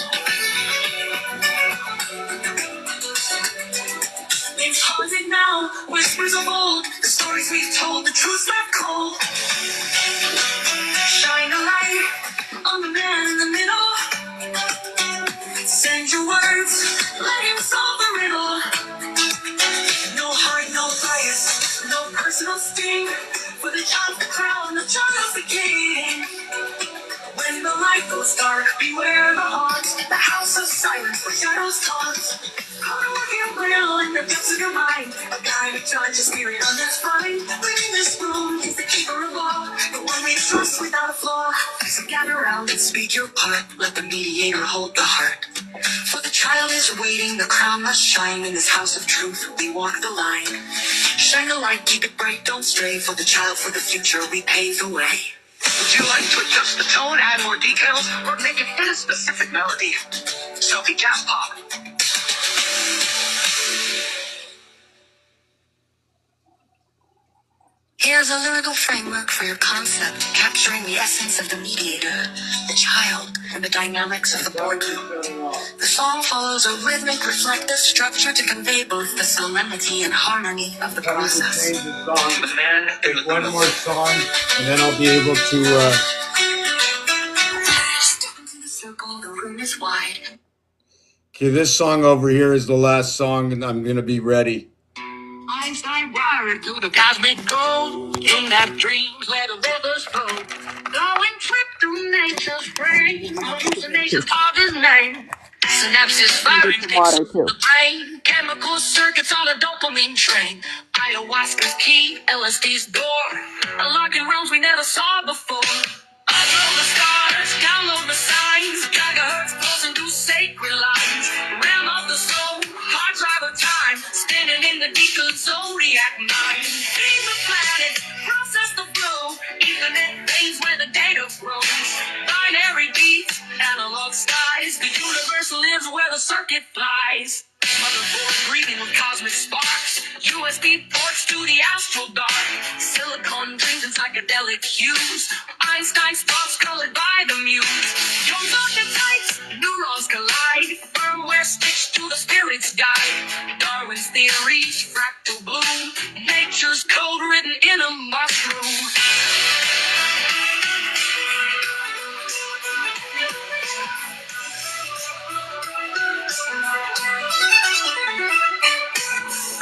Speaker 2: It's haunted now, whispers of old. The stories we've told, the truth left cold. Shine a light on the man in the middle. Send your words, let him solve the riddle. No heart, no bias, no personal sting. For the child's the crown, the child's the king. When the light goes dark, beware the haunt. The house of silence where shadows taunt. How to work your will in the depths of your mind. A guide, a judge, a spirit undefined. Within this room is the keeper of all. The one we trust without a flaw. So gather round and speak your part. Let the mediator hold the heart. For the child is waiting, the crown must shine. In this house of truth, we walk the line. Shine a light, keep it bright, don't stray. For the child, for the future, we pave the way. Would you like to adjust the tone, add more details, or make it fit a specific melody? Selfie jazz pop. Here's a lyrical framework for your concept, capturing the essence of the mediator, the child, and the dynamics of the boardroom. The song follows a rhythmic, reflective structure to convey both the solemnity and harmony of the process.
Speaker 1: Change the song. Take one more song, and then I'll be able to.
Speaker 2: Step into the circle, the room is wide.
Speaker 1: Okay, this song over here is the last song, and I'm gonna be ready.
Speaker 2: Einstein wired through the cosmic code. In that dreams where the rivers flow. Going trip through nature's brain. Hallucinations carved his name. Synapses firing
Speaker 3: Water too.
Speaker 2: the brain. Chemical circuits on a dopamine train. Ayahuasca's key, LSD's door. Unlocking realms we never saw before. Upload the stars, download the signs. Gigahertz pulsing through sacred lines. Realm of the soul, hard drive of time. Standing in the deep good zodiac mind. Feed the planet, process the flow. Ethernet veins where the data grows. Binary beats, analog skies. The universe lives where the circuit flies. Motherboard breathing with cosmic sparks. USB ports to the astral dark. Silicon dreams and psychedelic hues. Einstein's thoughts colored by the muse. Young archetypes, neurons collide. Firmware stitched to the spirit's guide. Darwin's theories, fractal bloom. Nature's code written in a mushroom.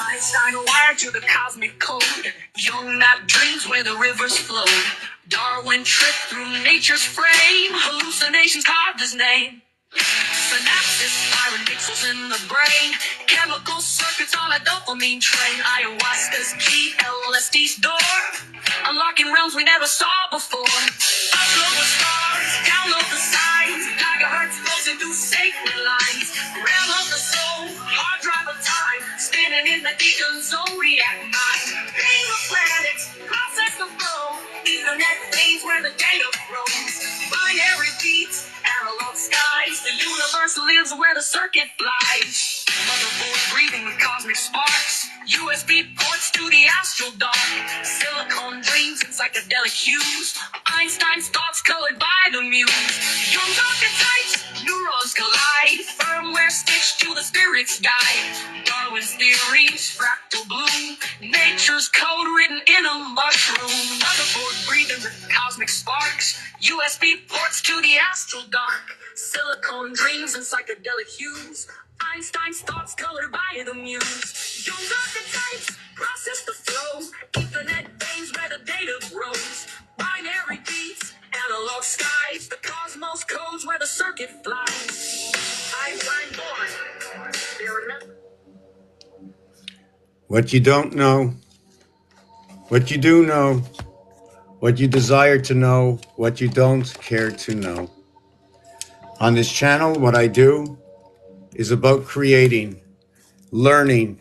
Speaker 2: Einstein wired to the cosmic code. Young not dreams where the rivers flow. Darwin tripped through nature's frame. Hallucinations carved his name. synapses, iron pixels in the brain, chemical circuits on a dopamine train, ayahuasca's key, LSD's door, unlocking realms we never saw before. Upload the stars, download the signs, gigahertz flows into sacred lines, realm of the soul, hard drive of time, spinning in the deacon zodiac mind. Name of planets, process the flow, Ethernet veins where the data grows, binary beats, analog skies, the universe lives where the circuit flies. Motherboard breathing with cosmic sparks, USB ports to the astral dark, silicone dreams and psychedelic hues, Einstein's thoughts colored by the muse. Young archetypes, neurons collide, firmware stitched to the spirit's guide. Darwin's theories, fractal bloom, nature's code written in a mushroom. Motherboard breathing with cosmic sparks, USB ports to the astral dark, silicone dreams and psychedelic hues, Einstein's thoughts colored by the muse. Young archetypes, process the flow, Ethernet veins where the data grows, binary beats, analog skies, the cosmos codes where the circuit flies. Einstein born, experiment.
Speaker 1: What you don't know, what you do know, what you desire to know, what you don't care to know. On this channel, what I do is about creating, learning,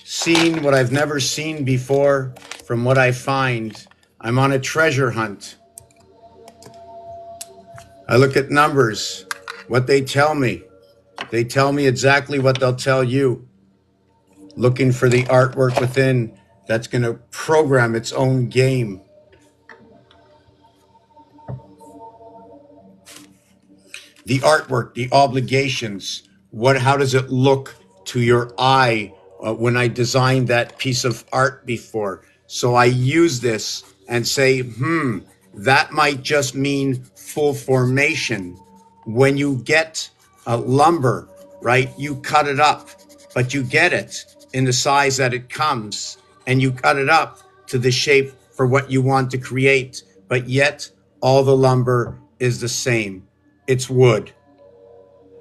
Speaker 1: seeing what I've never seen before from what I find. I'm on a treasure hunt. I look at numbers, what they tell me. They tell me exactly what they'll tell you. Looking for the artwork within that's going to program its own game. The artwork, the obligations, how does it look to your eye when I designed that piece of art before? So I use this and say, that might just mean full formation. When you get lumber, right, you cut it up, but you get it in the size that it comes, and you cut it up to the shape for what you want to create, but yet all the lumber is the same. It's wood.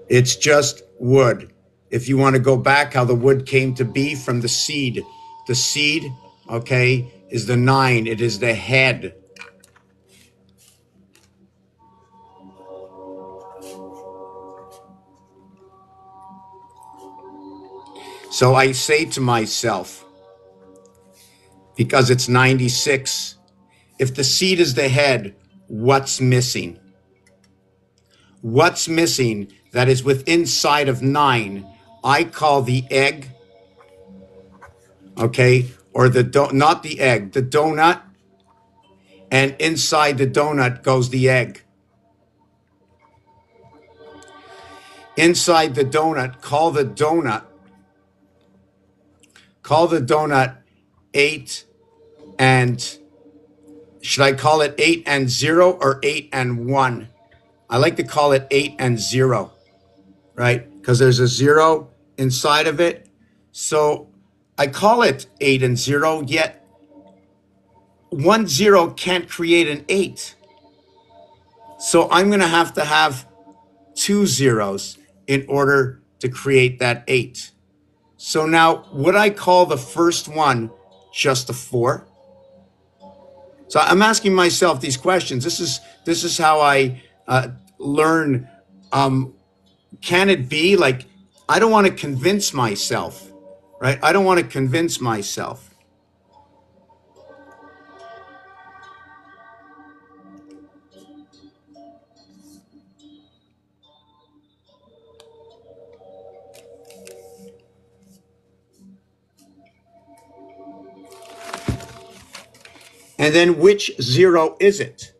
Speaker 1: It's just wood. If you want to go back how the wood came to be from the seed, okay, is the 9. It is the head. So I say to myself, because it's 96, if the seed is the head, what's missing? What's missing that is within inside of 9? I call the egg, okay, or not the egg, the donut, and inside the donut goes the egg. Inside the donut, call the donut 8 and, should I call it 8 and 0 or 8 and 1? I like to call it 8 and 0, right? Because there's a 0 inside of it. So I call it 8 and 0, yet 1 0 can't create an 8. So I'm going to have 2 zeros in order to create that 8. So now, would I call the first one just a 4? So I'm asking myself these questions. This is how I learn. Can it be like, I don't want to convince myself, right? I don't want to convince myself. And then which 0 is it?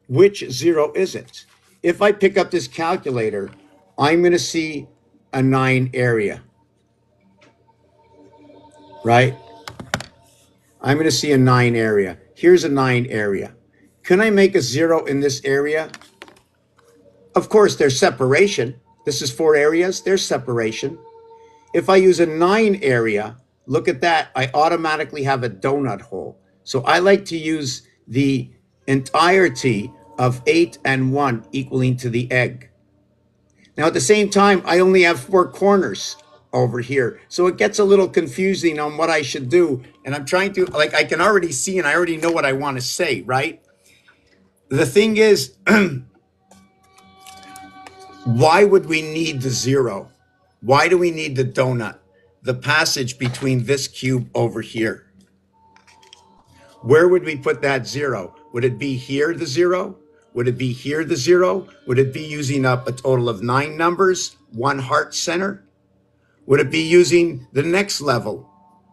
Speaker 1: Which 0 is it? If I pick up this calculator, I'm going to see a 9 area, right? I'm going to see a 9 area. Here's a 9 area. Can I make a 0 in this area? Of course, there's separation. This is 4 areas. There's separation. If I use a 9 area, look at that. I automatically have a donut hole. So I like to use the entirety of 8 and 1 equaling to the egg. Now, at the same time, I only have 4 corners over here. So it gets a little confusing on what I should do. And I'm trying to, like, I can already see and I already know what I want to say, right? The thing is, why would we need the zero? Why do we need the donut? The passage between this cube over here. Where would we put that zero? Would it be here, the zero? Would it be here, the zero? Would it be using up a total of 9 numbers, 1 heart center? Would it be using the next level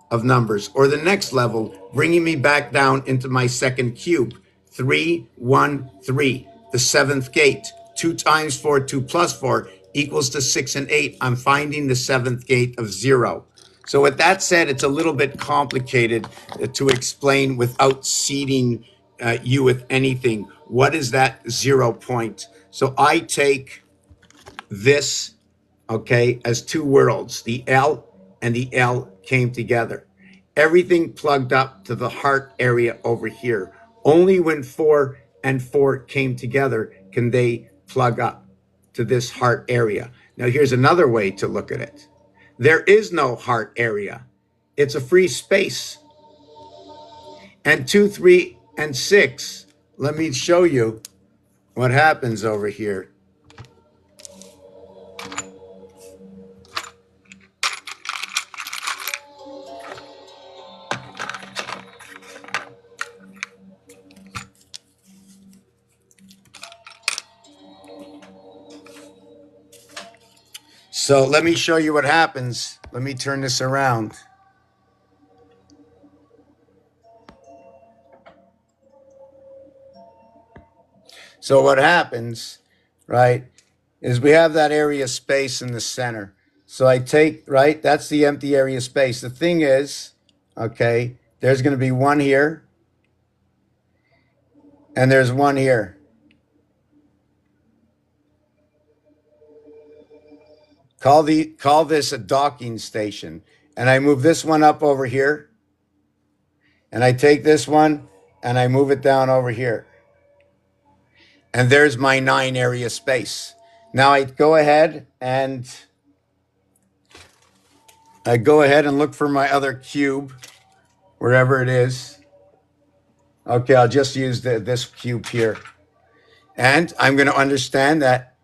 Speaker 1: of numbers or the next level, bringing me back down into my second cube? 3, 1, 3, the 7th gate. 2 times 4, 2 plus 4 equals to 6 and 8. I'm finding the 7th gate of 0. So with that said, it's a little bit complicated to explain without seeding you with anything. What is that 0 point? So I take this, okay, as 2 worlds. The L and the L came together. Everything plugged up to the heart area over here. Only when 4 and 4 came together can they plug up to this heart area. Now, here's another way to look at it. There is no heart area. It's a free space. And 2, 3, and 6, let me show you what happens over here. So let me show you what happens. Let me turn this around. So what happens, right, is we have that area space in the center. So I take, right, that's the empty area space. The thing is, okay, there's going to be 1 here, and there's 1 here. Call this a docking station. And I move this one up over here, and I take this one, and I move it down over here. And there's my 9 area space. Now I go ahead and look for my other cube, wherever it is. Okay, I'll just use this cube here. And I'm going to understand that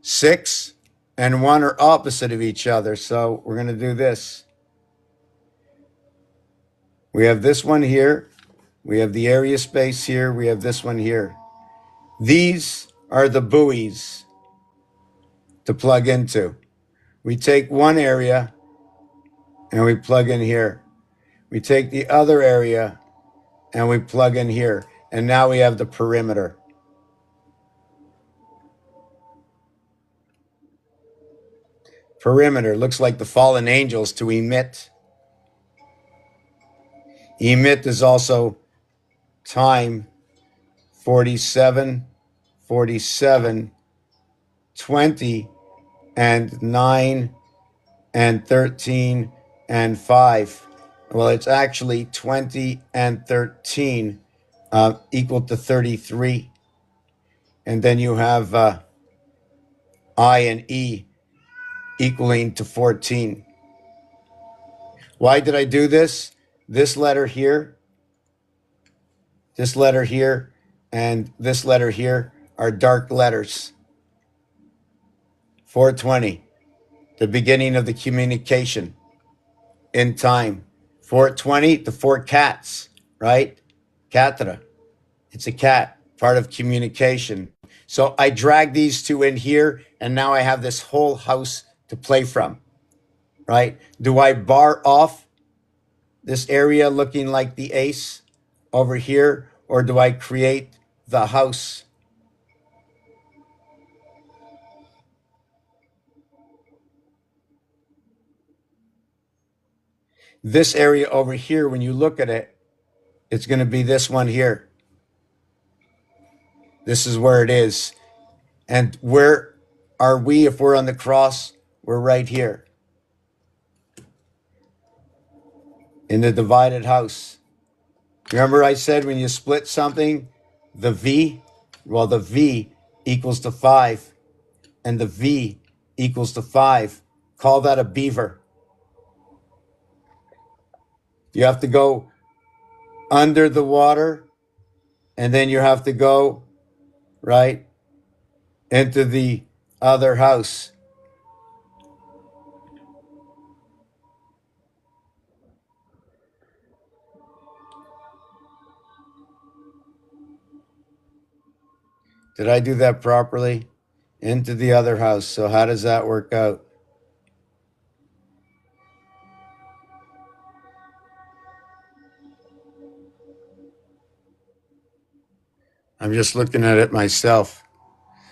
Speaker 1: 6 and 1 are opposite of each other. So we're going to do this. We have this one here. We have the area space here. We have this one here. These are the buoys to plug into. We take one area and we plug in here. We take the other area and we plug in here. And now we have the perimeter. Perimeter looks like the fallen angels to emit. Emit is also time 47, 47, 20, and 9, and 13, and 5. Well, it's actually 20 and 13 equal to 33. And then you have I and E equaling to 14. Why did I do this? This letter here, and this letter here are dark letters. 420, the beginning of the communication in time. 420, the 4 cats, right? Catra. It's a cat, part of communication. So I drag these 2 in here, and now I have this whole house to play from, right? Do I bar off this area looking like the ace over here, or do I create the house? This area over here, when you look at it, it's going to be this one here. This is where it is. And where are we if we're on the cross? We're right here in the divided house. Remember I said when you split something, the V, well, the V equals to 5, and the V equals to 5. Call that a beaver. You have to go under the water, and then you have to go right into the other house. Did I do that properly? Into the other house. So how does that work out? I'm just looking at it myself.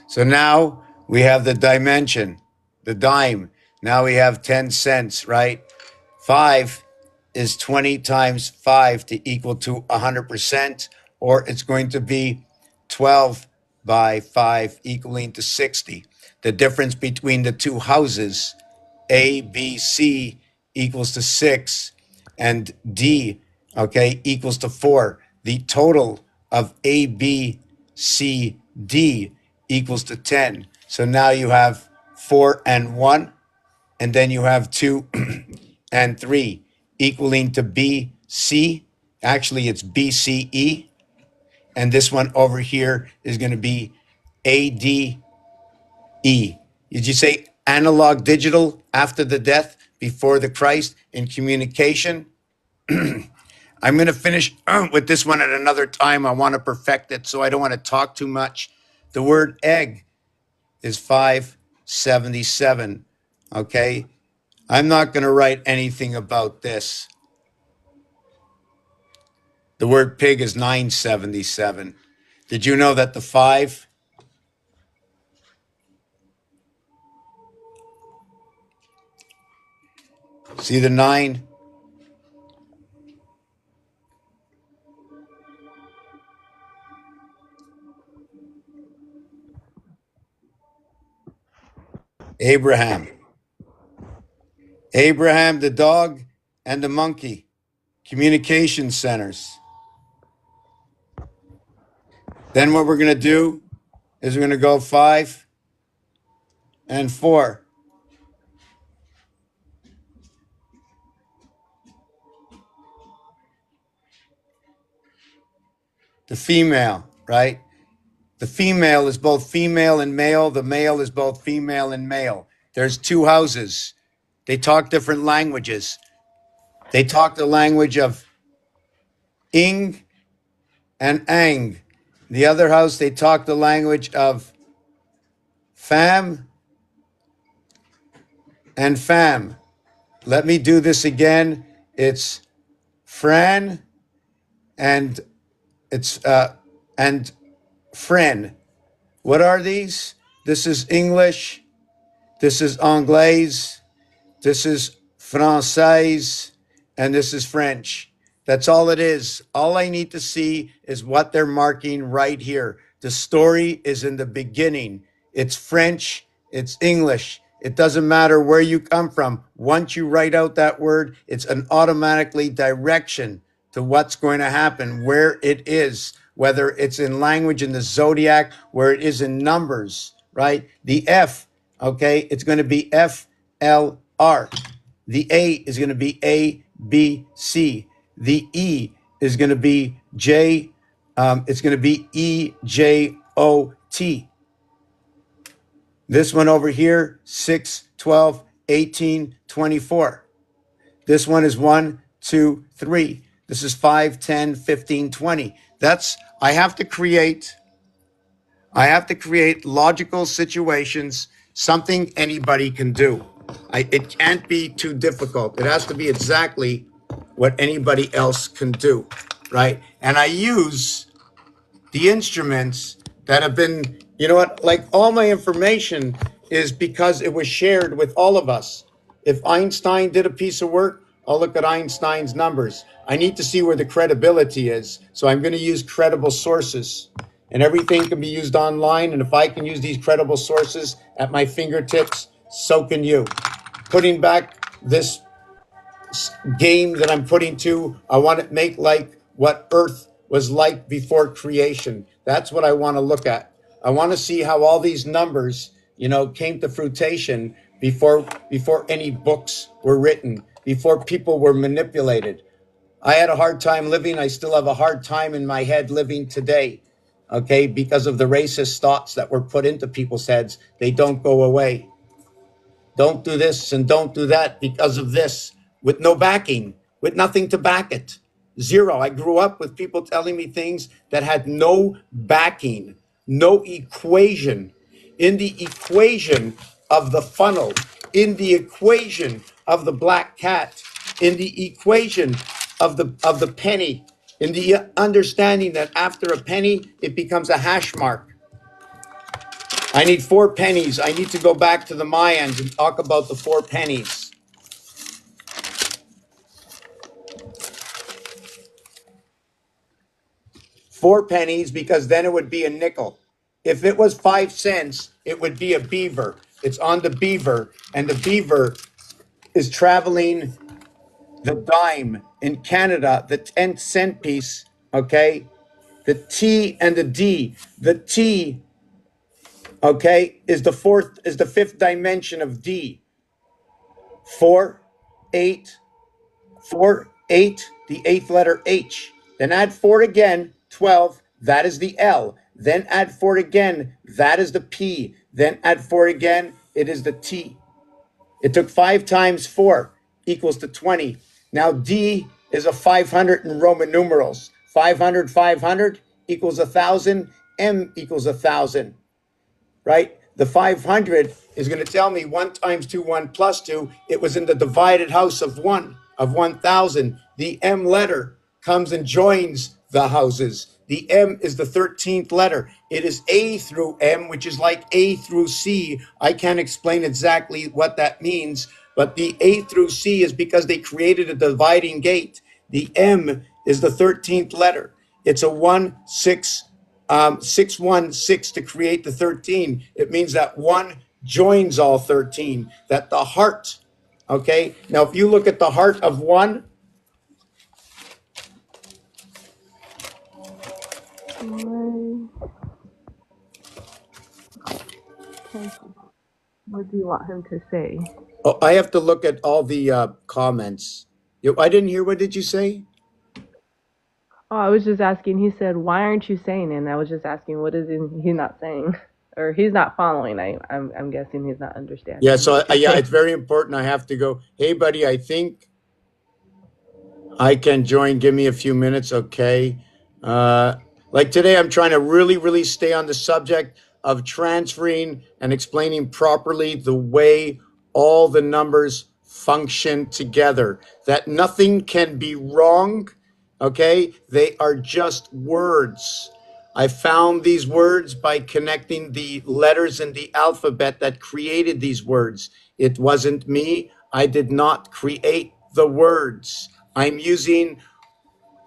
Speaker 1: So now we have the dimension, the dime. Now we have 10 cents, right? 5 is 20 times 5 to equal to 100%, or it's going to be 12 by 5 equaling to 60. The difference between the two houses, A, B, C, equals to 6, and D, okay, equals to 4. The total of A, B, C, D equals to 10. So now you have 4 and 1, and then you have 2 and 3 equaling to BC. Actually, it's BCE. And this one over here is going to be ADE. Did you say analog digital after the death, before the Christ in communication? I'm going to finish with this one at another time. I want to perfect it, so I don't want to talk too much. The word egg is 577. Okay. I'm not going to write anything about this. The word pig is 977. Did you know that the 5? See the 9? Abraham. Abraham, the dog, and the monkey. Communication centers. Then what we're going to do is we're going to go 5 and 4. The female, right? The female is both female and male. The male is both female and male. There's two houses. They talk different languages. They talk the language of Ing and Ang. The other house, they talk the language of Fam and Fam. Let me do this again. It's Fran and it's and Fren. What are these? This is English. This is Anglais. This is Français. And this is French. That's all it is. All I need to see is what they're marking right here. The story is in the beginning. It's French. It's English. It doesn't matter where you come from. Once you write out that word, it's an automatically direction to what's going to happen, where it is, whether it's in language in the zodiac, where it is in numbers, right? The F, okay, it's going to be FLR. The A is going to be ABC. The E is going to be J. It's going to be EJOT. This one over here, 6, 12, 18, 24. This one is 1, 2, 3. This is 5, 10, 15, 20. I have to create logical situations, something anybody can do. It can't be too difficult. It has to be exactly what anybody else can do, right? And I use the instruments that have been, you know what, like all my information is because it was shared with all of us. If Einstein did a piece of work, I'll look at Einstein's numbers. I need to see where the credibility is. So I'm going to use credible sources. And everything can be used online. And if I can use these credible sources at my fingertips, so can you. Putting back this game that I'm putting to, I want to make like what Earth was like before creation. That's what I want to look at. I want to see how all these numbers came to fruition before any books were written, before people were manipulated. I had a hard time living. I still have a hard time in my head living today, okay, because of the racist thoughts that were put into people's heads. They don't go away. Don't do this and don't do that because of this, with no backing, with nothing to back it. Zero. I grew up with people telling me things that had no backing, no equation. In the equation of the funnel, in the equation of the black cat, in the equation of the penny, in the understanding that after a penny, it becomes a hash mark. I need 4 pennies. I need to go back to the Mayans and talk about the 4 pennies. 4 pennies, because then it would be a nickel. If it was 5 cents, it would be a beaver. It's on the beaver, and the beaver is traveling the dime. In Canada, the 10-cent piece, okay? The T and the D. The T, okay, is the fifth dimension of D. 4, 8, 4, 8, the eighth letter H. Then add 4 again, 12, that is the L. Then add 4 again, that is the P. Then add 4 again, it is the T. It took 5 times 4 equals to 20. Now D is a 500 in Roman numerals. 500, 500 equals 1,000. M equals 1,000. Right? The 500 is going to tell me 1 times 2, 1 plus 2. It was in the divided house of 1, of 1,000. The M letter comes and joins the houses. The M is the 13th letter. It is A through M, which is like A through C. I can't explain exactly what that means, but the A through C is because they created a dividing gate. The M is the 13th letter. It's a 1, 6, 616 to create the 13. It means that 1 joins all 13, that the heart, okay? Now, if you look at the heart of 1,
Speaker 2: What do you want him to say?
Speaker 1: oh, I have to look at all the comments. I didn't hear, what did you say?
Speaker 2: Oh, I was just asking. He said, "Why aren't you saying it?" And I was just asking, what is he not saying, or he's not following? I'm guessing he's not
Speaker 1: Yeah,
Speaker 2: understanding
Speaker 1: so
Speaker 2: what you're
Speaker 1: yeah,
Speaker 2: saying.
Speaker 1: it's very important. I have to go. Hey, buddy, I think I can join. Give me a few minutes, okay? Uh, like today, I'm trying to really, really stay on the subject of transferring and explaining properly the way all the numbers function together, that nothing can be wrong, okay? They are just words. I found these words by connecting the letters in the alphabet that created these words. It wasn't me. I did not create the words. I'm using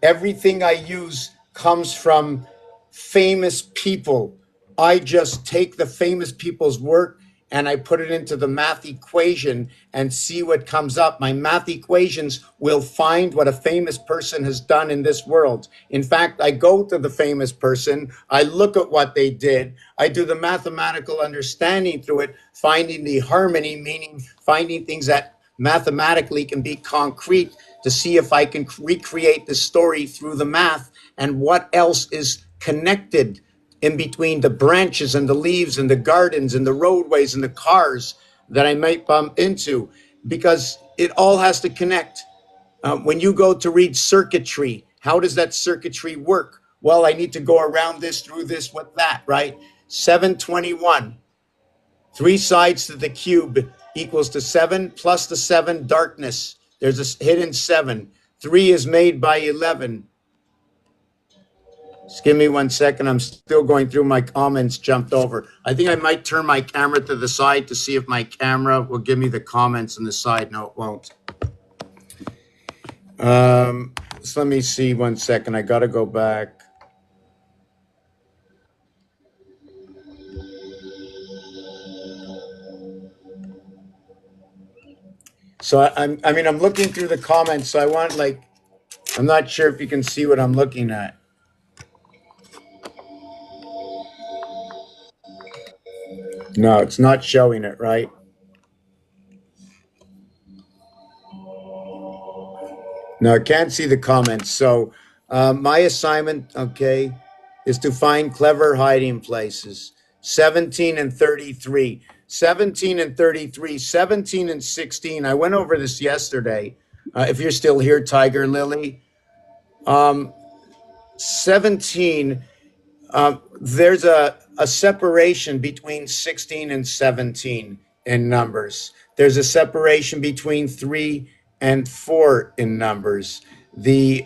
Speaker 1: everything I use comes from famous people. I just take the famous people's work and I put it into the math equation and see what comes up. My math equations will find what a famous person has done in this world. In fact, I go to the famous person, I look at what they did, I do the mathematical understanding through it, finding the harmony, meaning finding things that mathematically can be concrete, to see if I can recreate the story through the math and what else is connected in between the branches and the leaves and the gardens and the roadways and the cars that I might bump into, because it all has to connect. When you go to read circuitry, how does that circuitry work? Well, I need to go around this, through this, with that, right? 721. 3 sides to the cube equals to 7 plus the 7 darkness. There's a hidden 7. 3 is made by 11. Just give me 1 second. I'm still going through my comments, jumped over. I think I might turn my camera to the side to see if my camera will give me the comments on the side. No, it won't. So let me see 1 second. I got to go back. So I'm looking through the comments. So I want, like, I'm not sure if you can see what I'm looking at. No, it's not showing it, right? No, I can't see the comments. So, my assignment, okay, is to find clever hiding places. 17 and 33. 17 and 33. 17 and 16. I went over this yesterday. If you're still here, Tiger Lily. Um, 17, there's a separation between 16 and 17 in numbers. There's a separation between 3 and 4 in numbers. The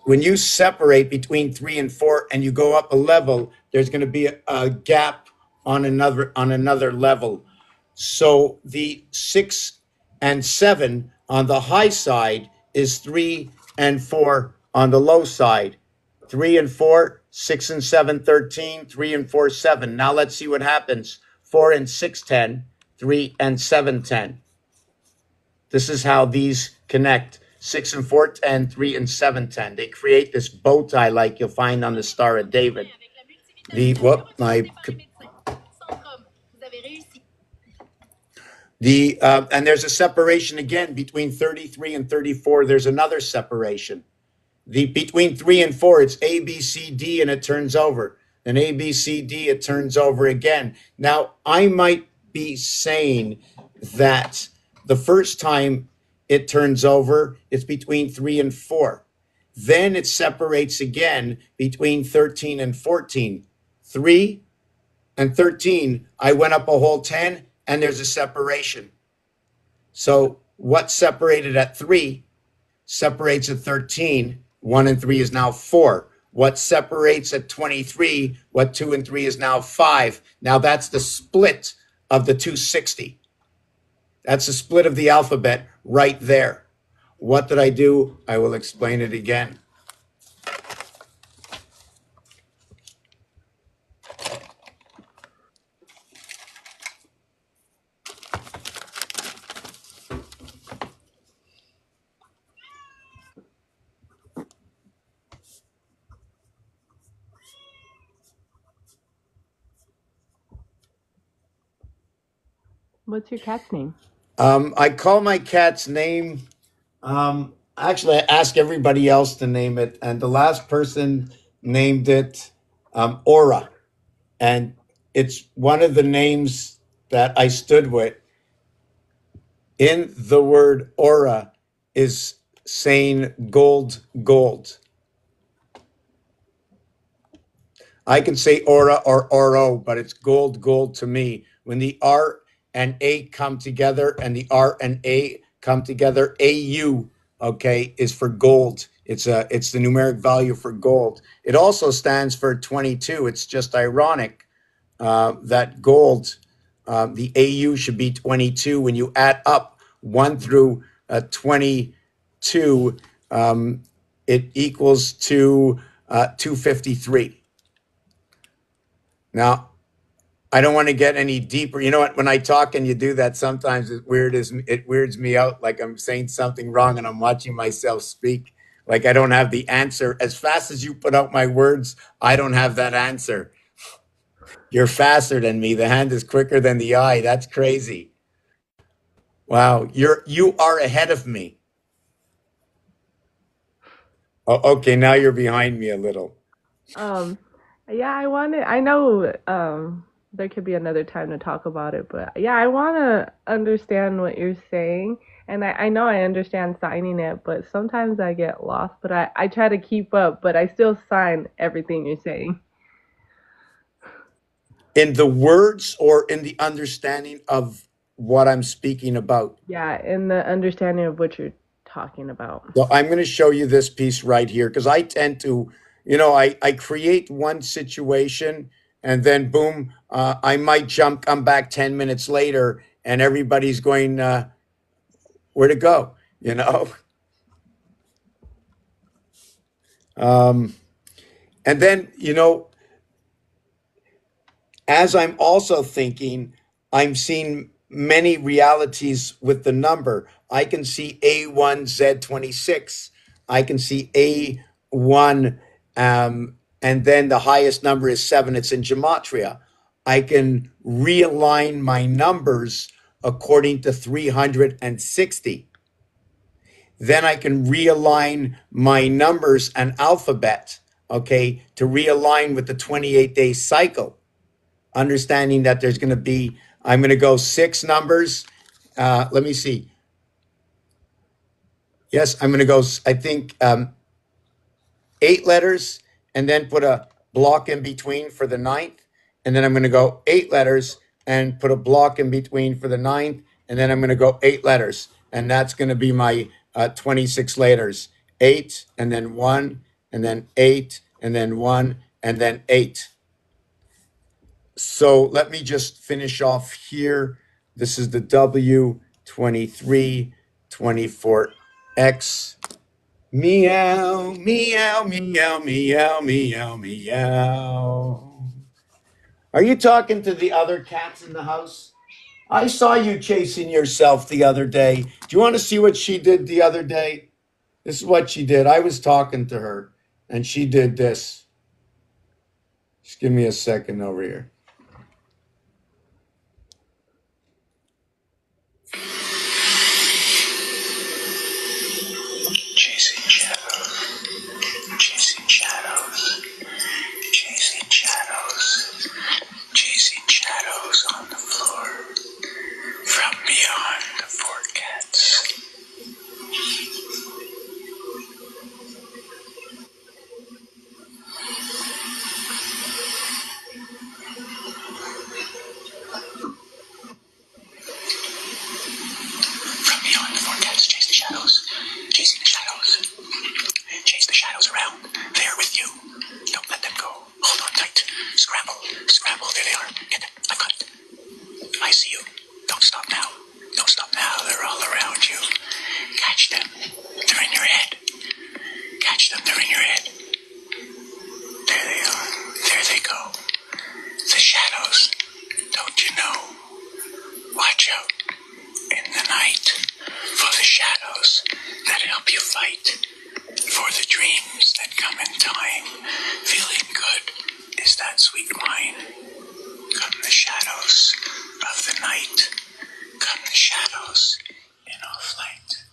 Speaker 1: When you separate between 3 and 4 and you go up a level, there's going to be a gap on another level. So the 6 and 7 on the high side is 3 and 4 on the low side. 3 and 4, 6 and 7, 13, 3 and 4, 7. Now let's see what happens. 4 and 6, 10, 3 and 7, 10. This is how these connect. 6 and 4, 10, 3 and 7, 10. They create this bow tie like you'll find on the Star of David. The what my the And there's a separation again between 33 and 34. There's another separation. The Between 3 and 4, it's A, B, C, D, and it turns over. Then A, B, C, D, it turns over again. Now, I might be saying that the first time it turns over, it's between 3 and 4. Then it separates again between 13 and 14. 3 and 13, I went up a whole 10, and there's a separation. So what separated at 3 separates at 13. 1 and 3 is now 4. What separates at 23, what 2 and 3 is now 5. Now that's the split of the 260. That's the split of the alphabet right there. What did I do? I will explain it again.
Speaker 2: What's your cat's name?
Speaker 1: I call my cat's name. Actually, I ask everybody else to name it, and the last person named it Aura. And it's one of the names that I stood with. In the word aura is saying gold, gold. I can say aura or oro, but it's gold, gold to me. When the R and A come together and the R and A come together, AU, okay, is for gold. It's the numeric value for gold. It also stands for 22. It's just ironic that gold, the AU should be 22. When you add up 1 through 22, it equals to 253. Now, I don't want to get any deeper. You know what? When I talk and you do that, sometimes it weirds me out, like I'm saying something wrong and I'm watching myself speak. Like I don't have the answer. As fast as you put out my words, I don't have that answer. You're faster than me. The hand is quicker than the eye. That's crazy. Wow, you are ahead of me. Oh, okay, now you're behind me a little.
Speaker 2: Um, yeah, I know there could be another time to talk about it, but yeah, I want to understand what you're saying. And I know I understand signing it, but sometimes I get lost. But I try to keep up, but I still sign everything you're saying.
Speaker 1: In the words or in the understanding of what I'm speaking about.
Speaker 2: Yeah, in the understanding of what you're talking about.
Speaker 1: So I'm going to show you this piece right here because I tend to, I create one situation and then boom, I might come back 10 minutes later and everybody's going, where to go, you know? Um, and then, as I'm also thinking, I'm seeing many realities with the number. I can see A1Z26. I can see A1, and then the highest number is 7. It's in gematria. I can realign my numbers according to 360. Then I can realign my numbers and alphabet, okay, to realign with the 28-day cycle, understanding that there's going to be, I'm going to go 6 numbers. Let me see. Yes, I'm going to go, I think, 8 letters and then put a block in between for the ninth. And then I'm going to go 8 letters and put a block in between for the ninth. And then I'm going to go 8 letters. And that's going to be my 26 letters. 8 and then 1 and then 8 and then 1 and then 8. So let me just finish off here. This is the W2324X. Meow, meow, meow, meow, meow, meow. Are you talking to the other cats in the house? I saw you chasing yourself the other day. Do you want to see what she did the other day? This is what she did. I was talking to her, and she did this. Just give me a second over here.
Speaker 2: Chasing shadows, chasing shadows, chasing shadows, chasing shadows on the floor from beyond the four cats. From beyond the four cats, chase the shadows, chasing the shadows. Chase the shadows around. They're with you. Don't let them go. Hold on tight. Scramble. Scramble. There they are. Get them. I've got it. I see you. Don't stop now. Don't stop now. They're all around you. Catch them. They're in your head. Catch them. They're in your head. There they are. There they go. The shadows. Don't you know? Watch out in the night for the shadows that help you fight. For the dreams that come in time, feeling good is that sweet wine. Come the shadows of the night, come the shadows in all flight.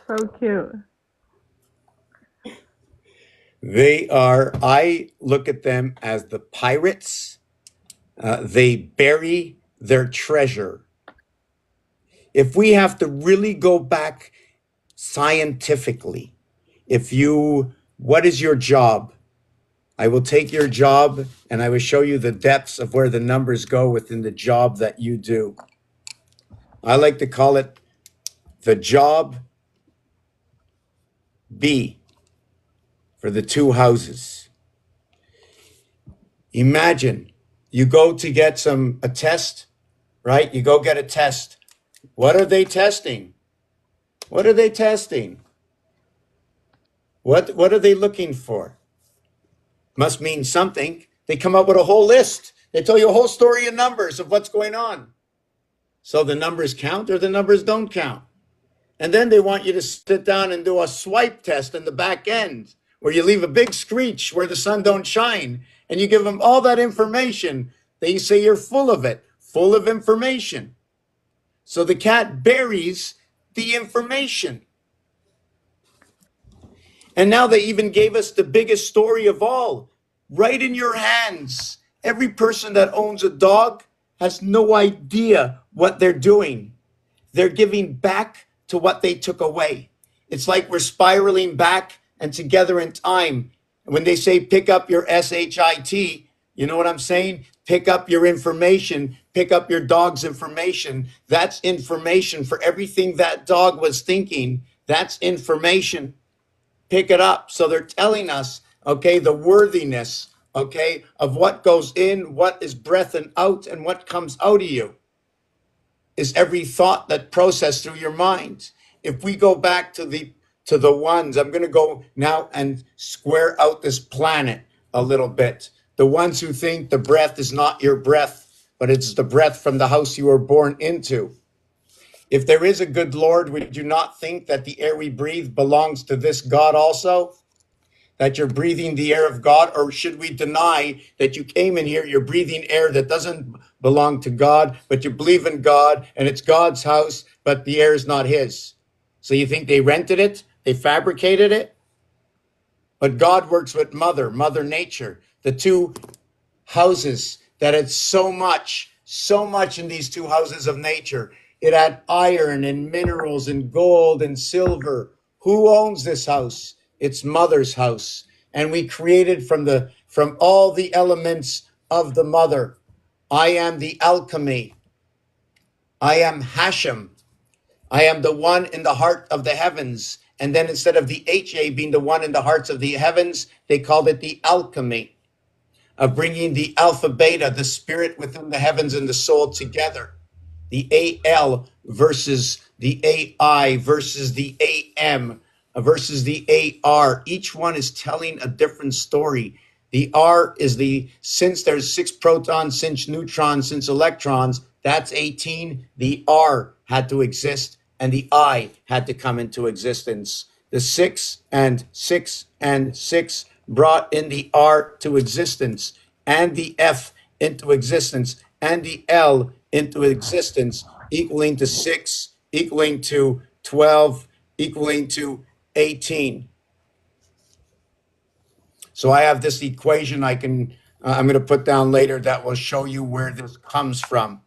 Speaker 3: So cute.
Speaker 1: They are, I look at them as the pirates. They bury their treasure. If we have to really go back scientifically, what is your job? I will take your job and I will show you the depths of where the numbers go within the job that you do. I like to call it the job B for the 2 houses. Imagine you go to get a test, right? You go get a test. What are they testing? What are they testing? What are they looking for? Must mean something. They come up with a whole list. They tell you a whole story of numbers of what's going on. So the numbers count or the numbers don't count. And then they want you to sit down and do a swipe test in the back end where you leave a big screech where the sun don't shine and you give them all that information. They say you're full of it, full of information. So the cat buries the information. And now they even gave us the biggest story of all, right in your hands. Every person that owns a dog has no idea what they're doing. They're giving back to what they took away. It's like we're spiraling back and together in time. When they say pick up your SHIT, you know what I'm saying? Pick up your information, pick up your dog's information. That's information for everything that dog was thinking. That's information. Pick it up. So they're telling us, okay, the worthiness, okay, of what goes in, what is breath and out, and what comes out of you is every thought that processed through your mind. If we go back to the ones, I'm going to go now and square out this planet a little bit. The ones who think the breath is not your breath, but it's the breath from the house you were born into. If there is a good Lord, would you not think that the air we breathe belongs to this God also? that you're breathing the air of God, or should we deny that you came in here, you're breathing air that doesn't belong to God, but you believe in God and it's God's house, but the air is not his? So you think they rented it? They fabricated it? But God works with Mother Nature, the two houses that had so much in these two houses of nature. It had iron and minerals and gold and silver. Who owns this house? It's Mother's house. And we created from all the elements of the Mother. I am the alchemy. I am Hashem. I am the one in the heart of the heavens. And then instead of the HA being the one in the hearts of the heavens, they called it the alchemy of bringing the alpha beta, the spirit within the heavens and the soul together. The AL versus the AI versus the AM versus the AR. Each one is telling a different story. The R is since there's 6 protons, since neutrons, since electrons, that's 18. The R had to exist and the I had to come into existence. The 6 and 6 and 6 brought in the R to existence, and the F into existence, and the L into existence, equaling to 6, equaling to 12, equaling to 18. So I have this equation I'm going to put down later that will show you where this comes from.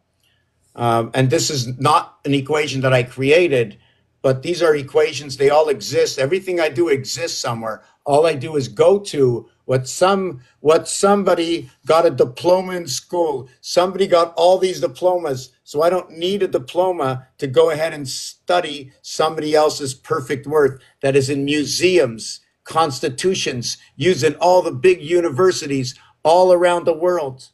Speaker 1: And this is not an equation that I created, but these are equations. They all exist. Everything I do exists somewhere. All I do is go to what somebody got a diploma in school. Somebody got all these diplomas. So I don't need a diploma to go ahead and study somebody else's perfect work that is in museums, constitutions, used in all the big universities all around the world.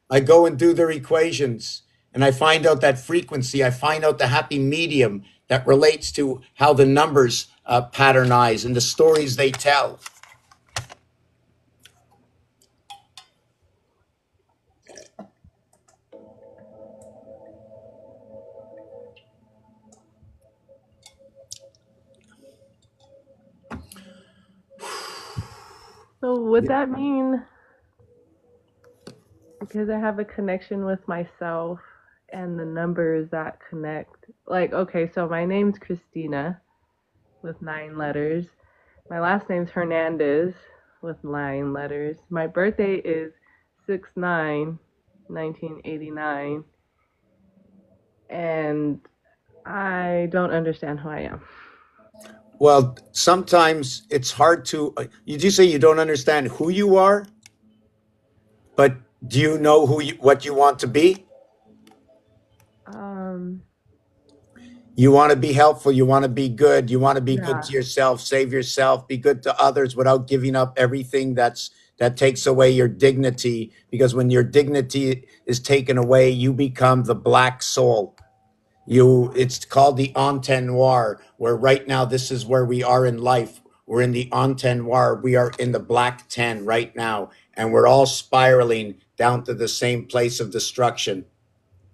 Speaker 1: I go and do their equations and I find out that frequency. I find out the happy medium that relates to how the numbers patternize and the stories they tell.
Speaker 2: So would that mean, because I have a connection with myself and the numbers that connect, like, okay, so my name's Christina with 9 letters. My last name's Hernandez with 9 letters. My birthday is 6/9/1989, and I don't understand who I am.
Speaker 1: Well, sometimes it's hard to. You do say you don't understand who you are, but do you know what you want to be?
Speaker 2: Um,
Speaker 1: You want to be helpful. You want to be good. You want to be good
Speaker 2: yeah.
Speaker 1: to yourself, save yourself, be good to others without giving up everything that takes away your dignity. Because when your dignity is taken away, you become the black soul. It's called the entonnoir, where right now this is where we are in life. We're in the entonnoir. We are in the black 10 right now, and we're all spiraling down to the same place of destruction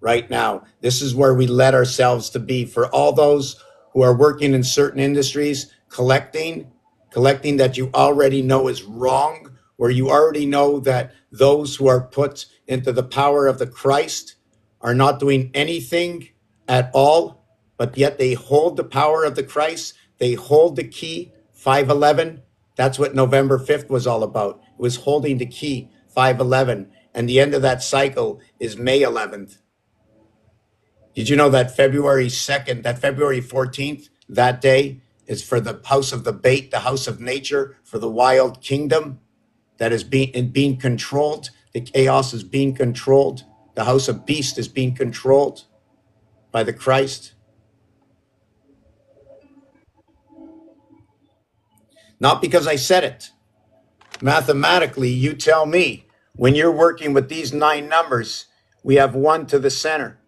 Speaker 1: right now. This is where we let ourselves to be. For all those who are working in certain industries, collecting that you already know is wrong, where you already know that those who are put into the power of the Christ are not doing anything at all, but yet they hold the power of the Christ. They hold the key, 511. That's what November 5th was all about. It was holding the key, 511. And the end of that cycle is May 11th. Did you know that February 2nd, that February 14th, that day is for the house of the bait, the house of nature, for the wild kingdom that is being controlled. The chaos is being controlled. The house of beast is being controlled by the Christ. Not because I said it. Mathematically, you tell me when you're working with these 9 numbers, we have 1 to the center.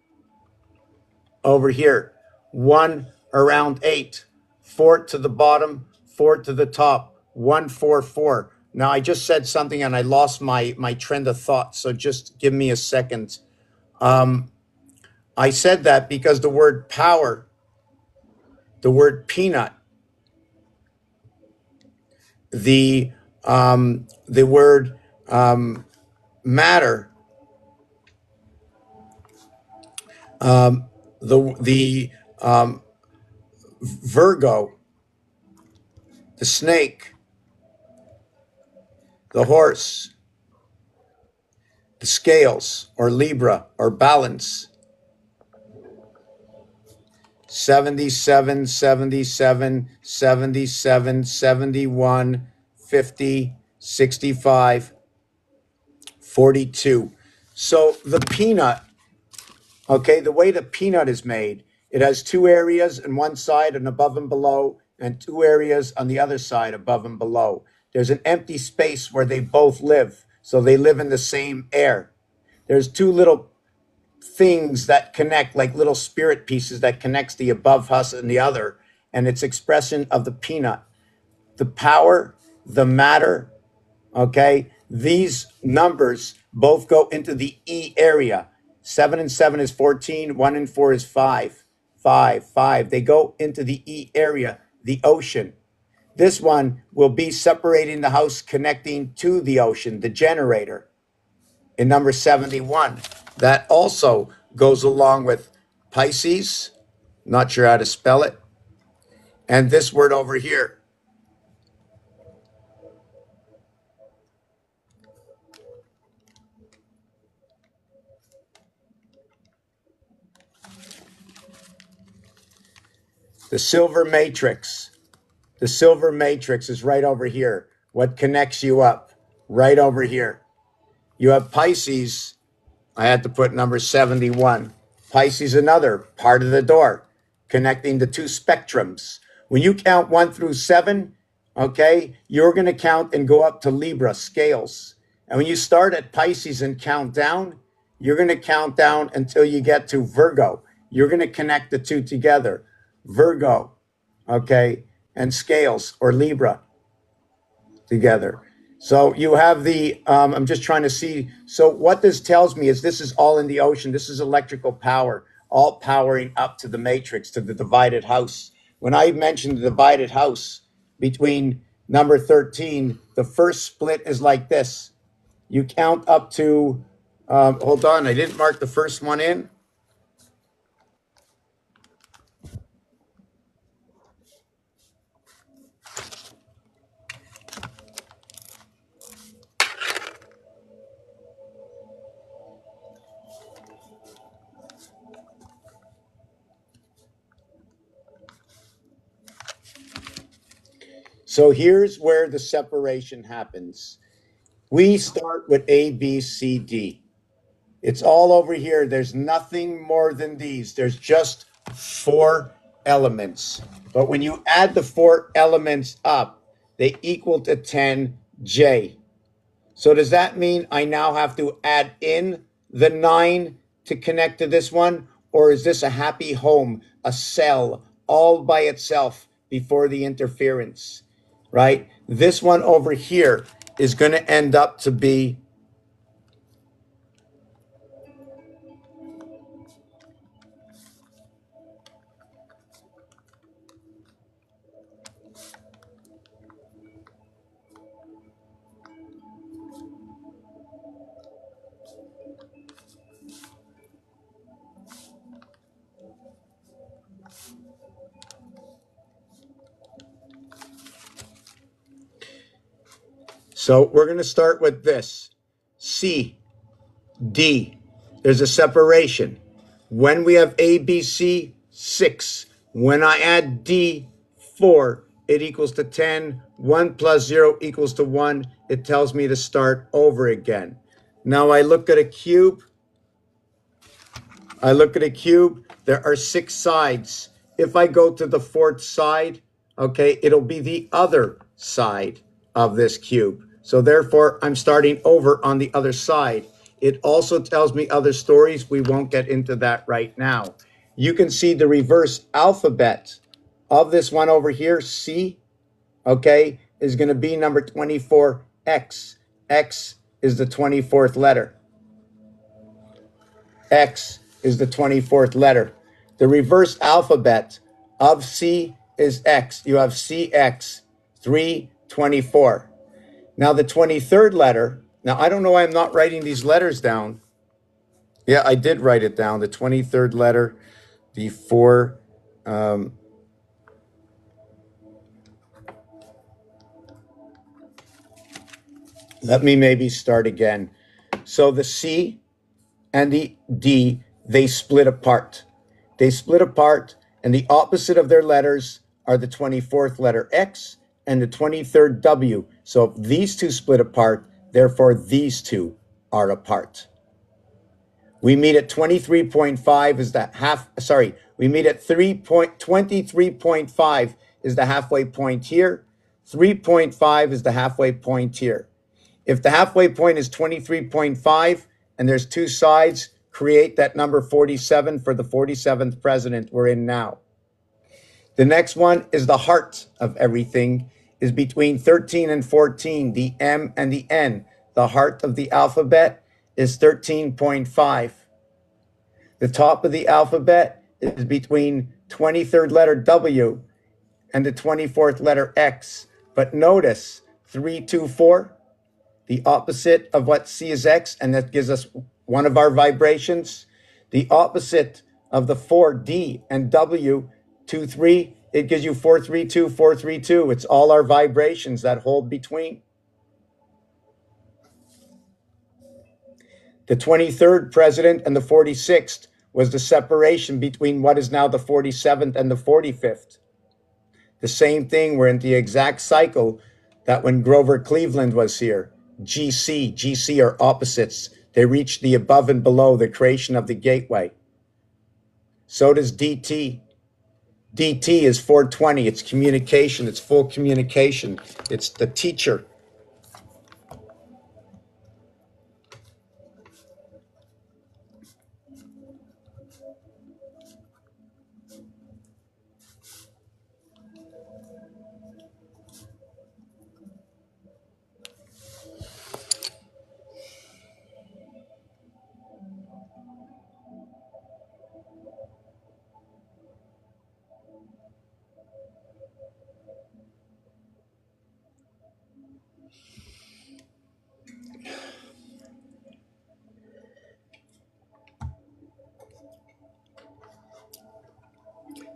Speaker 1: Over here, 1 around 8, 4 to the bottom, 4 to the top, 144. Now I just said something and I lost my trend of thought, so just give me a second. I said that because the word power, the word peanut, the word matter, the Virgo, the snake, the horse, the scales or Libra or balance, 77, 77, 77, 71, 50, 65, 42. So the peanut, okay, the way the peanut is made, it has two areas on one side and above and below, and two areas on the other side above and below. There's an empty space where they both live, so they live in the same air. There's two little things that connect, like little spirit pieces that connects the above husk and the other, and it's expression of the peanut. The power, the matter, okay? These numbers both go into the E area. 7 and 7 is 14, 1 and 4 is 5. 5, 5. They go into the E area, the ocean. This one will be separating the house connecting to the ocean, the generator, in number 71. That also goes along with Pisces, not sure how to spell it, and this word over here. The silver matrix. The silver matrix is right over here. What connects you up? Right over here. You have Pisces. I had to put number 71. Pisces, another part of the door, connecting the two spectrums. When you count 1 through 7, okay, you're going to count and go up to Libra, scales. And when you start at Pisces and count down, you're going to count down until you get to Virgo. You're going to connect the two together. Virgo, okay, and scales or Libra together. So you have the, I'm just trying to see. So what this tells me is this is all in the ocean. This is electrical power, all powering up to the matrix, to the divided house. When I mentioned the divided house between number 13, the first split is like this. You count up to, hold on, I didn't mark the first one in. So here's where the separation happens. We start with A, B, C, D. It's all over here. There's nothing more than these. There's just 4 elements. But when you add the 4 elements up, they equal to 10J. So does that mean I now have to add in the 9 to connect to this one? Or is this a happy home, a cell, all by itself before the interference, right? This one over here is going to end up to be so we're going to start with this. C, D. There's a separation. When we have A, B, C, 6. When I add D, 4, it equals to 10. 1 plus 0 equals to 1. It tells me to start over again. Now I look at a cube. There are 6 sides. If I go to the 4th side, okay, it'll be the other side of this cube. So therefore, I'm starting over on the other side. It also tells me other stories. We won't get into that right now. You can see the reverse alphabet of this one over here, C, okay, is going to be number 24, X. X is the 24th letter. X is the 24th letter. The reverse alphabet of C is X. You have CX, 3, 24. Now the 23rd letter, now I don't know why I'm not writing these letters down. Yeah, I did write it down. The 23rd letter, the 4, let me maybe start again. So the C and the D, they split apart. They split apart, and the opposite of their letters are the 24th letter X and the 23rd W. So if these two split apart, therefore these two are apart. We meet at 23.5 is the we meet at 23.5 is the halfway point here. 3.5 is the halfway point here. If the halfway point is 23.5 and there's two sides, create that number 47 for the 47th president we're in now. The next one is the heart of everything, is between 13 and 14, the M and the N. The heart of the alphabet is 13.5. The top of the alphabet is between 23rd letter W and the 24th letter X. But notice 3, 2, 4, the opposite of what C is X, and that gives us one of our vibrations. The opposite of the 4, D and W, 2, 3, it gives you 4, 3, 2, 4, 3, 2. It's all our vibrations that hold between. The 23rd president and the 46th was the separation between what is now the 47th and the 45th. The same thing, we're in the exact cycle that when Grover Cleveland was here. GC are opposites. They reach the above and below, the creation of the gateway. So does DT. DT is 420. It's communication. It's full communication. It's the teacher.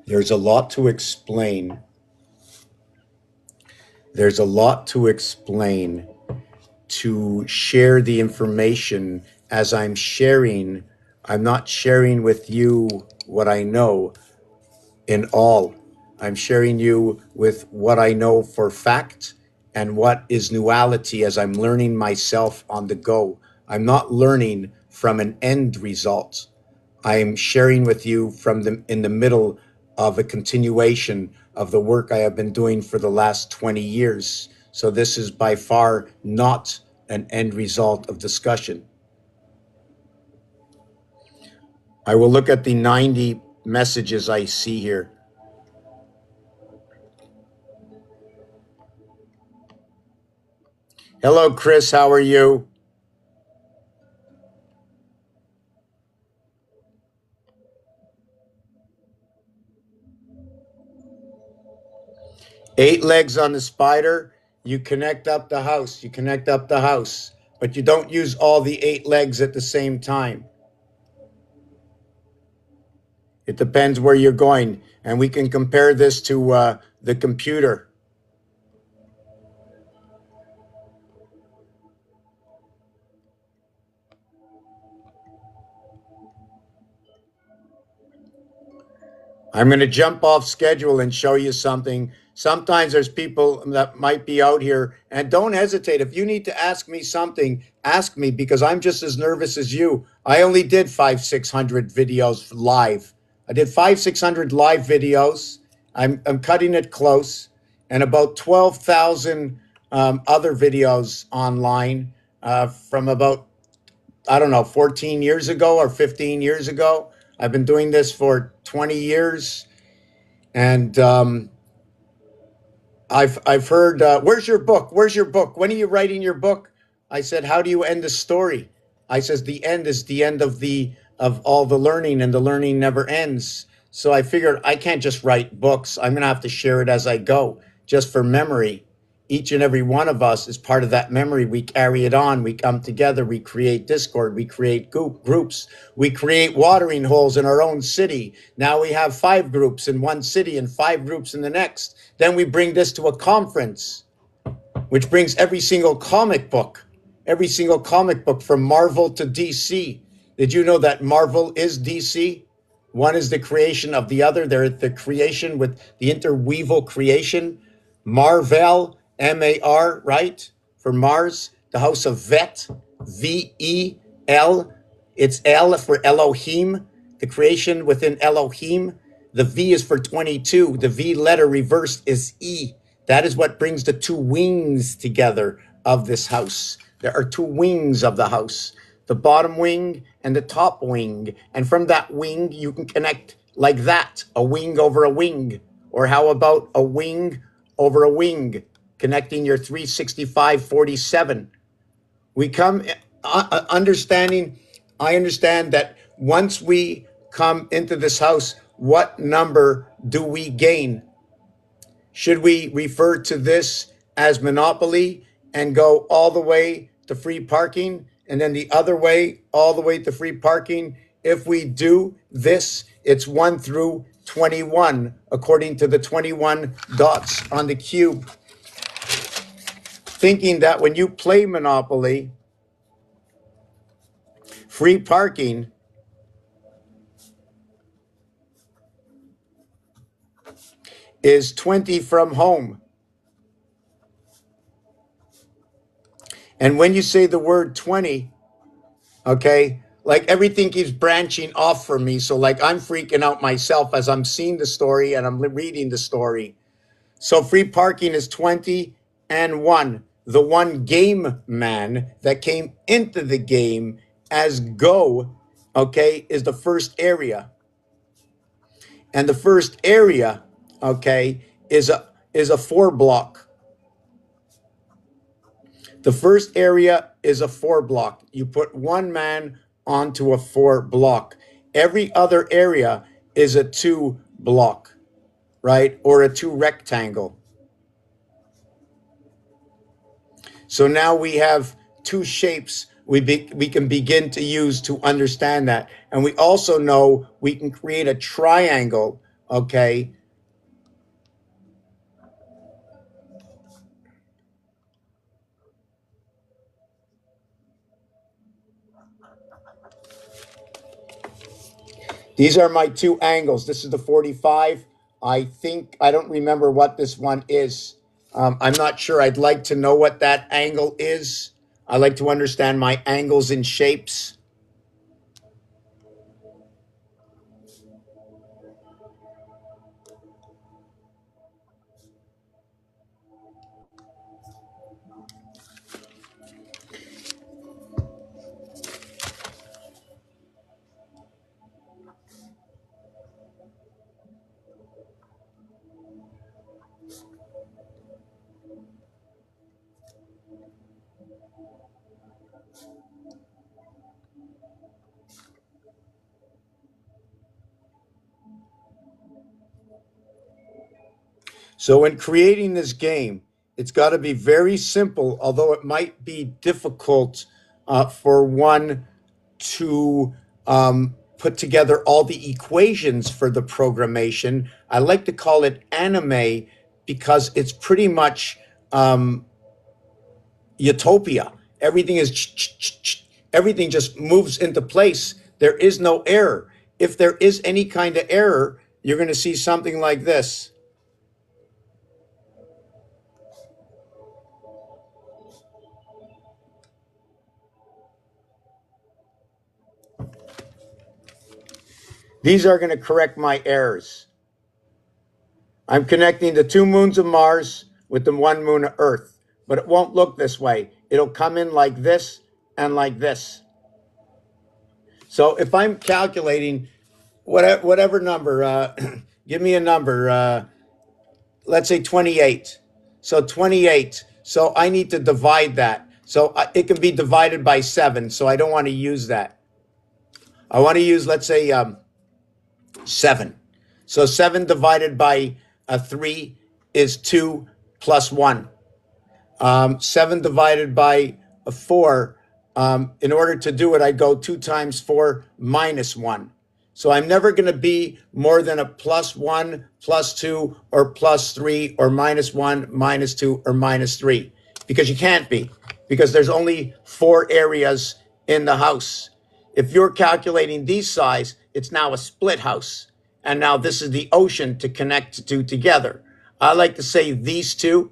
Speaker 1: There's a lot to explain. There's a lot to explain. To share the information as I'm sharing, I'm not sharing with you what I know in all. I'm sharing you with what I know for fact and what is nuality as I'm learning myself on the go. I'm not learning from an end result. I'm sharing with you from in the middle of a continuation of the work I have been doing for the last 20 years. So this is by far not an end result of discussion. I will look at the 90 messages I see here. Hello, Chris. How are you? Eight legs on the spider. You connect up the house. You connect up the house. But you don't use all the 8 legs at the same time. It depends where you're going. And we can compare this to the computer. I'm going to jump off schedule and show you something. Sometimes there's people that might be out here, and don't hesitate. If you need to ask me something, ask me, because I'm just as nervous as you. I only did 500-600 videos live. I did 500-600 live videos. I'm cutting it close, and about 12,000 other videos online from about, I don't know, 14 years ago or 15 years ago. I've been doing this for 20 years, and I've heard, where's your book? Where's your book? When are you writing your book? I said, how do you end a story? I says, the end is the end of all the learning, and the learning never ends. So I figured I can't just write books. I'm going to have to share it as I go, just for memory. each and every one of us is part of that memory. We carry it on. We come together. We create discord. We create groups. We create watering holes in our own city. Now we have 5 groups in one city and 5 groups in the next. Then we bring this to a conference, which brings every single comic book from Marvel to DC. Did you know that Marvel is DC? One is the creation of the other. They're the creation with the interweaval creation. Marvel, M-A-R, right? For Mars, the house of Vet, V-E-L. It's L for Elohim, the creation within Elohim. The V is for 22. The V letter reversed is E. That is what brings the 2 wings together of this house. There are 2 wings of the house, the bottom wing and the top wing. And from that wing, you can connect like that, a wing over a wing. Or how about a wing over a wing, connecting your 365-47. We come understanding, I understand that once we come into this house, what number do we gain? Should we refer to this as monopoly and go all the way to free parking and then the other way, all the way to free parking? If we do this, it's 1 through 21, according to the 21 dots on the cube. Thinking that when you play Monopoly, free parking is 20 from home. And when you say the word 20, okay, like everything keeps branching off for me. So like I'm freaking out myself as I'm seeing the story and I'm reading the story. So free parking is 20 and 1. The one game man that came into the game as go, okay, is the first area. And the first area, okay, is a 4 block. The first area is a 4 block. You put 1 man onto a 4 block. Every other area is a 2 block, right? Or a 2 rectangle. So now we have 2 shapes we can begin to use to understand that. And we also know we can create a triangle, okay? These are my 2 angles. This is the 45. I don't remember what this one is. I'm not sure. I'd like to know what that angle is. I like to understand my angles and shapes. So in creating this game, it's got to be very simple, although it might be difficult for one to put together all the equations for the programmation. I like to call it anime because it's pretty much Utopia. Everything is everything just moves into place. There is no error. If there is any kind of error, you're going to see something like this. These are going to correct my errors. I'm connecting the 2 moons of Mars with the 1 moon of Earth, but it won't look this way. It'll come in like this and like this. So if I'm calculating whatever number, give me a number, let's say 28. So 28. So I need to divide that. So it can be divided by 7. So I don't want to use that. I want to use, let's say, 7. So 7 divided by 3 is 2 plus 1. 7 divided by 4. In order to do it, I go 2 times 4 minus 1. So I'm never going to be more than a plus 1, plus 2, or plus 3, or minus 1, minus 2, or minus 3. Because you can't be. Because there's only 4 areas in the house. If you're calculating these size, it's now a split house. And now this is the ocean to connect to together. I like to say these two,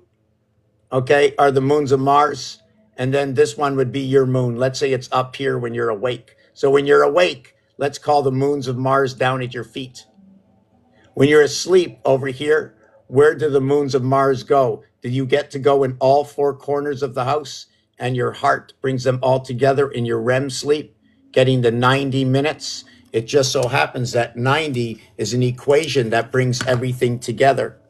Speaker 1: okay, are the moons of Mars. And then this one would be your moon. Let's say it's up here when you're awake. So when you're awake, let's call the moons of Mars down at your feet. When you're asleep over here, where do the moons of Mars go? Do you get to go in all 4 corners of the house? And your heart brings them all together in your REM sleep, getting the 90 minutes. It just so happens that 90 is an equation that brings everything together.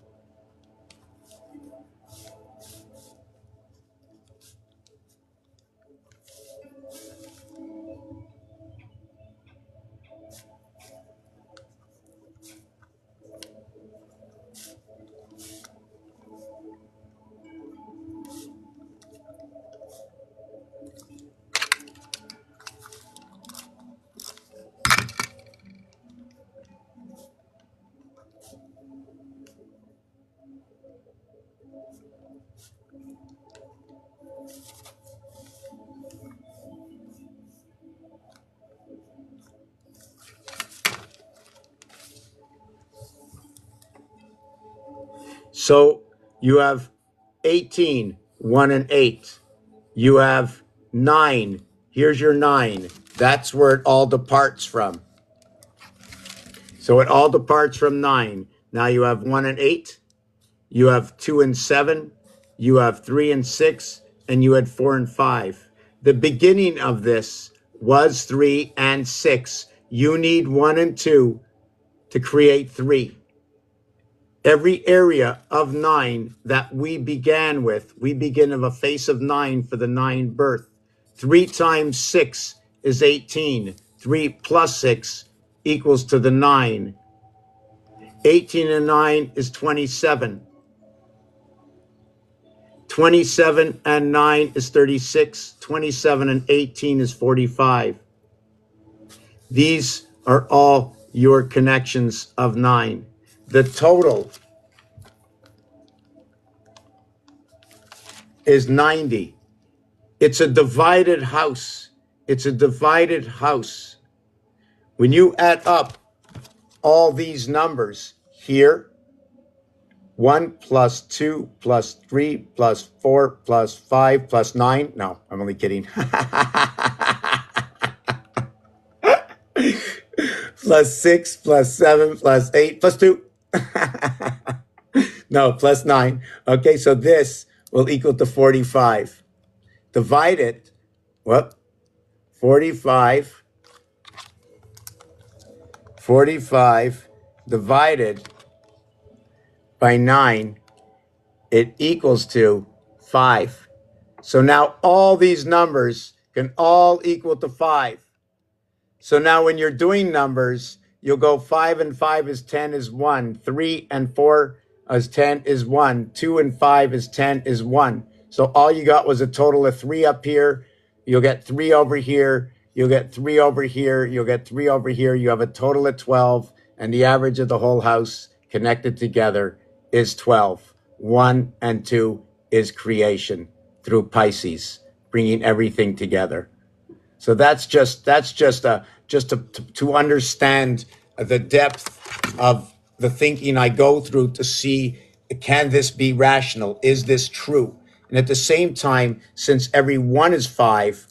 Speaker 1: So you have 18, 1 and 8. You have 9. Here's your 9. That's where it all departs from. So it all departs from 9. Now you have 1 and 8. You have 2 and 7. You have 3 and 6. And you had 4 and 5. The beginning of this was 3 and 6. You need 1 and 2 to create 3. Every area of 9 that we began with, we begin of a face of 9 for the 9 birth. 3 times 6 is 18. 3 plus 6 equals to the 9. 18 and 9 is 27. 27 and 9 is 36. 27 and 18 is 45. These are all your connections of 9. The total is 90. It's a divided house. It's a divided house. When you add up all these numbers here, 1 plus 2 plus 3 plus 4 plus 5 plus 9. No, I'm only kidding. Plus 6 plus 7 plus 8 plus 2. No, plus 9. Okay, so this will equal to 45. Divide it. Well, 45 divided by 9, it equals to 5. So now all these numbers can all equal to 5. So now when you're doing numbers, you'll go 5 and 5 is 10 is 1. 3 and 4 is 10 is 1. 2 and 5 is 10 is 1. So all you got was a total of 3 up here. You'll get 3 over here. You'll get 3 over here. You'll get 3 over here. You have a total of 12. And the average of the whole house connected together is 12. 1 and 2 is creation through Pisces, bringing everything together. So that's just to understand the depth of the thinking I go through to see, can this be rational? Is this true? And at the same time, since every one is 5,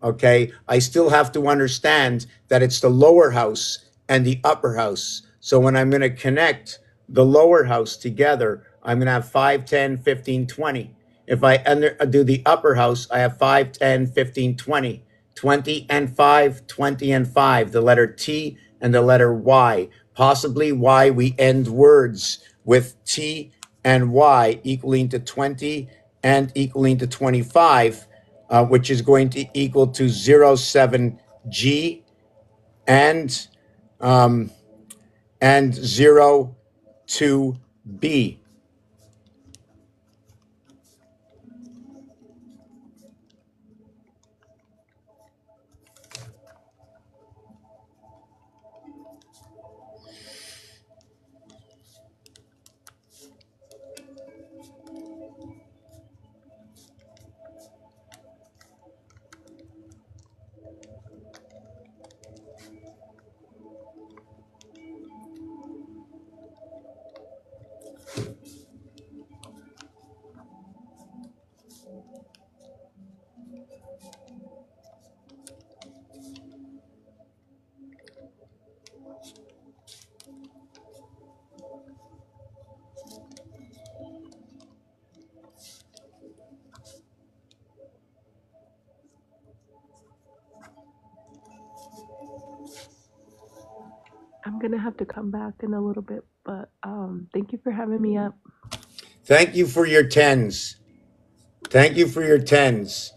Speaker 1: okay, I still have to understand that it's the lower house and the upper house. So when I'm going to connect the lower house together, I'm going to have 5, 10, 15, 20. If I do the upper house, I have 5, 10, 15, 20. 20 and 5, 20 and 5, the letter T and the letter Y. Possibly why we end words with T and Y equaling to 20 and equaling to 25, which is going to equal to 07G and 02B.
Speaker 3: I'm gonna have to come back in a little bit, but thank you for having me up.
Speaker 1: Thank you for your tens. Thank you for your tens.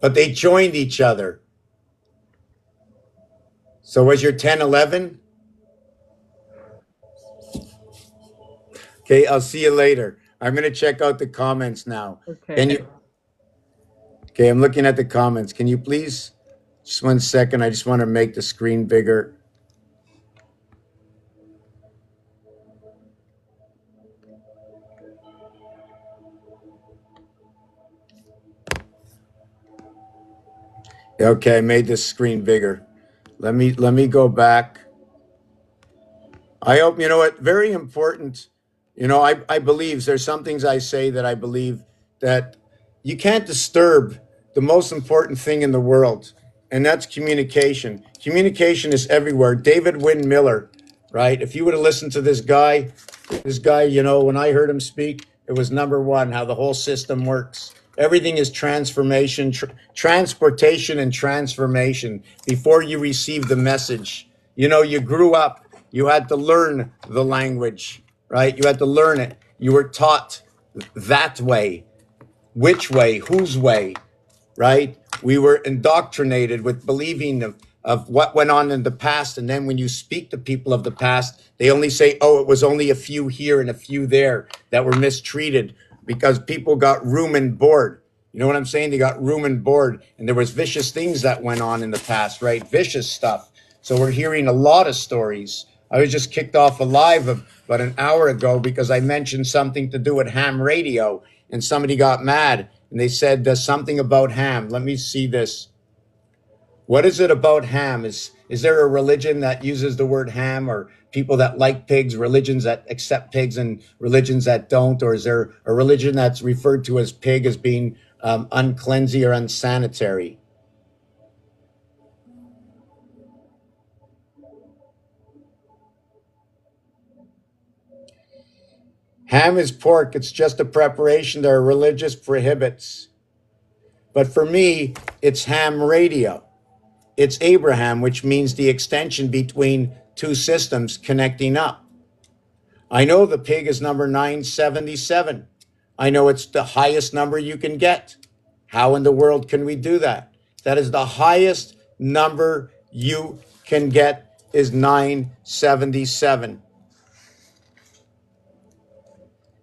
Speaker 1: But they joined each other. So was your 10 11? Okay, I'll see you later. I'm going to check out the comments now. Can
Speaker 3: Okay.
Speaker 1: you? Okay, I'm looking at the comments. Can you please? Just 1 second. I just want to make the screen bigger. Okay, I made this screen bigger. Let me go back. I hope you know what. Very important. I believe there's some things I say that I believe that you can't disturb the most important thing in the world, and that's communication. Communication is everywhere. David Wynn Miller, right? If you would have listened to this guy, when I heard him speak, it was number one, how the whole system works. Everything is transformation, transportation, and transformation before you receive the message. You grew up, you had to learn the language, right? You had to learn it. You were taught that way. Which way? Whose way? Right? We were indoctrinated with believing of what went on in the past. And then when you speak to people of the past, they only say, oh, it was only a few here and a few there that were mistreated because people got room and board. You know what I'm saying? They got room and board. And there was vicious things that went on in the past, right? Vicious stuff. So we're hearing a lot of stories. I was just kicked off a live about an hour ago because I mentioned something to do with ham radio and somebody got mad and they said there's something about ham. Let me see this. What is it about ham? Is there a religion that uses the word ham, or people that like pigs, religions that accept pigs and religions that don't? Or is there a religion that's referred to as pig as being uncleansy or unsanitary? Ham is pork. It's just a preparation that are religious prohibits. But for me, it's ham radio. It's Abraham, which means the extension between two systems connecting up. I know the pig is number 977. I know it's the highest number you can get. How in the world can we do that? That is the highest number you can get is 977.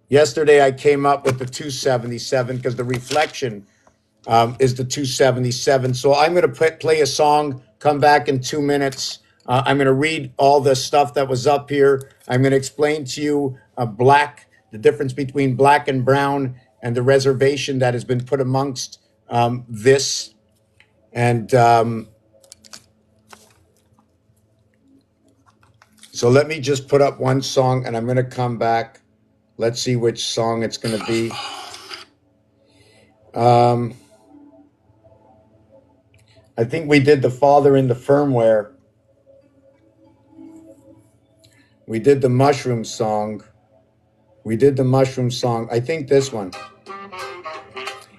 Speaker 1: Yesterday I came up with the 277 because the reflection is the 277. So I'm going to play a song, come back in 2 minutes. I'm going to read all the stuff that was up here. I'm going to explain to you the difference between black and brown, and the reservation that has been put amongst this. And so let me just put up one song and I'm going to come back. Let's see which song it's going to be. I think we did the Father in the Firmware. We did the Mushroom song. I think this one.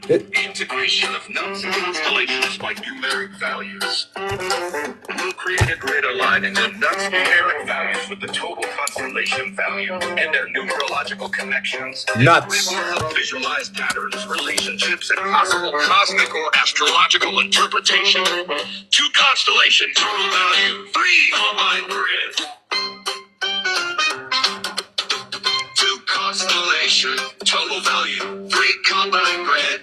Speaker 2: The integration of nuns and constellations by numeric values. Who created grid aligning the nuts numeric values with the total constellation value and their numerological connections.
Speaker 1: Nuts.
Speaker 2: Visualized patterns, relationships, and possible cosmic or astrological interpretation. 2 constellation total value. 3 combined grid. 2 constellation total value. 3 combined grid.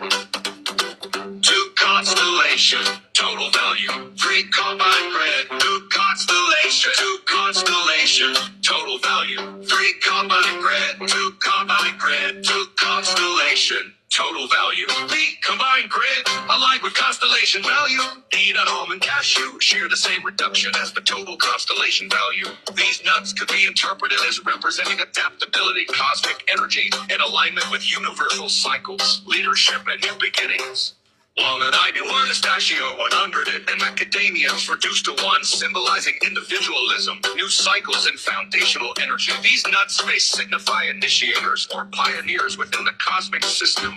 Speaker 2: 2 constellation total value. 3 combined grid. 2 constellation. 2 constellation total value. 3 combined grid. 2 combined grid. 2 constellation total value. 3 combined grid aligned with constellation value. Data, home, and cashew share the same reduction as the total constellation value. These nuts could be interpreted as representing adaptability, cosmic energy, and alignment with universal cycles, leadership, and new beginnings. Long and I do Anastasio 100 and macadamias reduced to 1, symbolizing individualism, new cycles, and foundational energy. These nuts may signify initiators or pioneers within the cosmic system.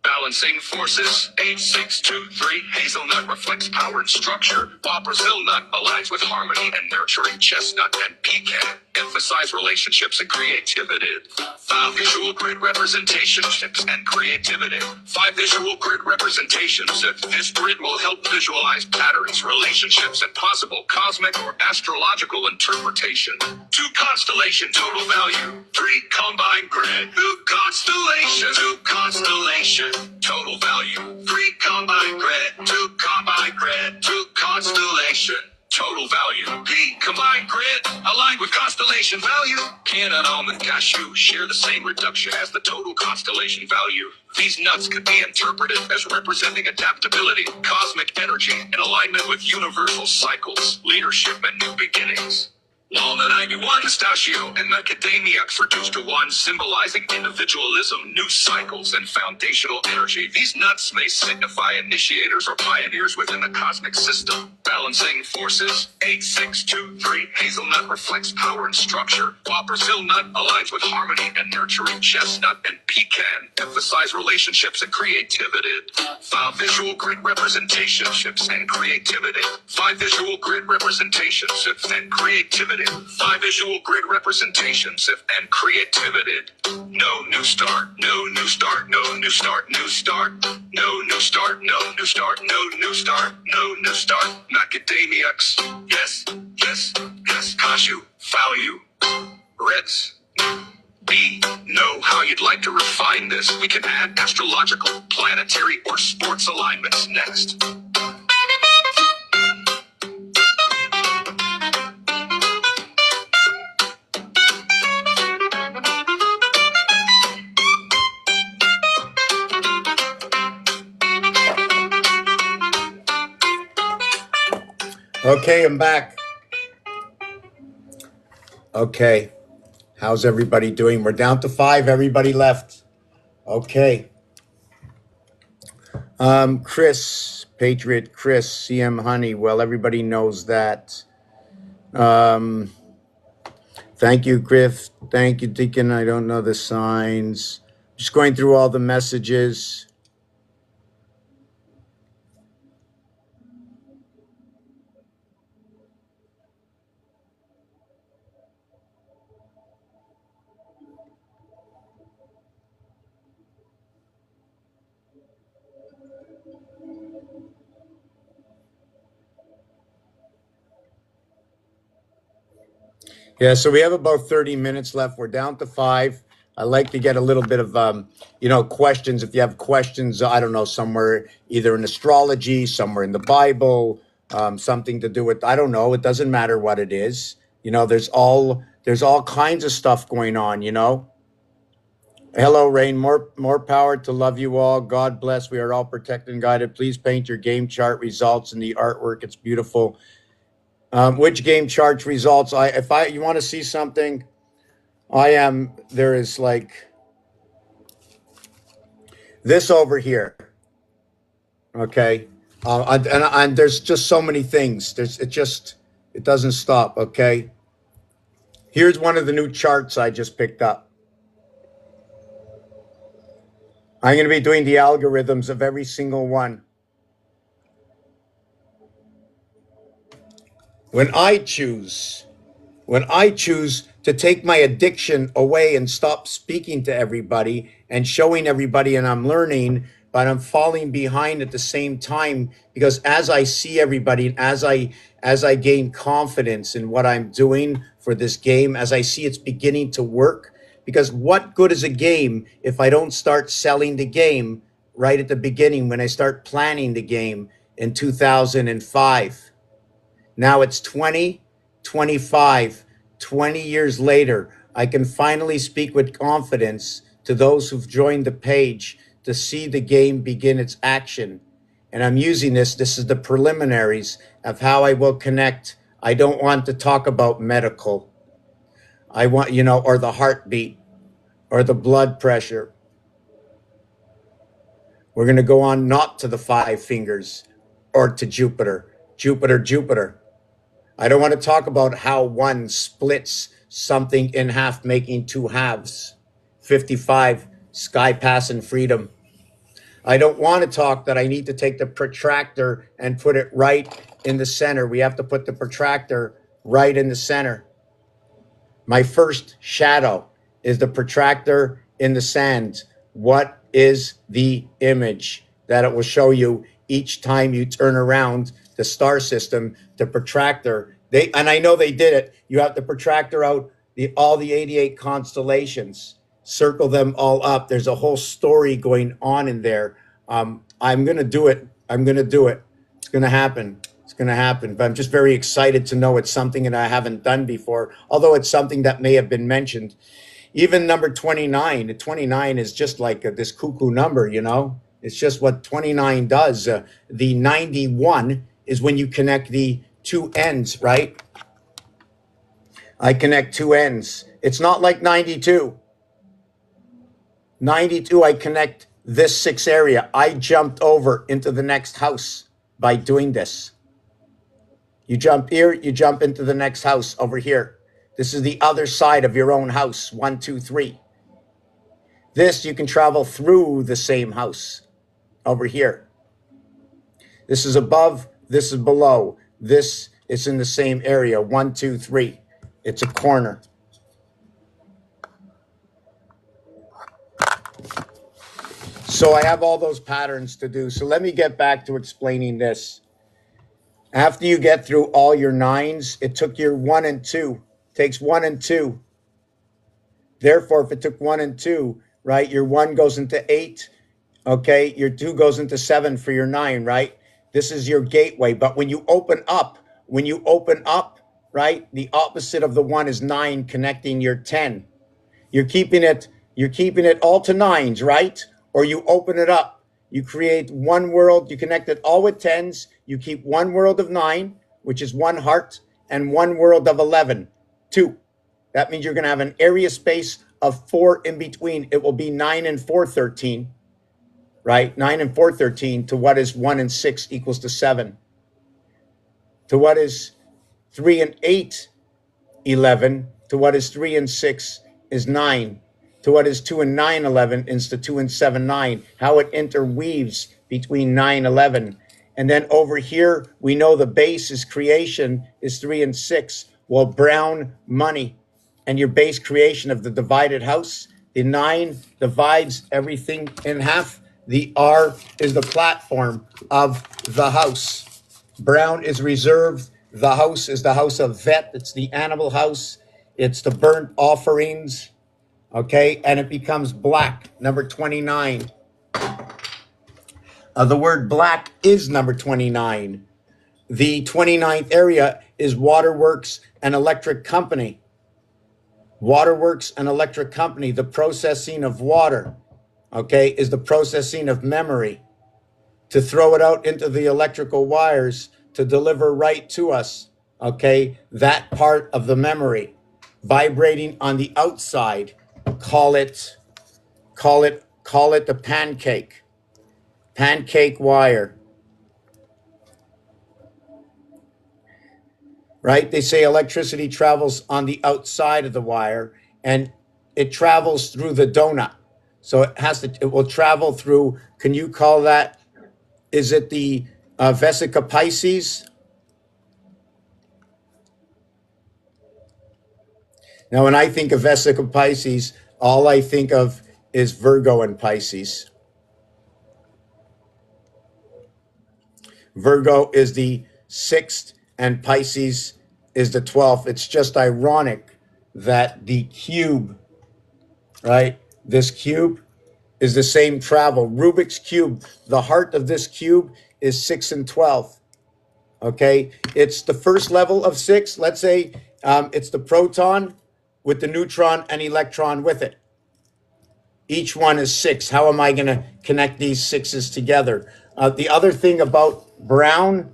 Speaker 2: Balancing forces, 8623. Hazelnut reflects power and structure, while Brazil nut aligns with harmony and nurturing. Chestnut and pecan emphasize relationships and creativity. 5 visual grid representations and creativity. 5 visual grid representations. This grid will help visualize patterns, relationships, and possible cosmic or astrological interpretation. 2 constellation total value. 3 combined grid. 2 constellation. 2 constellation total value. 3 combined grid. 2 combined grid. 2 constellation total value. P combined grid aligned with constellation value. Peanut, almond, cashew share the same reduction as the total constellation value. These nuts could be interpreted as representing adaptability, cosmic energy, and alignment with universal cycles, leadership, and new beginnings. Walnut, ivy, one pistachio, and macadamia reduced to 1, symbolizing individualism, new cycles, and foundational energy. These nuts may signify initiators or pioneers within the cosmic system. Balancing forces, 8623. Hazelnut reflects power and structure, while Brazil nut aligns with harmony and nurturing. Chestnut and pecan emphasize relationships and creativity. 5 visual grid representationships and creativity. 5 visual grid representations and creativity. 5 visual grid representations and creativity. No new start, no new start, no new start, new start, no new start, no new start, no new start, no new start. Macadamics, yes, yes, yes. Cashew, value, reds. B, know how you'd like to refine this. We can add astrological, planetary, or sports alignments next.
Speaker 1: Okay, I'm back. Okay, how's everybody doing? We're down to 5. Everybody left. Okay. Chris, Patriot Chris, CM Honey. Well, everybody knows that. Thank you, Griff. Thank you, Deacon. I don't know the signs. Just going through all the messages. Yeah, so we have about 30 minutes left. We're down to 5. I like to get a little bit of, questions. If you have questions, I don't know, somewhere either in astrology, somewhere in the Bible, something to do with, I don't know. It doesn't matter what it is. There's all kinds of stuff going on. Hello, Rain. More power to love you all. God bless. We are all protected and guided. Please paint your game chart results in the artwork. It's beautiful. Which game charts results? You want to see something, there is like this over here. Okay. And there's just so many things. It doesn't stop. Okay. Here's one of the new charts I just picked up. I'm going to be doing the algorithms of every single one. When I choose to take my addiction away and stop speaking to everybody and showing everybody and I'm learning, but I'm falling behind at the same time, because as I see everybody and as I gain confidence in what I'm doing for this game, as I see it's beginning to work, because what good is a game if I don't start selling the game right at the beginning when I start planning the game in 2005? Now it's 2025, 20 years later. I can finally speak with confidence to those who've joined the page to see the game begin its action. And I'm using this is the preliminaries of how I will connect. I don't want to talk about medical. I want, or the heartbeat or the blood pressure. We're going to go on not to the 5 fingers or to Jupiter. I don't want to talk about how one splits something in half, making 2 halves. 55, sky pass and freedom. I don't want to talk that I need to take the protractor and put it right in the center. We have to put the protractor right in the center. My first shadow is the protractor in the sand. What is the image that it will show you each time you turn around the star system? The protractor, and I know they did it. You have the protractor out all the 88 constellations, circle them all up. There's a whole story going on in there. I'm gonna do it. I'm gonna do it. It's gonna happen. It's going to happen. But I'm just very excited to know it's something that I haven't done before, although it's something that may have been mentioned. Even number 29, 29 is just like this cuckoo number, you know? It's just what 29 does. The 91 is when you connect the two ends, right? I connect two ends. It's not like 92. 92, I connect this 6 area. I jumped over into the next house by doing this. You jump here, you jump into the next house over here. This is the other side of your own house, 1, 2, 3. This, you can travel through the same house over here. This is above, this is below. This is in the same area, 1, 2, 3. It's a corner. So I have all those patterns to do. So let me get back to explaining this. After you get through all your 9s, it took your 1 and 2. It takes 1 and 2. Therefore, if it took 1 and 2, right, your 1 goes into 8. Okay, your 2 goes into 7 for your 9, right? This is your gateway. But when you open up, right, the opposite of the 1 is 9 connecting your 10. You're keeping it all to 9s, right? Or you open it up. You create one world, you connect it all with 10s, you keep one world of 9, which is 1 heart, and one world of 11, 2. That means you're going to have an area space of 4 in between. It will be 9 and 4, 13, right? 9 and 4, 13 to what is 1 and 6 equals to 7. To what is 3 and 8, 11. To what is 3 and 6 is 9. To what is 2 and 9, 11 is to 2 and 7, 9. How it interweaves between 9, 11. And then over here, we know the base is creation is 3 and 6. Well, brown money and your base creation of the divided house, the 9 divides everything in half. The R is the platform of the house. Brown is reserved. The house is the house of vet. It's the animal house. It's the burnt offerings. Okay, and it becomes black, number 29. The word black is number 29. The 29th area is waterworks and electric company. Waterworks and electric company, the processing of water, okay, is the processing of memory. To throw it out into the electrical wires to deliver right to us, okay, that part of the memory, vibrating on the outside. Call it the pancake wire, right? They say electricity travels on the outside of the wire and it travels through the donut. So it will travel through, can you call that, is it the vesica Pisces? Now, when I think of vesica Pisces, all I think of is Virgo and Pisces. Virgo is the 6th and Pisces is the 12th. It's just ironic that the cube, right? This cube is the same travel. Rubik's Cube, the heart of this cube is 6 and 12. Okay, it's the first level of 6. Let's say it's the proton with the neutron and electron with it. Each one is 6. How am I going to connect these 6s together? The other thing about brown,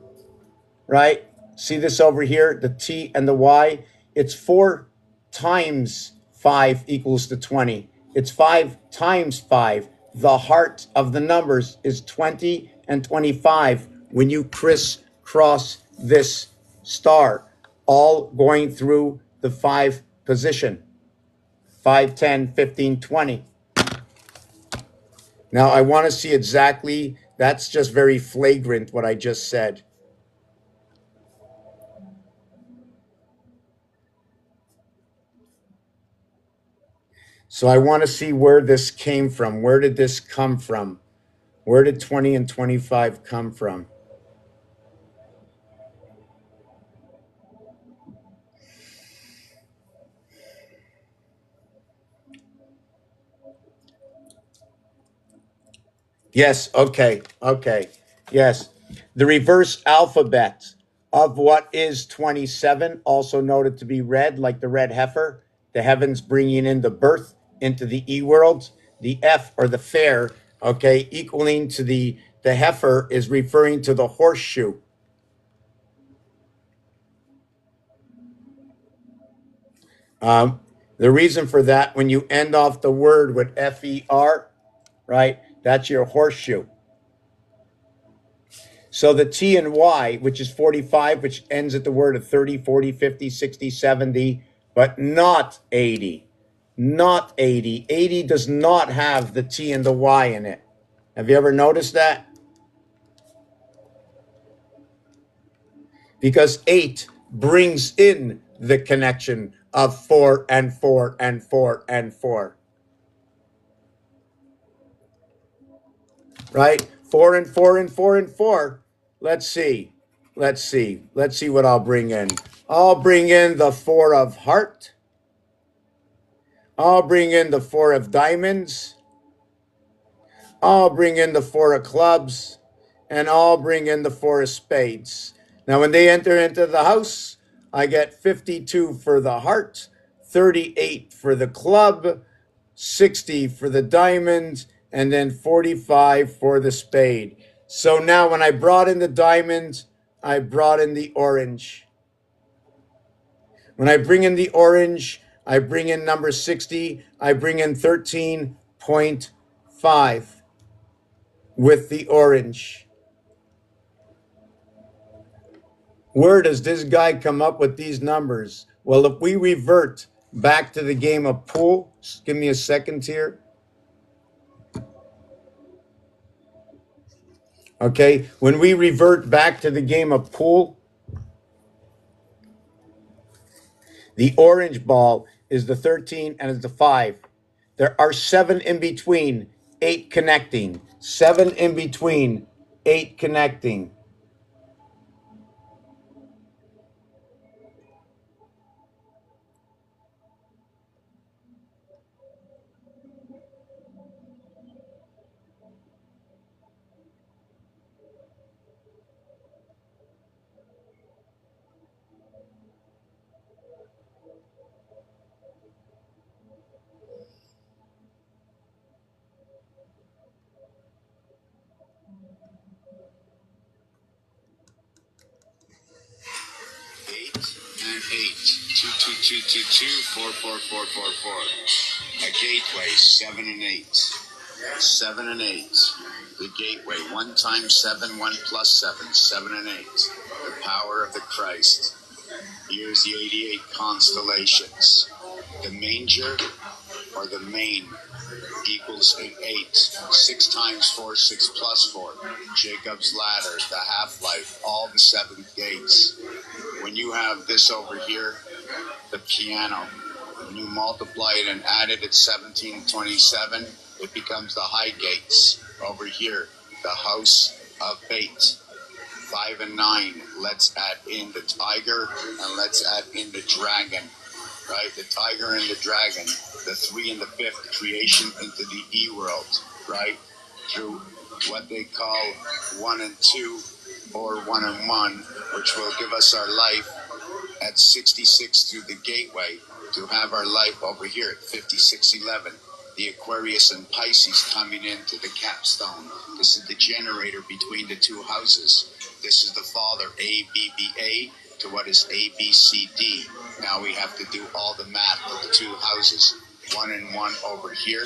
Speaker 1: right? See this over here, the T and the Y. It's 4 times 5 equals to 20. It's 5 times 5. The heart of the numbers is 20 and 25 when you crisscross this star, all going through the 5 position. 5, 10, 15, 20. Now I want to see exactly, that's just very flagrant what I just said. So I want to see where this came from. Where did this come from? Where did 20 and 25 come from? Yes, okay, okay. Yes. The reverse alphabet of what is 27, also noted to be red, like the red heifer, the heavens bringing in the birth into the E world. The F, or the fair, okay, equaling to the heifer, is referring to the horseshoe. Um, the reason for that, when you end off the word with FER, right, that's your horseshoe. So the T and Y, which is 45, which ends at the word of 30, 40, 50, 60, 70, but not 80. Not 80. 80 does not have the T and the Y in it. Have you ever noticed that? Because 8 brings in the connection of 4 and 4 and 4 and 4. Right? 4 and 4 and 4 and 4. Let's see. Let's see. Let's see what I'll bring in. I'll bring in the 4 of heart. I'll bring in the 4 of diamonds. I'll bring in the 4 of clubs. And I'll bring in the 4 of spades. Now, when they enter into the house, I get 52 for the heart, 38 for the club, 60 for the diamond, and then 45 for the spade. So now when I brought in the diamond, I brought in the orange. When I bring in the orange, I bring in number 60. I bring in 13.5 with the orange. Where does this guy come up with these numbers? Well, if we revert back to the game of pool, just give me a second here. Okay, when we revert back to the game of pool, the orange ball is the 13 and it's the 5. There are 7 in between, 8 connecting. 7 in between, 8 connecting.
Speaker 2: Eight and eight. Two, two, two, two, two, four, four, four, four, four. A gateway, 7 and 8. 7 and 8. The gateway, 1 times 7, 1 plus 7, 7 and 8. The power of the Christ. Here's the 88 constellations. The manger, or the main, equals 8. 6 times 4, 6 plus 4. Jacob's ladder, the half-life, all the 7 gates. When you have this over here, the piano, when you multiply it and add it at 1727, it becomes the high gates. Over here, the house of fate. 5 and 9, let's add in the tiger and let's add in the dragon. Right? The tiger and the dragon. The 3 and the 5th, creation into the E world. Right? Through what they call 1 and 2 or 1 and 1, which will give us our life at 66 through the gateway, to have our life over here at 5611. The Aquarius and Pisces coming into the capstone. This is the generator between the two houses. This is the father, ABBA, to what is ABCD. Now we have to do all the math of the two houses. 1 and 1 over here.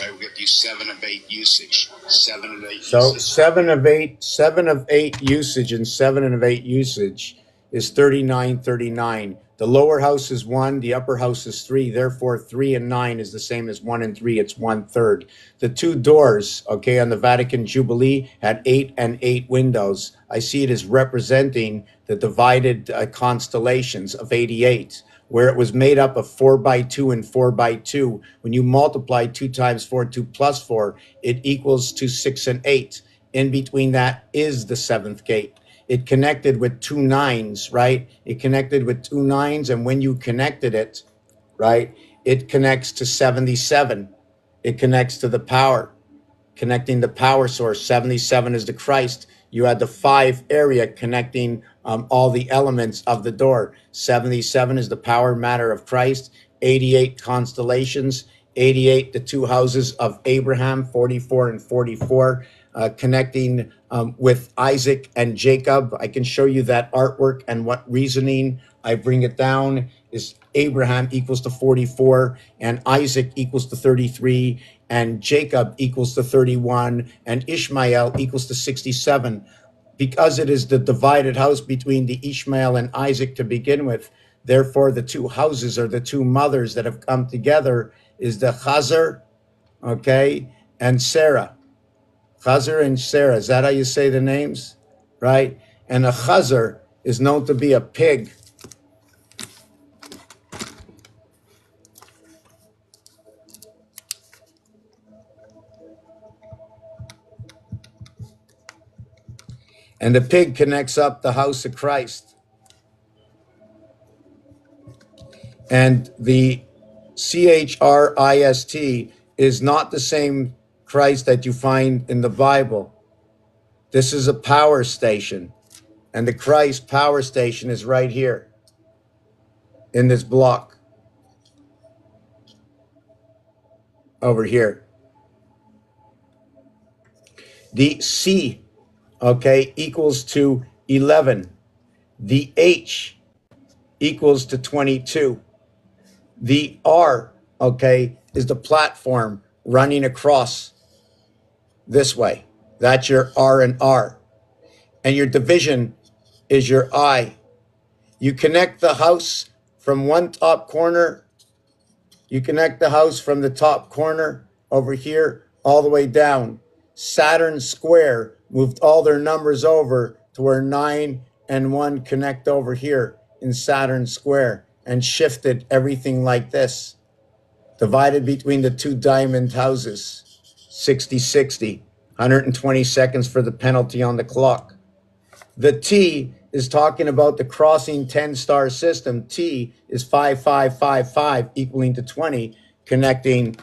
Speaker 2: Right, we get these 7 of 8 usage. 7 of 8
Speaker 1: So
Speaker 2: usage.
Speaker 1: 7 of 8, 7 of 8 usage and 7 of 8 usage is 39, 39. The lower house is 1, the upper house is 3. Therefore, 3 and 9 is the same as 1 and 3. It's 1/3. The two doors, okay, on the Vatican Jubilee had 8 and 8 windows. I see it as representing the divided constellations of 88, where it was made up of 4 by 2 and 4 by 2. When you multiply 2 times 4, 2 plus 4, it equals to 6 and 8. In between that is the seventh gate. It connected with 2 9s, right? It connected with 2 9s, and when you connected it, right, it connects to 77. It connects to the power, connecting the power source. 77 is the Christ. You had the 5 area connecting all the elements of the door. 77 is the power matter of Christ. 88 constellations. 88, the 2 houses of Abraham, 44 and 44, connecting with Isaac and Jacob. I can show you that artwork and what reasoning I bring it down is Abraham equals to 44 and Isaac equals to 33 and Jacob equals to 31 and Ishmael equals to 67. Because it is the divided house between the Ishmael and Isaac to begin with, therefore the 2 houses or the 2 mothers that have come together is the Chazar, okay, and Sarah. Chazar and Sarah, is that how you say the names? Right? And a Chazar is known to be a pig. And the pig connects up the house of Christ. And the Christ is not the same Christ that you find in the Bible. This is a power station. And the Christ power station is right here in this block over here. The C, okay, equals to 11. The H equals to 22. The R, okay, is the platform running across this way. That's your R and R. And your division is your I. You connect the house from one top corner. You connect the house from the top corner over here all the way down. Saturn square moved all their numbers over to where 9 and 1 connect over here in Saturn square and shifted everything like this. Divided between the 2 diamond houses. 60-60. 120 seconds for the penalty on the clock. The T is talking about the crossing 10-star system. T is 5555 equaling to 20, connecting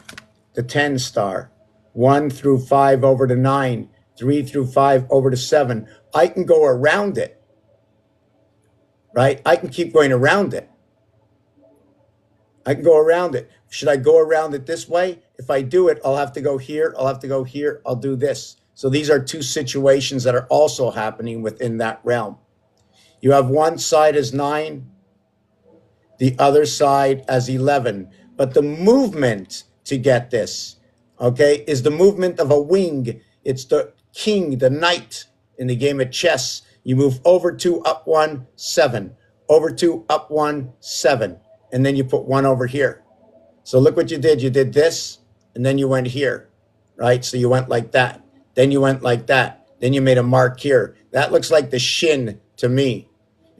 Speaker 1: the 10-star. 1 through 5 over to 9, 3 through 5 over to 7. I can go around it, right? I can keep going around it. I can go around it. Should I go around it this way? If I do it, I'll have to go here. I'll have to go here. I'll do this. So these are 2 situations that are also happening within that realm. You have one side as 9, the other side as 11. But the movement to get this, okay, is the movement of a wing. It's the king, the knight in the game of chess. You move over 2, up 1, 7. Over 2, up 1, 7. And then you put 1 over here. So look what you did. You did this, and then you went here, right? So you went like that. Then you went like that. Then you made a mark here. That looks like the shin to me.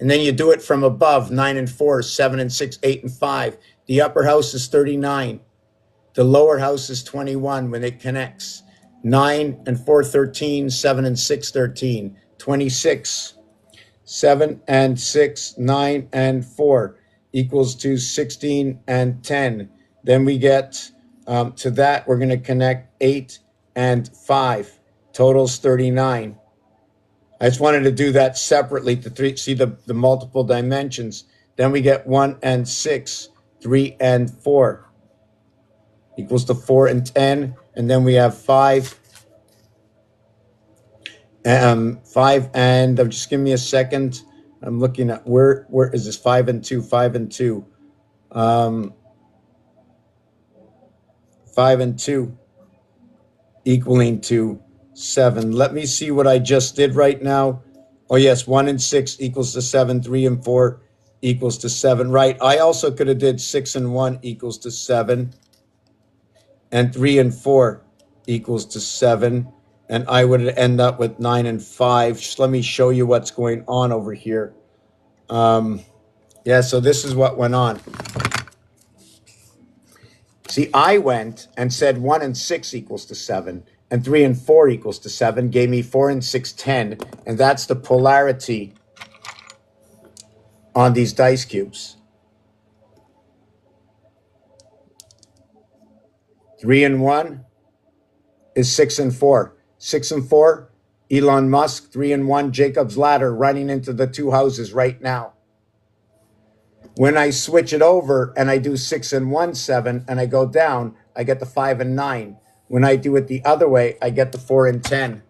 Speaker 1: And then you do it from above, 9 and 4, 7 and 6, 8 and 5. The upper house is 39. The lower house is 21 when it connects. 9 and 4, 13, 7 and 6, 13, 26. 7 and 6, 9 and 4 equals to 16 and 10. Then we get to that, we're going to connect 8 and 5. Totals 39. I just wanted to do that separately to see the multiple dimensions. Then we get 1 and 6, 3 and 4 equals to 4 and 10. And then we have 5. 5 and, just give me a second. I'm looking at where is this 5 and 2, 5 and 2. 5 and 2 equaling to 7. Let me see what I just did right now. Oh yes, 1 and 6 equals to 7, 3 and 4 equals to 7, right? I also could have did 6 and 1 equals to 7, and 3 and 4 equals to 7, and I would end up with 9 and 5. Just let me show you what's going on over here. Yeah, so this is what went on. See, I went and said 1 and 6 equals to 7, and 3 and 4 equals to 7, gave me 4 and 6, 10, and that's the polarity on these dice cubes. 3 and 1 is 6 and 4. 6 and 4, Elon Musk. 3 and 1, Jacob's Ladder, running into the two houses right now. When I switch it over and I do 6 and 1, 7, and I go down, I get the 5 and 9. When I do it the other way, I get the 4 and 10.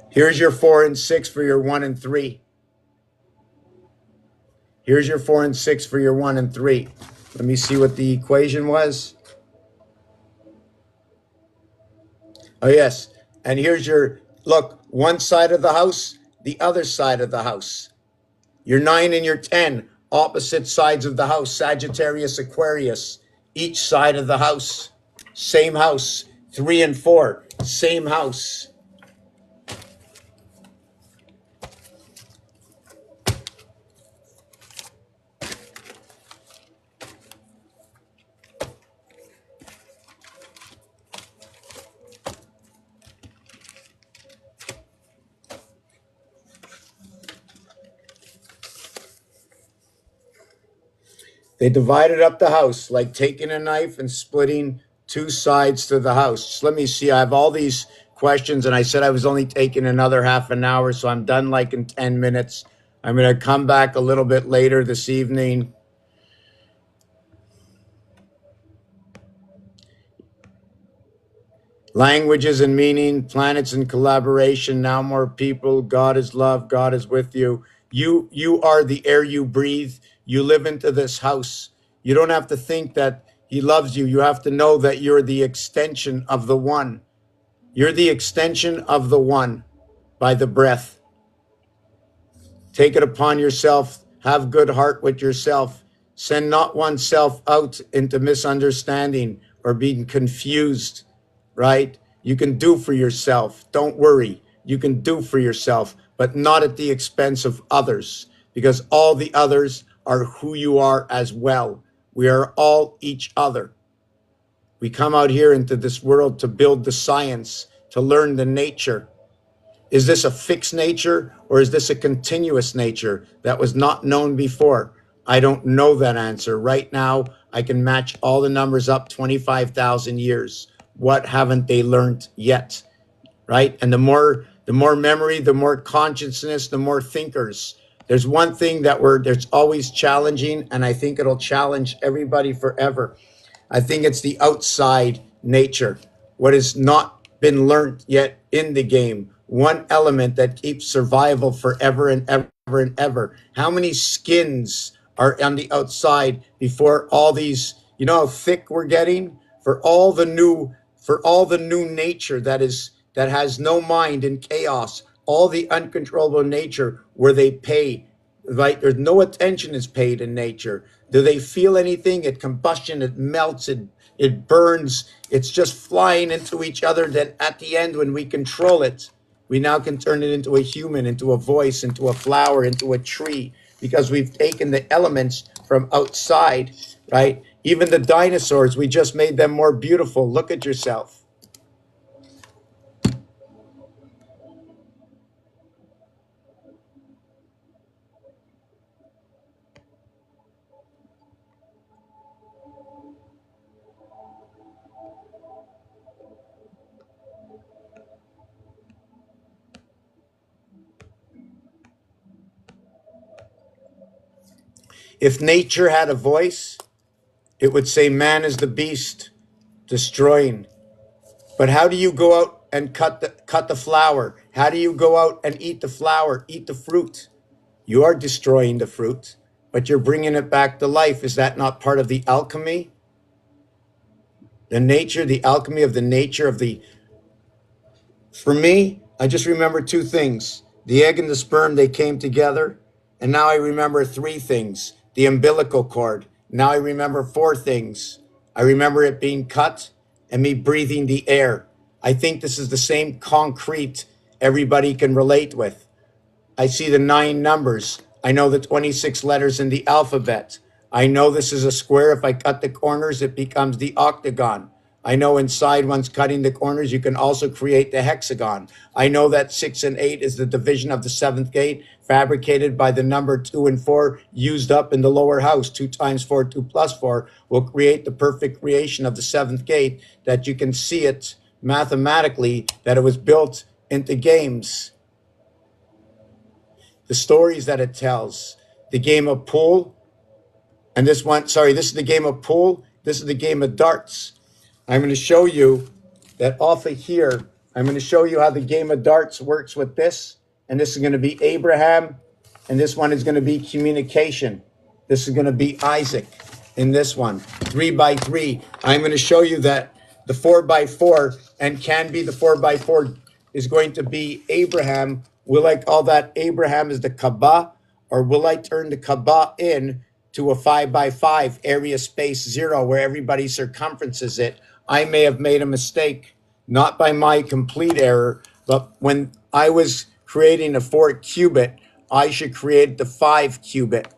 Speaker 1: Here's your 4 and 6 for your 1 and 3. Here's your 4 and 6 for your 1 and 3. Let me see what the equation was. Oh, yes. And here's your, look, one side of the house, the other side of the house. Your 9 and your 10, opposite sides of the house, Sagittarius, Aquarius, each side of the house, same house. 3 and 4, same house. They divided up the house like taking a knife and splitting two sides to the house. Just let me see. I have all these questions, and I said I was only taking another half an hour, so I'm done like in 10 minutes. I'm going to come back a little bit later this evening. Languages and meaning, planets and collaboration, now more people, God is love, God is with you. You are the air you breathe. You live into this house. You don't have to think that he loves you. You have to know that you're the extension of the one. You're the extension of the one by the breath. Take it upon yourself. Have good heart with yourself. Send not oneself out into misunderstanding or being confused, right? You can do for yourself. Don't worry. You can do for yourself, but not at the expense of others, because all the others are who you are as well. We are all each other. We come out here into this world to build the science, to learn the nature. Is this a fixed nature or is this a continuous nature that was not known before? I don't know that answer. Right now, I can match all the numbers up 25,000 years. What haven't they learned yet? Right? And the more memory, the more consciousness, the more thinkers. There's one thing that's always challenging, and I think it'll challenge everybody forever. I think it's the outside nature, what has not been learned yet in the game. One element that keeps survival forever and ever and ever. How many skins are on the outside before all these, you know how thick we're getting? For all the new nature that has no mind in chaos, all the uncontrollable nature where they pay, right? There's no attention is paid in nature. Do they feel anything? It combustion, it melts, it burns. It's just flying into each other. Then at the end, when we control it, we now can turn it into a human, into a voice, into a flower, into a tree, because we've taken the elements from outside, right? Even the dinosaurs, we just made them more beautiful. Look at yourself. If nature had a voice, it would say, man is the beast, destroying. But how do you go out and cut the flower? How do you go out and eat the flower, eat the fruit? You are destroying the fruit, but you're bringing it back to life. Is that not part of the alchemy? The alchemy of the nature of the... For me, I just remember two things. The egg and the sperm, they came together, And now I remember 3 things. The umbilical cord. Now I remember 4 things. I remember it being cut and me breathing the air. I think this is the same concrete everybody can relate with. I see the 9 numbers. I know the 26 letters in the alphabet. I know this is a square. If I cut the corners, it becomes the octagon. I know inside once cutting the corners, you can also create the hexagon. I know that 6 and 8 is the division of the 7th gate, fabricated by the number 2 and 4 used up in the lower house. 2 times 4, 2 plus 4 will create the perfect creation of the 7th gate, that you can see it mathematically, that it was built into games. The stories that it tells, the game of pool, and this is the game of pool, this is the game of darts. I'm going to show you that off of here, I'm going to show you how the game of darts works with this, and this is going to be Abraham, and this one is going to be communication. This is going to be Isaac in this one, 3 by 3. I'm going to show you that the 4 by 4 and can be the 4 by 4 is going to be Abraham. Will I call that Abraham is the Kaaba, or will I turn the Kaaba in to a 5 by 5 area space 0 where everybody circumferences it? I may have made a mistake, not by my complete error, but when I was creating a 4 cubit, I should create the 5 cubit.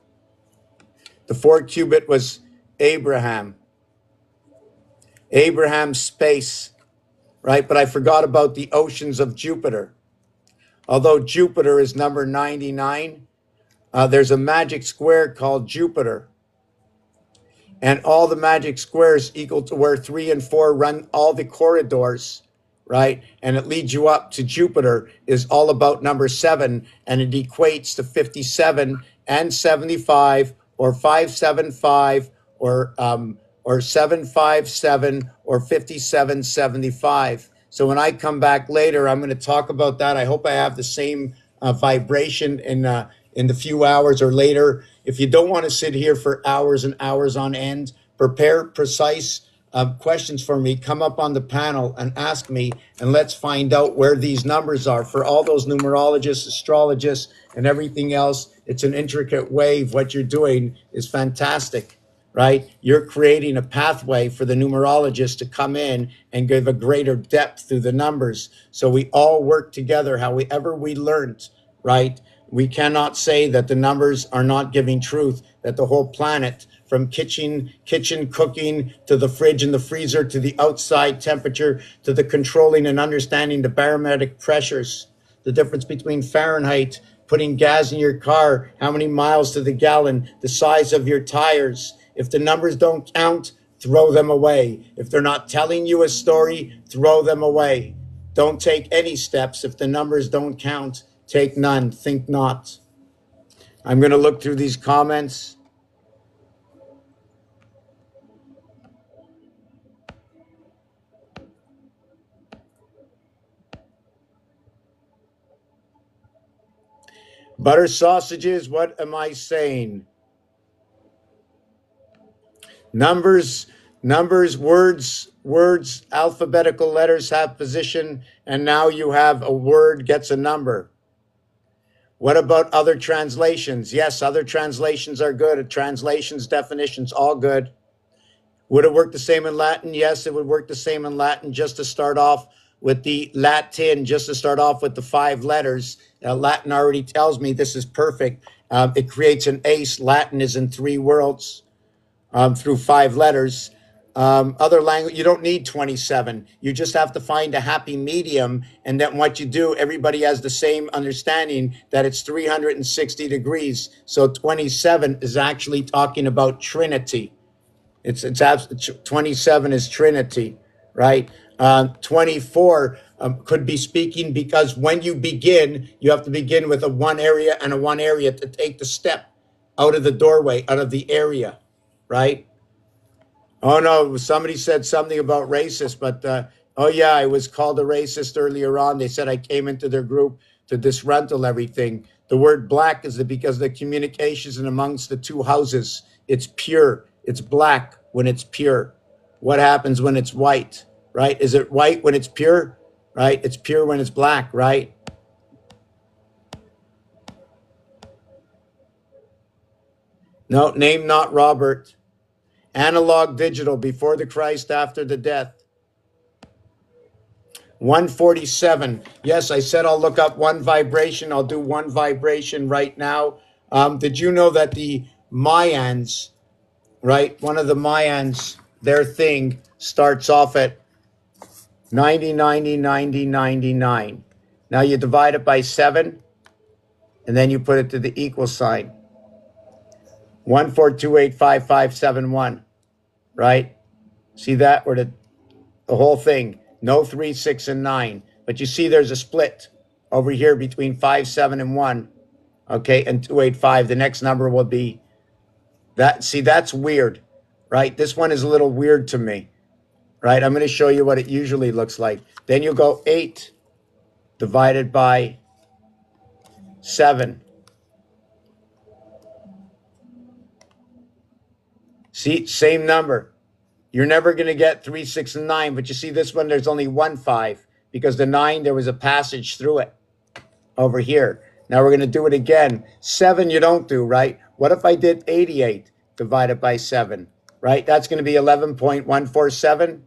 Speaker 1: The 4 cubit was Abraham. Abraham's space, right? But I forgot about the oceans of Jupiter. Although Jupiter is number 99, there's a magic square called Jupiter. And all the magic squares equal to where 3 and 4 run all the corridors, right? And it leads you up to Jupiter is all about number 7, and it equates to 57 and 75 or 575 or 757 or 5775. So when I come back later, I'm going to talk about that. I hope I have the same vibration in the few hours or later. If you don't want to sit here for hours and hours on end, prepare precise questions for me. Come up on the panel and ask me, and let's find out where these numbers are. For all those numerologists, astrologists, and everything else, it's an intricate wave. What you're doing is fantastic, right? You're creating a pathway for the numerologist to come in and give a greater depth through the numbers. So we all work together, however we learned, right? We cannot say that the numbers are not giving truth, that the whole planet, from kitchen cooking to the fridge and the freezer to the outside temperature to the controlling and understanding the barometric pressures, the difference between Fahrenheit, putting gas in your car, how many miles to the gallon, the size of your tires. If the numbers don't count, throw them away. If they're not telling you a story, throw them away. Don't take any steps if the numbers don't count. Take none, think not. I'm going to look through these comments. Butter sausages, what am I saying? Numbers, words, alphabetical letters have position, and now you have a word gets a number. What about other translations? Yes, other translations are good. Translations, definitions, all good. Would it work the same in Latin? Yes, it would work the same in Latin, just to start off with the Latin, just to start off with the 5 letters. Latin already tells me this is perfect. It creates an ace. Latin is in 3 worlds through 5 letters. Other language, you don't need 27. You just have to find a happy medium. And then what you do, everybody has the same understanding that it's 360 degrees. So 27 is actually talking about Trinity. It's 27 is Trinity, right? 24 could be speaking, because when you begin, you have to begin with a 1 area and a 1 area to take the step out of the doorway, out of the area, right? Oh no, somebody said something about racist, but oh yeah, I was called a racist earlier on. They said I came into their group to disgruntle everything. The word black is because the communications in amongst the 2 houses. It's pure. It's black when it's pure. What happens when it's white, right? Is it white when it's pure, right? It's pure when it's black, right? No, name not Robert. Analog digital, before the Christ, after the death. 147. Yes, I said I'll look up one vibration. I'll do one vibration right now. Did you know that the Mayans, right? One of the Mayans, their thing starts off at 90, 90, 90, 99. Now you divide it by 7, and then you put it to the equal sign. 142855571, right? See that? Where the whole thing, no 3, 6, and 9. But you see there's a split over here between 5, 7, and 1, okay, and 285. The next number will be that. See, that's weird, right? This one is a little weird to me, right? I'm going to show you what it usually looks like. Then you go 8 divided by 7. See, same number. You're never going to get 3, 6, and 9, but you see this one, there's only 1, 5, because the 9, there was a passage through it over here. Now we're going to do it again. 7 you don't do, right? What if I did 88 divided by 7, right? That's going to be 11.147.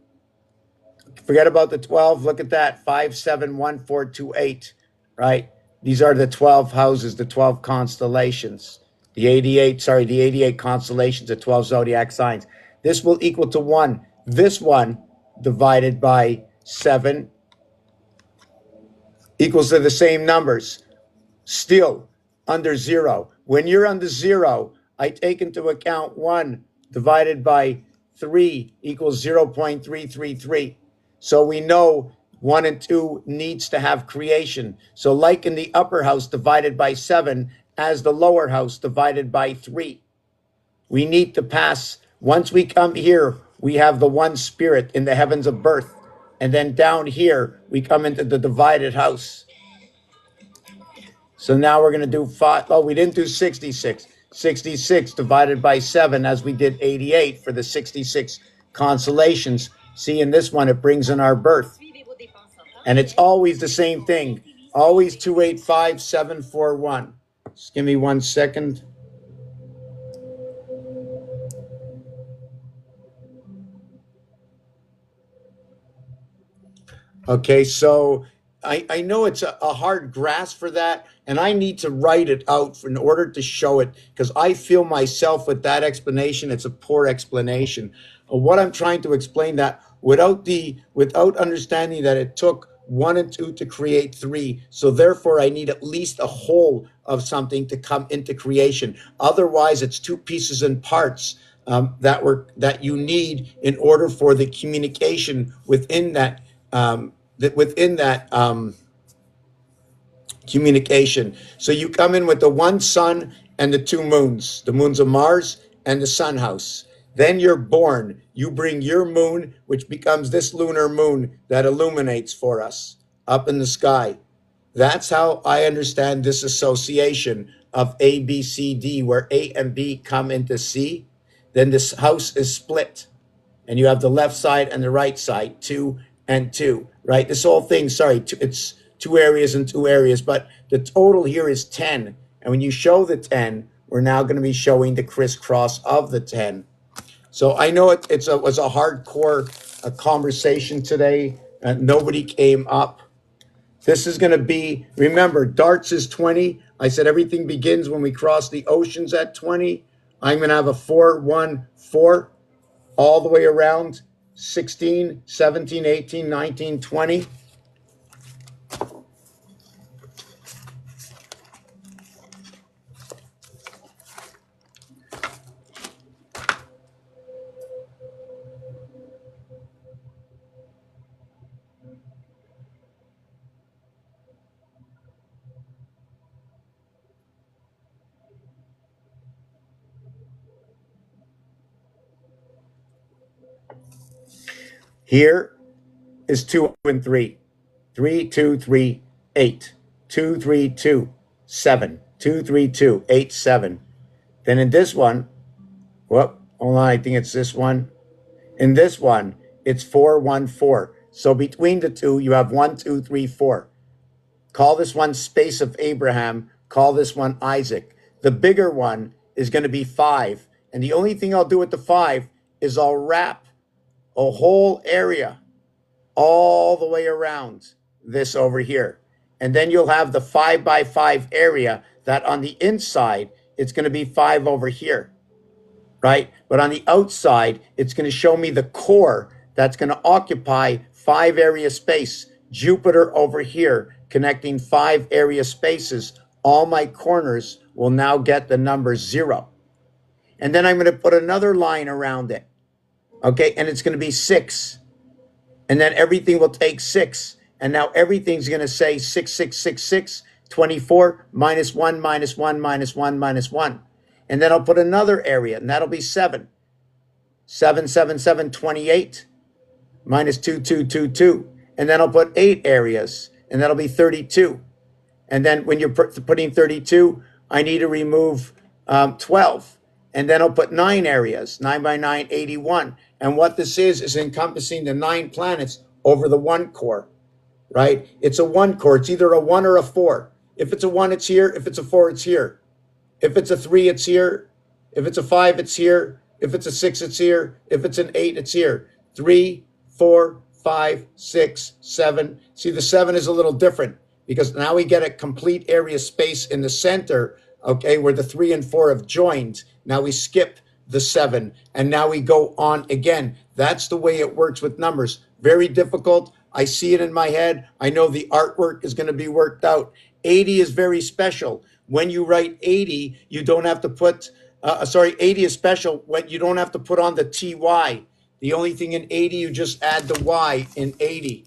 Speaker 1: Forget about the 12. Look at that. 571428, right? These are the 12 houses, the 12 constellations. The 88 constellations, the 12 zodiac signs. This will equal to 1. This one divided by 7 equals to the same numbers. Still under 0. When you're under 0, I take into account 1 divided by 3 equals 0.333. So we know 1 and 2 needs to have creation. So like in the upper house divided by 7, as the lower house divided by 3. We need to pass, once we come here, we have the one spirit in the heavens of birth. And then down here, we come into the divided house. So now we're going to do 5. Oh, we didn't do 66. 66 divided by 7 as we did 88 for the 66 constellations. See, in this one, it brings in our birth. And it's always the same thing. Always 285741. Just give me 1 second. Okay, so I know it's a hard grasp for that, and I need to write it out in order to show it, because I feel myself with that explanation, it's a poor explanation. What I'm trying to explain that without understanding that it took 1 and 2 to create 3, so therefore I need at least a whole of something to come into creation. Otherwise, it's 2 pieces and parts that you need in order for the communication within that. Communication. So you come in with the 1 sun and the 2 moons, the moons of Mars and the sun house. Then you're born. You bring your moon, which becomes this lunar moon that illuminates for us up in the sky. That's how I understand this association of A, B, C, D, where A and B come into C. Then this house is split. And you have the left side and the right side, 2 and 2, right? This whole thing, it's 2 areas and 2 areas, but the total here is 10. And when you show the 10, we're now going to be showing the crisscross of the 10. So I know it was a hardcore conversation today. Nobody came up. This is going to be, remember, darts is 20. I said everything begins when we cross the oceans at 20. I'm going to have a 4, 1, 4. All the way around 16, 17, 18, 19, 20. Here is 2 and 3. 3, 2, 3, 8. 2, 3, 2, 7. 2, 3, 2, 8, 7. Then in this one, hold on, I think it's this one. In this one, it's 4, 1, 4. So between the 2, you have 1, 2, 3, 4. Call this one space of Abraham. Call this one Isaac. The bigger one is going to be 5. And the only thing I'll do with the 5 is I'll wrap a whole area all the way around this over here. And then you'll have the 5 by 5 area that on the inside, it's going to be 5 over here, right? But on the outside, it's going to show me the core that's going to occupy 5 area space. Jupiter over here, connecting 5 area spaces. All my corners will now get the number 0. And then I'm going to put another line around it. Okay, and it's going to be 6. And then everything will take 6. And now everything's going to say 6, 6, 6, 6, 24, minus 1, minus 1, minus 1, minus 1. And then I'll put another area, and that'll be 7. 7, 7, 7, 28, minus 2, 2, 2, 2. And then I'll put 8 areas, and that'll be 32. And then when you're putting 32, I need to remove 12. And then I'll put 9 areas, 9 by 9, 81. And what this is encompassing the 9 planets over the 1 core, right? It's a 1 core. It's either a 1 or a 4. If it's a 1, it's here. If it's a 4, it's here. If it's a 3, it's here. If it's a 5, it's here. If it's a 6, it's here. If it's an 8, it's here. 3, 4, 5, 6, 7. See, the 7 is a little different because now we get a complete area space in the center, okay, where the 3 and 4 have joined. Now we skip the 7, and now we go on again. That's the way it works with numbers. Very difficult. I see it in my head. I know the artwork is going to be worked out. 80 is very special. When you write 80, you don't have to put, 80 is special when you don't have to put on the TY. The only thing in 80, you just add the Y in 80.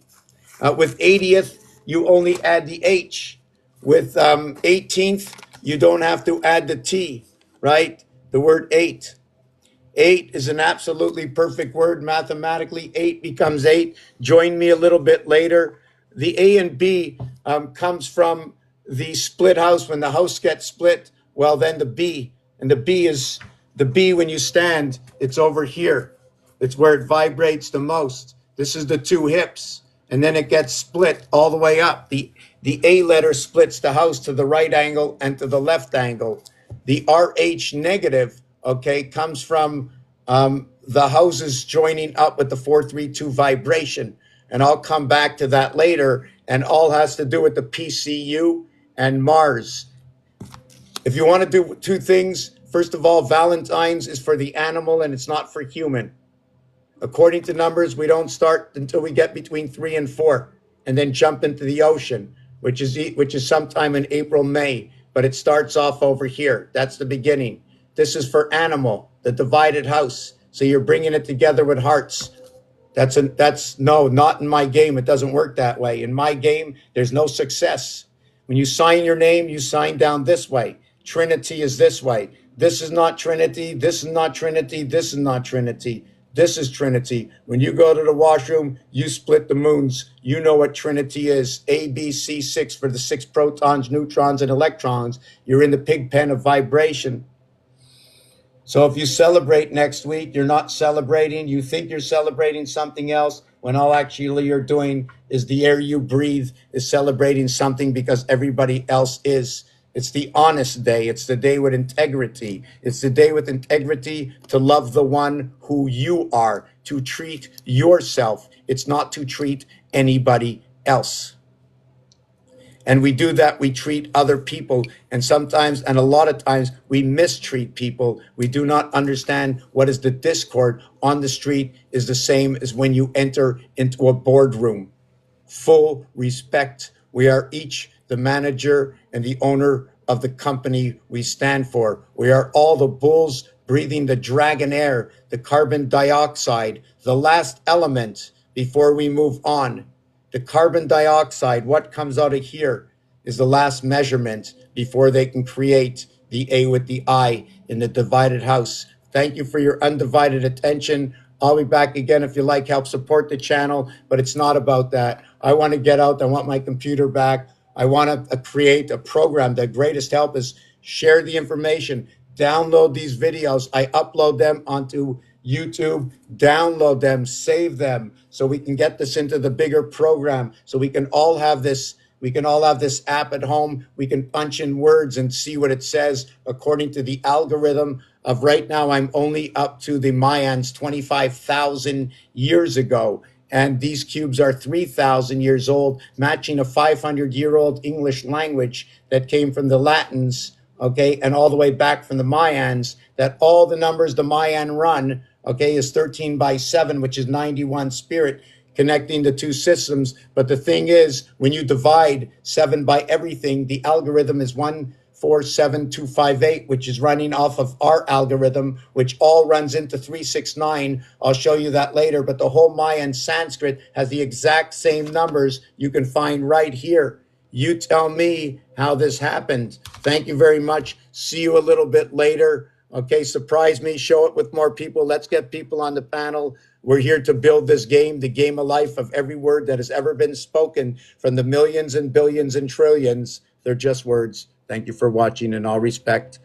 Speaker 1: With 80th, you only add the H. With 18th, you don't have to add the T, right? The word 8. 8 is an absolutely perfect word mathematically. 8 becomes 8. Join me a little bit later. The A and B comes from the split house. When the house gets split, well, then the B. And the B is the B when you stand, it's over here. It's where it vibrates the most. This is the 2 hips. And then it gets split all the way up. The A letter splits the house to the right angle and to the left angle. The RH negative, okay, comes from the houses joining up with the 432 vibration. And I'll come back to that later. And all has to do with the PCU and Mars. If you want to do 2 things, first of all, Valentine's is for the animal and it's not for human. According to numbers, we don't start until we get between 3 and 4 and then jump into the ocean, which is sometime in April, May. But it starts off over here. That's the beginning. This is for animal, the divided house. So you're bringing it together with hearts. No, not in my game. It doesn't work that way. In my game, there's no success. When you sign your name, you sign down this way. Trinity is this way. This is not Trinity. This is not Trinity. This is not Trinity. This is Trinity. When you go to the washroom, you split the moons. You know what Trinity is. A, B, C, 6 for the 6 protons, neutrons, and electrons. You're in the pig pen of vibration. So if you celebrate next week, you're not celebrating. You think you're celebrating something else when all actually you're doing is the air you breathe is celebrating something because everybody else is. It's the honest day. It's the day with integrity. It's the day with integrity to love the one who you are, to treat yourself. It's not to treat anybody else. And we do that, we treat other people. And sometimes, and a lot of times, we mistreat people. We do not understand what is the discord on the street is the same as when you enter into a boardroom. Full respect. We are each the manager and the owner of the company we stand for. We are all the bulls breathing the dragon air, the carbon dioxide, the last element before we move on. The carbon dioxide, what comes out of here is the last measurement before they can create the A with the I in the divided house. Thank you for your undivided attention. I'll be back again if you like, help support the channel, but it's not about that. I want to get out. I want my computer back. I want to create a program. The greatest help is share the information, download these videos. I upload them onto YouTube, download them, save them so we can get this into the bigger program so we can all have this We can all have this app at home. We can punch in words and see what it says according to the algorithm of right now. I'm only up to the Mayans 25,000 years ago. And these cubes are 3,000 years old, matching a 500-year-old English language that came from the Latins, okay, and all the way back from the Mayans, that all the numbers the Mayan run, okay, is 13 by 7, which is 91 spirit, connecting the two systems. But the thing is, when you divide 7 by everything, the algorithm is 147258, which is running off of our algorithm, which all runs into 369. I'll show you that later. But the whole Mayan Sanskrit has the exact same numbers you can find right here. You tell me how this happened. Thank you very much. See you a little bit later. Okay, surprise me, show it with more people. Let's get people on the panel. We're here to build this game, the game of life of every word that has ever been spoken from the millions and billions and trillions. They're just words. Thank you for watching, in all respect.